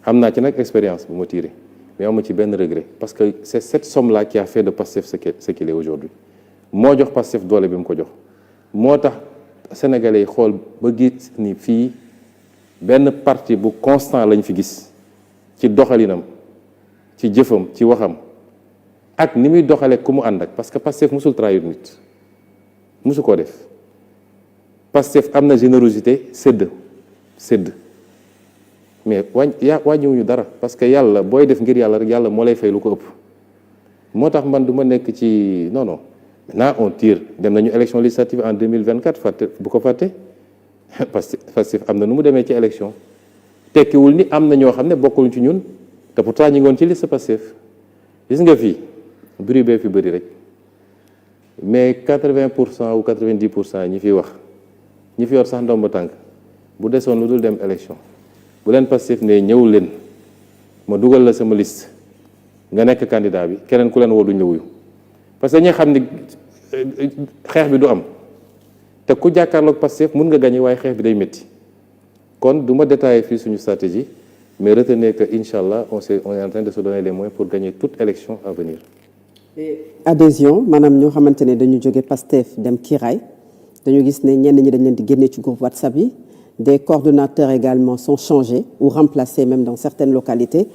am naa ci nag expérience bu ma tiré mais awma ci benn regret parce que c'est cette somme là qui a fait de Pastef ce qu'il est aujourd'hui moo jox Pastef doole bi mu ko jox moo tax sénégalais yi xool ba gis ni fii benn parti bu constant lañ fi gis ci doxalinam ci jëfam ci waxam ak ni muy doxalee ku mu ànd ak parce que Pastef musul trahir nit musu koo def Pastef am na générosité sédd mais wàññiwuñu dara parce que yàlla booy def ngir yàlla rek yàlla moo lay fay lu ko ëpp moo tax man du ma nekk ci non maintenant on tire dem nañu élection législative en 2024 fàtte bu ko fàtte Pastef am na nu mu demee ci élection tekkiwul ni am na ñoo xam ne bokkul ci ñun te pourtant ñi ngoon ci liste Pastef gis nga fii bruit bee fi bëri rek mais 80% ou 90% ñi fi wax ñi fi yor sax ndomba tànk bu desoon lu dul dem élection bu leen Pastef ne ñëw leen ma dugal la sama liste nga nekk candidat bi keneen ku leen woo duñ la wuyu parce que ñi xam ni xeex bi du am te ku jàkkaarloog Pastef mun nga gagné waaye xeex bi day métti kon du ma détaillé fii suñu stratégie mais retenez que Inch'Allah on est en train de se donner les moyens pour gagner toute élection à venir. Adhésion maanaam ñoo xamante ne dañu jóge Pastef dem Kiraay dañu gis ne ñenn ñi dañ leen di génne ci groupe WhatsApp yi des coordonnateurs également sont changés ou remplacés même dans certaines localités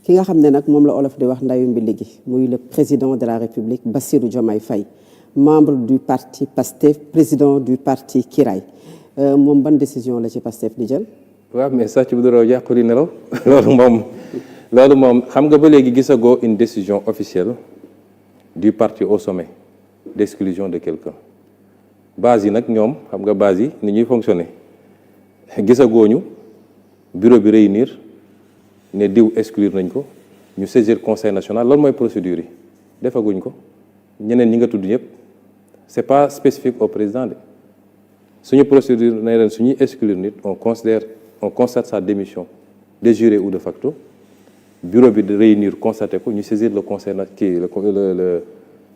ki nga xam ne nag moom la olof di wax ndayu mbi ligi muy le président de la République Bassirou Diomaye Faye membre du parti Pastef président du parti Kiraay moom ban décision la ci Pastef di jël. waaw mais sàcc bu dara yàqu di nelaw loolu moom xam nga ba léegi gisagoo une décision officielle du parti au sommet d'exclusion de quelqu'un base yi nag ñoom xam nga base yi ni ñuy fonctionner gisagooñu bureau bi réunir ne diw exclure nañ ko ñu saisir conseil national loolu mooy procédure yi defaguñ ko ñeneen ñi nga tudd ñëpp c'est pas spécifique au président de suñu procédure ne leen suñuy exclure nit on constate sa démission de juré ou de facto bureau bi de réunir constaté ko ñu saisir le conseil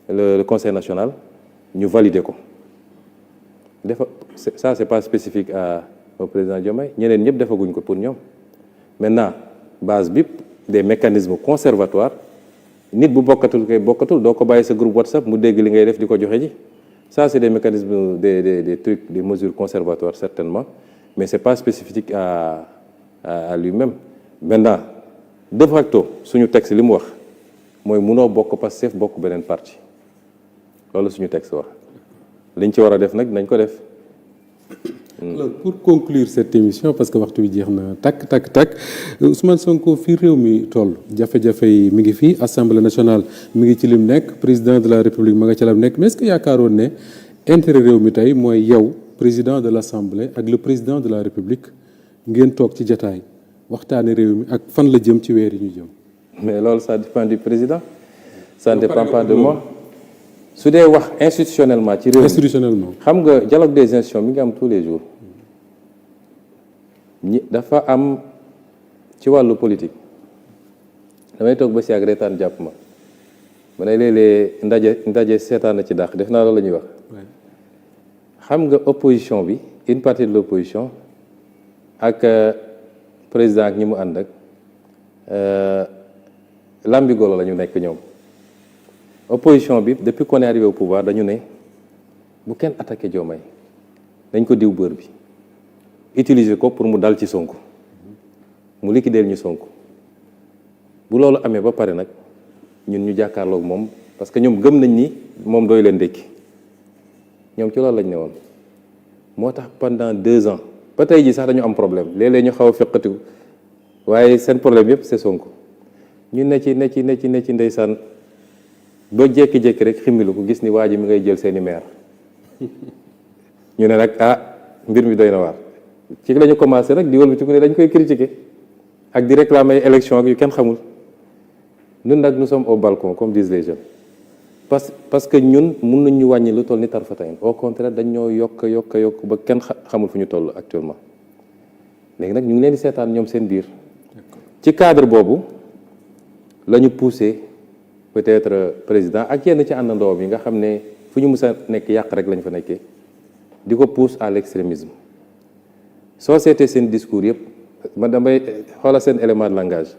le conseil national ñu valider ko ça c'est pas spécifique au président Diomaye ñeneen ñëpp defaguñ ko pour ñoom maintenant base bi des mécanismes conservatoires nit bu bokkatul doo ko bàyyi sa groupe WhatsApp mu dégg li ngay def di ko joxe ji ça c'est des mécanismes des trucs des mesures conservatoires certainement mais c'est pas spécifique à lui-même maintenant de facto suñu texte li mu wax mooy munoo bokk Pastef bokk beneen parti loolu suñu texte wax liñ ci war a def nag nañ ko def. Alors pour conclure cette émission parce que waxtu bi jeex na takk Ousmane Sonko fii réew mi toll jafe-jafe yi mi ngi fii Assemblée nationale mi ngi ci lim nekk président de la République ma nga ca lam nekk mais est-ce que yaakaaroon ne intérêt réew mi tey mooy yow président de l'Assemblée ak le président de la République ngeen toog ci jataay waxtaane réew mi ak fan la jëm ci weer yi ñu jëm. mais loolu ça dépend du président. ça ne dépend pas de moi. su dee wax institutionnellement ci réew mi institutionnellement xam nga dialogue des institutions mi ngi am tous les jours dafa am ci wàllu politique damay toog ba si ak reetaan jàpp ma ne léeg-léeg ndaje seetaan na ci dàq def naa loolu la ñuy wax. xam nga opposition bi une partie de l'opposition ak président ak ñi mu ànd ak lambigolo la ñu nekk ñoom opposition bi depuis qu'on est arrivé au pouvoir dañu ne bu kenn attaqué Diomaye dañ ko diw bër bi utiliser ko pour mu dal ci Sonko mu liquider ñu Sonko bu loolu amee ba pare nag ñun ñu jàkkaarloog moom parce que ñoom gëm nañ ni moom doy leen ndékki ñoom ci loolu lañ ne woon moo tax pendant 2 ans ba tey ji sax dañu am problème léeg-léeg ñu xaw a feqatiku waaye seen problème yëpp c'est Sonko ñu ne ci ndeysaan ba jékki-jékki rek ximmilu ko gis ni waa ji mi ngay jël seeni maire ñu ne nag mbir mi doy na waar ci la ñu commencé rek di wëlbatiku ne dañ koy critiquer ak di réclamer élection ak yu kenn xamul ñun nag nous sommes au balcon comme disent les jeunes parce que ñun mun nañ ñu wàññi lu toll ni tarfatayn au contraire dañ ñoo yokk ba kenn xamul fu ñu toll actuellement léegi nag ñu ngi leen di seetaan ñoom seen biir ci cadre boobu la ñu poussé peut-être président ak yenn ci àndandoo yi nga xam ne fu ñu mus a nekk yàq rek lañ fa nekkee di ko pousse à l'extrémisme soo seetee seen discours yëpp ma damay xoolal seen élément de langage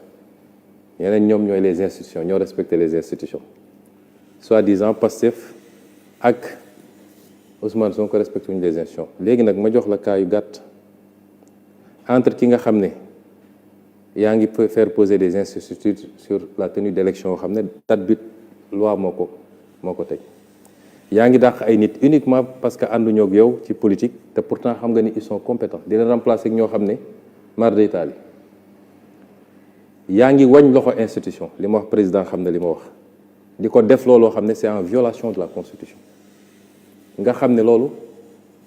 yeneen ñoom ñooy les institutions ñoo respecter les institutions soi-disant Pastef ak Ousmane Sonko respecté wuñu les institutions léegi nag ma jox la cas yu gàtt entre ki nga xam ne yaa ngi faire poser des incertitudes sur la tenue d'élection yoo xam ne date bi loi moo ko teg yaa ngi dàq ay nit uniquement parce que ànduñoo ak yow ci politique te pourtant xam nga ni ils sont compétents dina remplacer ak ñoo xam ne mar d'Italie yaa ngi wañ loxo institution li ma wax président xam ne li ma wax di ko def looloo xam ne c'est en violation de la constitution nga xam ne loolu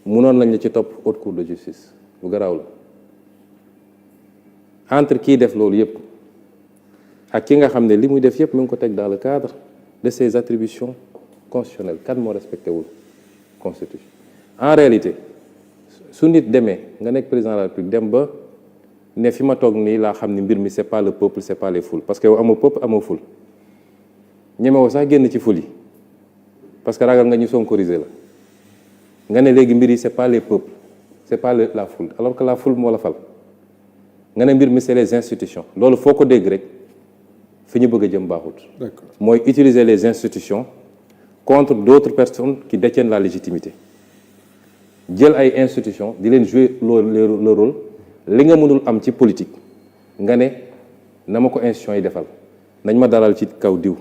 mënoon lañ la ci topp haute cour de justice bu garaaw la entre kii def loolu yëpp ak ki nga xam ne li muy def yëpp mu ngi ko teg dans le cadre de ses attributions constitutionnelles kan moo respecté wul constitution en réalité su nit demee nga nekk président de la République dem ba ne fi ma toog nii laa xam ne mbir mi c'est pas le peuple c'est pas les foules parce que yow amoo peuple amoo foule ñemewoo sax génn ci foule yi parce que ragal nga ñu sonkoriser la nga ne léegi mbir yi c'est pas les peuples c'est pas la foule alors que la foule moo la fal nga ne mbir mi c'est les institutions loolu foo ko dégg rek fi ñu bëgg a jëm baaxut. D'accord. mooy utiliser les institutions contre d'autres personnes qui détiennent la légitimité jël ay institutions di leen jouer le rôle li nga mënul am ci politique nga ne na ma ko institutions yi defal nañ ma dalal ci kaw diw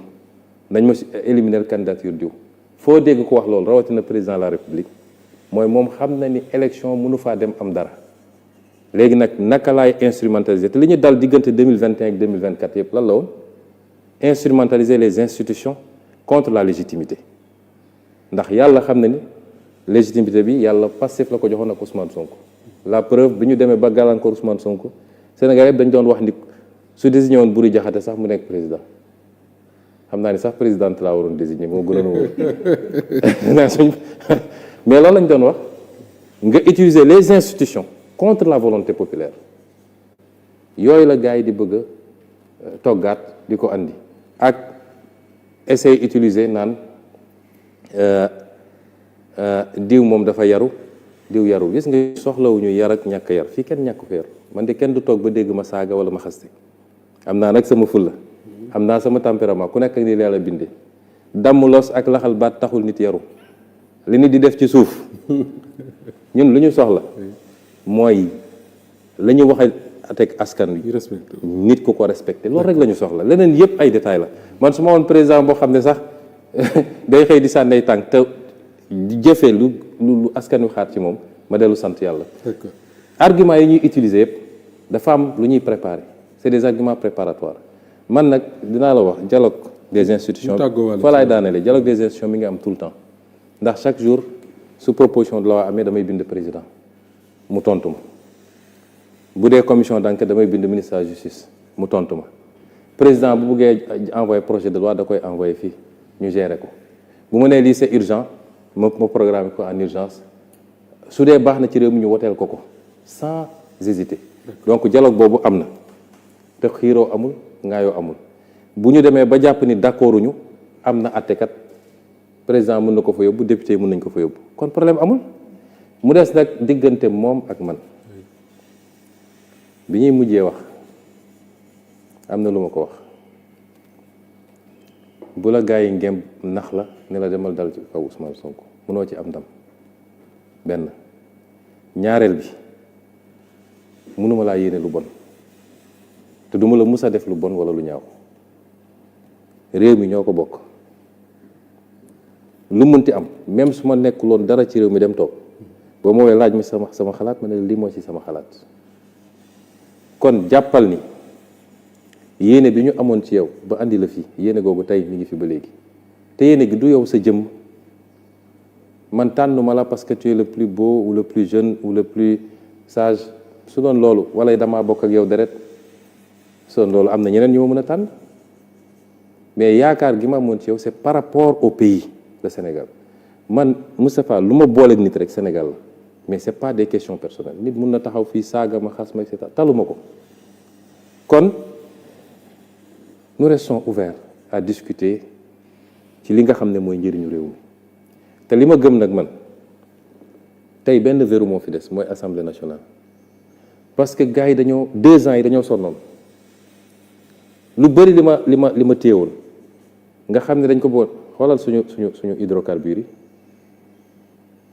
nañ ma éliminer candidature diw foo dégg ko wax loolu rawatina président de la république mooy moom xam na ni élection mënu faa dem am dara léegi nag naka laay instrumentaliser te li ñu dal diggante 2021 ak 2024 yëpp lan la woon instrumentaliser les institutions contre la légitimité ndax yàlla xam na ni légitimité bi yàlla Pastef la ko joxoon ak Ousmane Sonko la preuve bi ñu demee ba gàllankoor Ousmane Sonko Sénégal yëpp dañ doon wax ni su désigné woon Buri Jaxate sax mu nekk président xam naa ni sax présidente laa waroon désigné moo gënoon wóor mais loolu lañ doon wax nga utiliser les institutions contre la volonté populaire yooyu la gars yi di bëgg a toggaat di ko andi ak essayer utiliser naan diw moom dafa yaru diw yaru gis nga soxlawuñu yar ak ñàkk yar fii kenn ñàkk ko yar man de kenn du toog ba dégg ma saaga wala ma xaste am naa nag sama fulla am naa sama tempérament ku nekk ni yàlla bindee damm los ak laxal baat taxul nit yaru li nit di def ci suuf ñun lu ñu soxla mooy la ñu waxe teg askan wi nit ku ko respecté loolu rek la ñu soxla leneen yëpp ay détails la man su ma woon président boo xam ne sax day xëy di sànnay tànk te jëfee lu askan wi xaar ci moom ma dellu sant yàlla argument yi ñuy utiliser yëpp dafa am lu ñuy préparer c'est des arguments préparatoires man nag dinaa la wax dialogue des institutions fa laay daanele dialogue des institutions mi ngi am tout le temps ndax chaque jour su proposition de loi amee damay bind président mu tontu ma bu dee commission d'enquête damay bind ministre de la justice mu tontu ma président bu buggee envoyé projet de loi da koy envoyé fii ñu gérer ko bu ma nee lii c'est urgent ma programme ko en urgence su dee baax na ci réew mi ñu woteel ko sans hésiter donc dialogue boobu am na te xiiroo amul ngaayoo amul bu ñu demee ba jàpp ni d'accorduñu am na àttekat président mën na ko fa yóbbu député yi mën nañ ko fa yóbbu kon problème amul mu des nag diggante moom ak man bi ñuy mujjee wax am na lu ma ko wax bu la gaa yi ngem nax la ne la demal dal ci kaw Ousmane Sonko mënoo ci am ndam benn ñaareel bi mënuma laa yéene lu bon te duma la mus a def lu bon wala lu ñaaw réew mi ñoo ko bokk lu mënti am même su ma nekkuloon dara ci réew mi dem toog boo ma woowee laaj mi sama xalaat ma ne lii moo ci sama xalaat kon jàppal ni yéene bi ñu amoon ci yow ba andi la fii yéene googu tey mi ngi fi ba léegi te yéene gi du yow sa jëmm man tànnuma la parce que tu es le plus beau ou le plus jeune ou le plus sage su doon loolu wala damaa bokk ak yow deret su doon loolu am na ñeneen ñu ma mën a tànn mais yaakaar gi ma amoon ci yow c'est par rapport au pays le Sénégal man Moustapha lu ma booleeg nit rek Sénégal la mais c'est pas des questions personnelles nit mun na taxaw fii saaga ma xas ma et cetera taluma ko kon nous restons ouverts à discuter ci li nga xam ne mooy njëriñu réew mi te li ma gëm nag man tey benn verrou moo fi des mooy Assemblée nationale parce que gars yi dañoo 2 ans yi dañoo sonnoon lu bëri li ma téyewoon nga xam ne dañ ko boot xoolal suñu hydrocarbures yi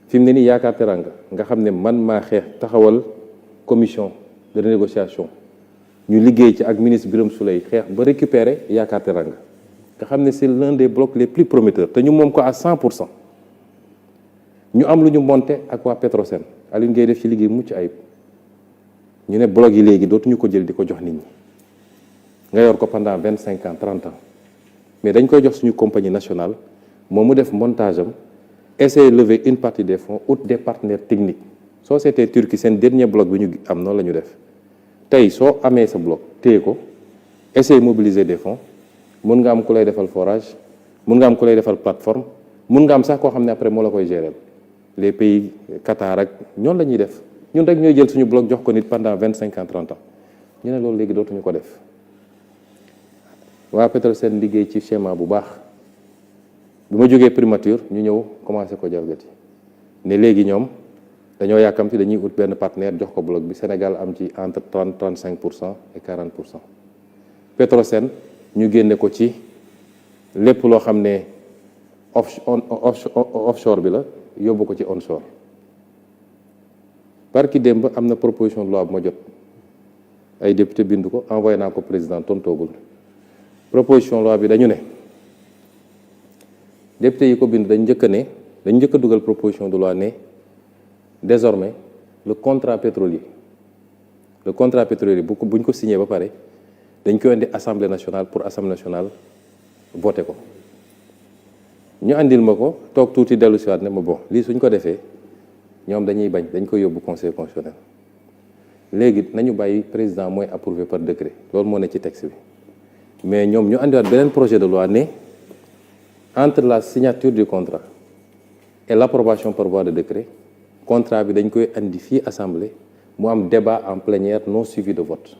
fi mu ne nii yaakaar teranga nga xam ne man maa xeex taxawal commission de renégociation ñu liggéey ci ak ministre Birame Souleye xeex ba récupérer yaakaar teranga nga xam ne c'est l'un des blocs les plus prometteurs te ñu moom ko à 100%. ñu am lu ñu monté ak waa Petrosen Aline Gueye def ci liggéey mucc ayib ñu ne bloc yi léegi dootuñu ko jël di ko jox nit ñi nga yor ko pendant 25 ans 30 ans mais dañ koy jox suñu compagnie nationale moom mu def montage am essayer lever une partie des fonds out des partenaires techniques société turque seen dernier bloc bi ñu am noonu la ñu def tey soo amee sa bloc téye ko essayer mobiliser des fonds mun nga am ku lay defal forage mun nga am ku lay defal plateforme mun nga am sax koo xam ne après moo la koy gérer les pays Qatar ak ñoonu la ñuy def ñun rek ñooy jël suñu bloc jox ko nit pendant 25 ans 30 ans ñu ne loolu léegi dootuñu ko def waa Petrosen liggéey ci schéma bu baax bi ma jógee primature ñu ñëw commencé ko jalgati ne léegi ñoom dañoo yàkkamti dañuy ut benn partenaire jox ko bloc bi Sénégal am ci entre 35% et 40%. Petrosen ñu génne ko ci lépp loo xam ne offshore bi la yóbbu ko ci onshore. barki démb am na proposition de loi bu ma jot ay député bind ko envoyé naa ko président tontoogul proposition de loi bi dañu ne député yi ko bind dañ njëkk a dugal proposition de loi ne désormais le contrat pétrolier bu ñu ko signé ba pare dañ koy indi assemblée nationale pour assemblée nationale voté ko ñu andil ma ko toog tuuti dellu si waat ne ma bon lii suñ ko defee ñoom dañuy bañ dañ koy yóbbu conseil constitutionnel léegi nañu bàyyi président mooy approuvé par décret loolu moo ne ci texte bi mais ñoom ñu andiwaat beneen projet de loi ne entre la signature du contrat et l'approbation par voie de décret contrat bi dañ koy andi fii assemblée mu am débat en plénière non suivi de vote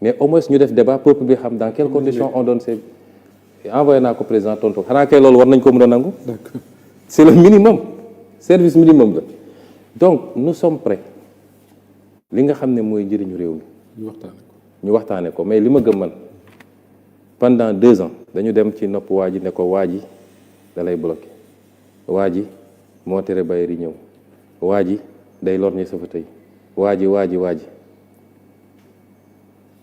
mais au moins ñu def débat peuple bi xam dans quelles conditions on donne ces envoyé naa ko président tontu xanaa kay loolu war nañ ko mën a nangu. D'accord. C'est le minimum service minimum la donc nous sommes prêts li nga xam ne mooy njëriñu réew mi ñu waxtaane ko mais li ma gëm man pendant 2 ans dañu dem ci nopp waa ji ne ko waa ji da lay bloqué waa ji moo tere bayeer yi ñëw waa ji day lor ñi sa fa tey waa ji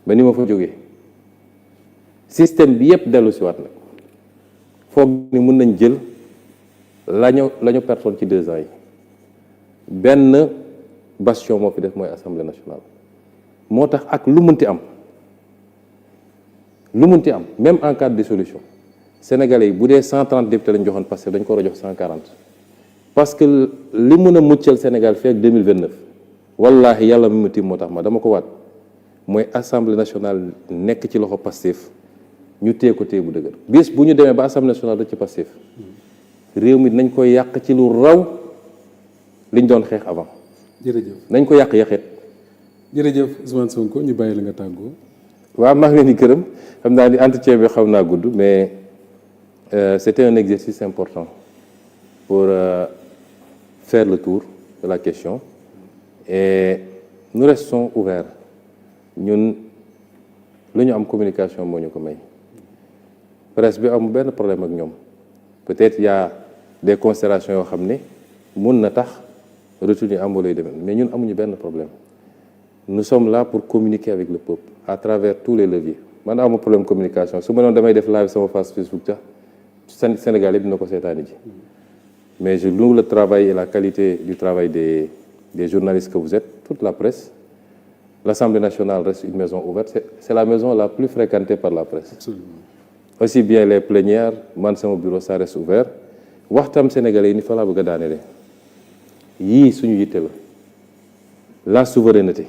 ba ni ma fa jógee système bi yëpp dellu si waat nag foog ni mën nañ jël la ñu pertoon ci 2 ans yi benn bastion moo fi def mooy assemblée nationale moo tax ak lu mënti am même en cas de dissolution sénégalais yi bu dee 130 députés lañ joxoon Pastef dañ ko war a jox 140 parce que li mën a muccal Sénégal fii ak 2029 wallaahi yàlla mi ma tiim moo tax ma dama ko waat mooy assemblée nationale nekk ci loxo Pastef ñu téye ko téye bu dëgër bis bu ñu demee ba assemblée nationale rek ci Pastef réew mi nañ koy yàq ci lu raw liñ doon xeex avant. jërëjëf nañ ko yàq yaxeet. jërëjëf Ousmane Sonko ñu bàyyi la nga tàggoo. waaw maa ngi leen di gërëm xam naa ni entretien bi xaw naa gudd mais c'était un exercice important pour faire le tour de la question et nous restons ouverts ñun lu ñu am communication moo ñu ko may presse bi am benn problème ak ñoom peut-être y a des considérations yoo xam ne mun na tax retenue am lay demee mais ñun amuñu benn problème nous sommes là pour communiquer avec le peuple à travers tous les leviers man amu problème communication su ma noon damay def live sama page Facebook sax Sénégal yëpp dina ko seetaani ji mais je loue le travail et la qualité du travail des journalistes que vous êtes, toute la presse. L'Assemblée nationale reste une maison ouverte. C'est la maison la plus fréquentée par la presse. Absolument. Aussi bien les plénières, man sama bureau, ça reste ouvert. waxtam sénégalais yi ni fa laa bëgg a daanele yii suñu yitte la souveraineté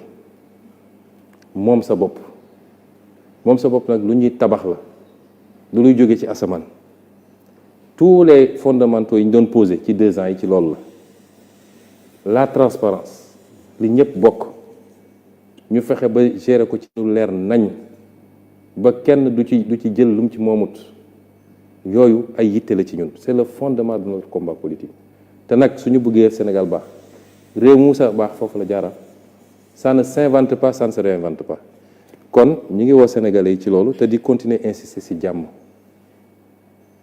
moom sa bopp nag lu ñuy tabax la lu luy jóge ci asamaan tous les fondamentaux yi ñu doon posé ci 2 ans yi ci loolu la transparence li ñëpp bokk ñu fexe ba gérer ko ci lu leer nañ ba kenn du ci jël lu mu ci moomut yooyu ay yitte la ci ñun c'est le fondement de notre combat politique te nag suñu bëggee Sénégal baax réew mu sa baax foofu la jaara ça ne s'invente pas, ça ne se réinvente pas kon ñu ngi woo Sénégalais yi ci loolu te di continuer insister ci jàmm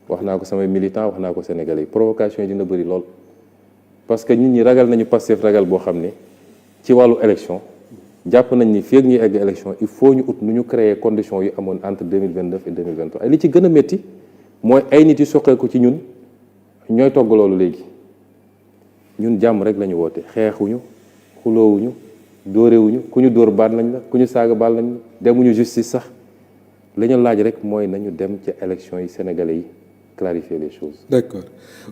wax naa ko samay militants wax naa ko Sénégalais yi provocation yi dina bëri lool parce que nit ñi ragal nañu Pastef ragal boo xam ne ci wàllu élection jàpp nañ ni fii ak ñuy egg élection il faut ñu ut nu ñu créer conditions yu amoon entre 2029 et 2023 ay li ci gën a métti mooy ay nit yu soqeeku ci ñun ñooy togg loolu léegi ñun jàmm rek la ñu woote xeexuñu xuloowuñu dóorewuñu ku ñu dóor baal nañ la ku ñu saaga baal nañ la demuñu justice sax la ñu laaj rek mooy nañu dem ci élection yi sénégalais yi clarifier les choses. D'accord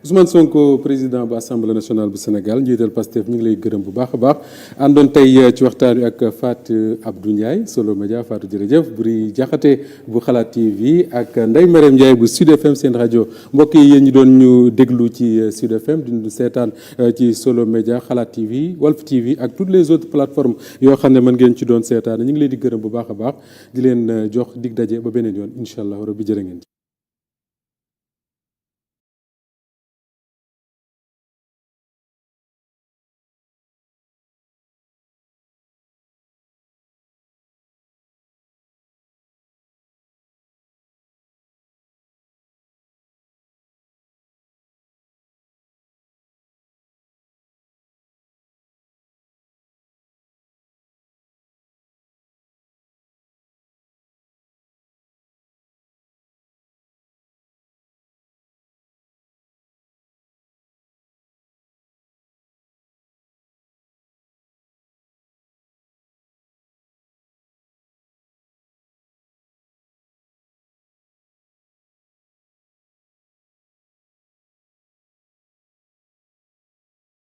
Ousmane Sonko président bu assemblée nationale bu Sénégal njiital Pastef ñu ngi lay gërëm bu baax a baax àndoon tey ci waxtaan wi ak Fatou Abdou Ndiaye Solo Média Fatou jërëjëf Buri Jaxate bu Xalaat TV ak Ndeye Marème Ndiaye bu Sud FM seen rajo mbokk yi yéen ñi doon ñu déglu ci Sud FM di seetaan ci Solo Média Xalaat TV Walf TV ak toutes les autres plateformes yoo xam ne mën ngeen ci doon seetaan ñu ngi leen di gërëm bu baax a baax di leen jox dig daje ba beneen yoon incha allah rabbi jërë ngeen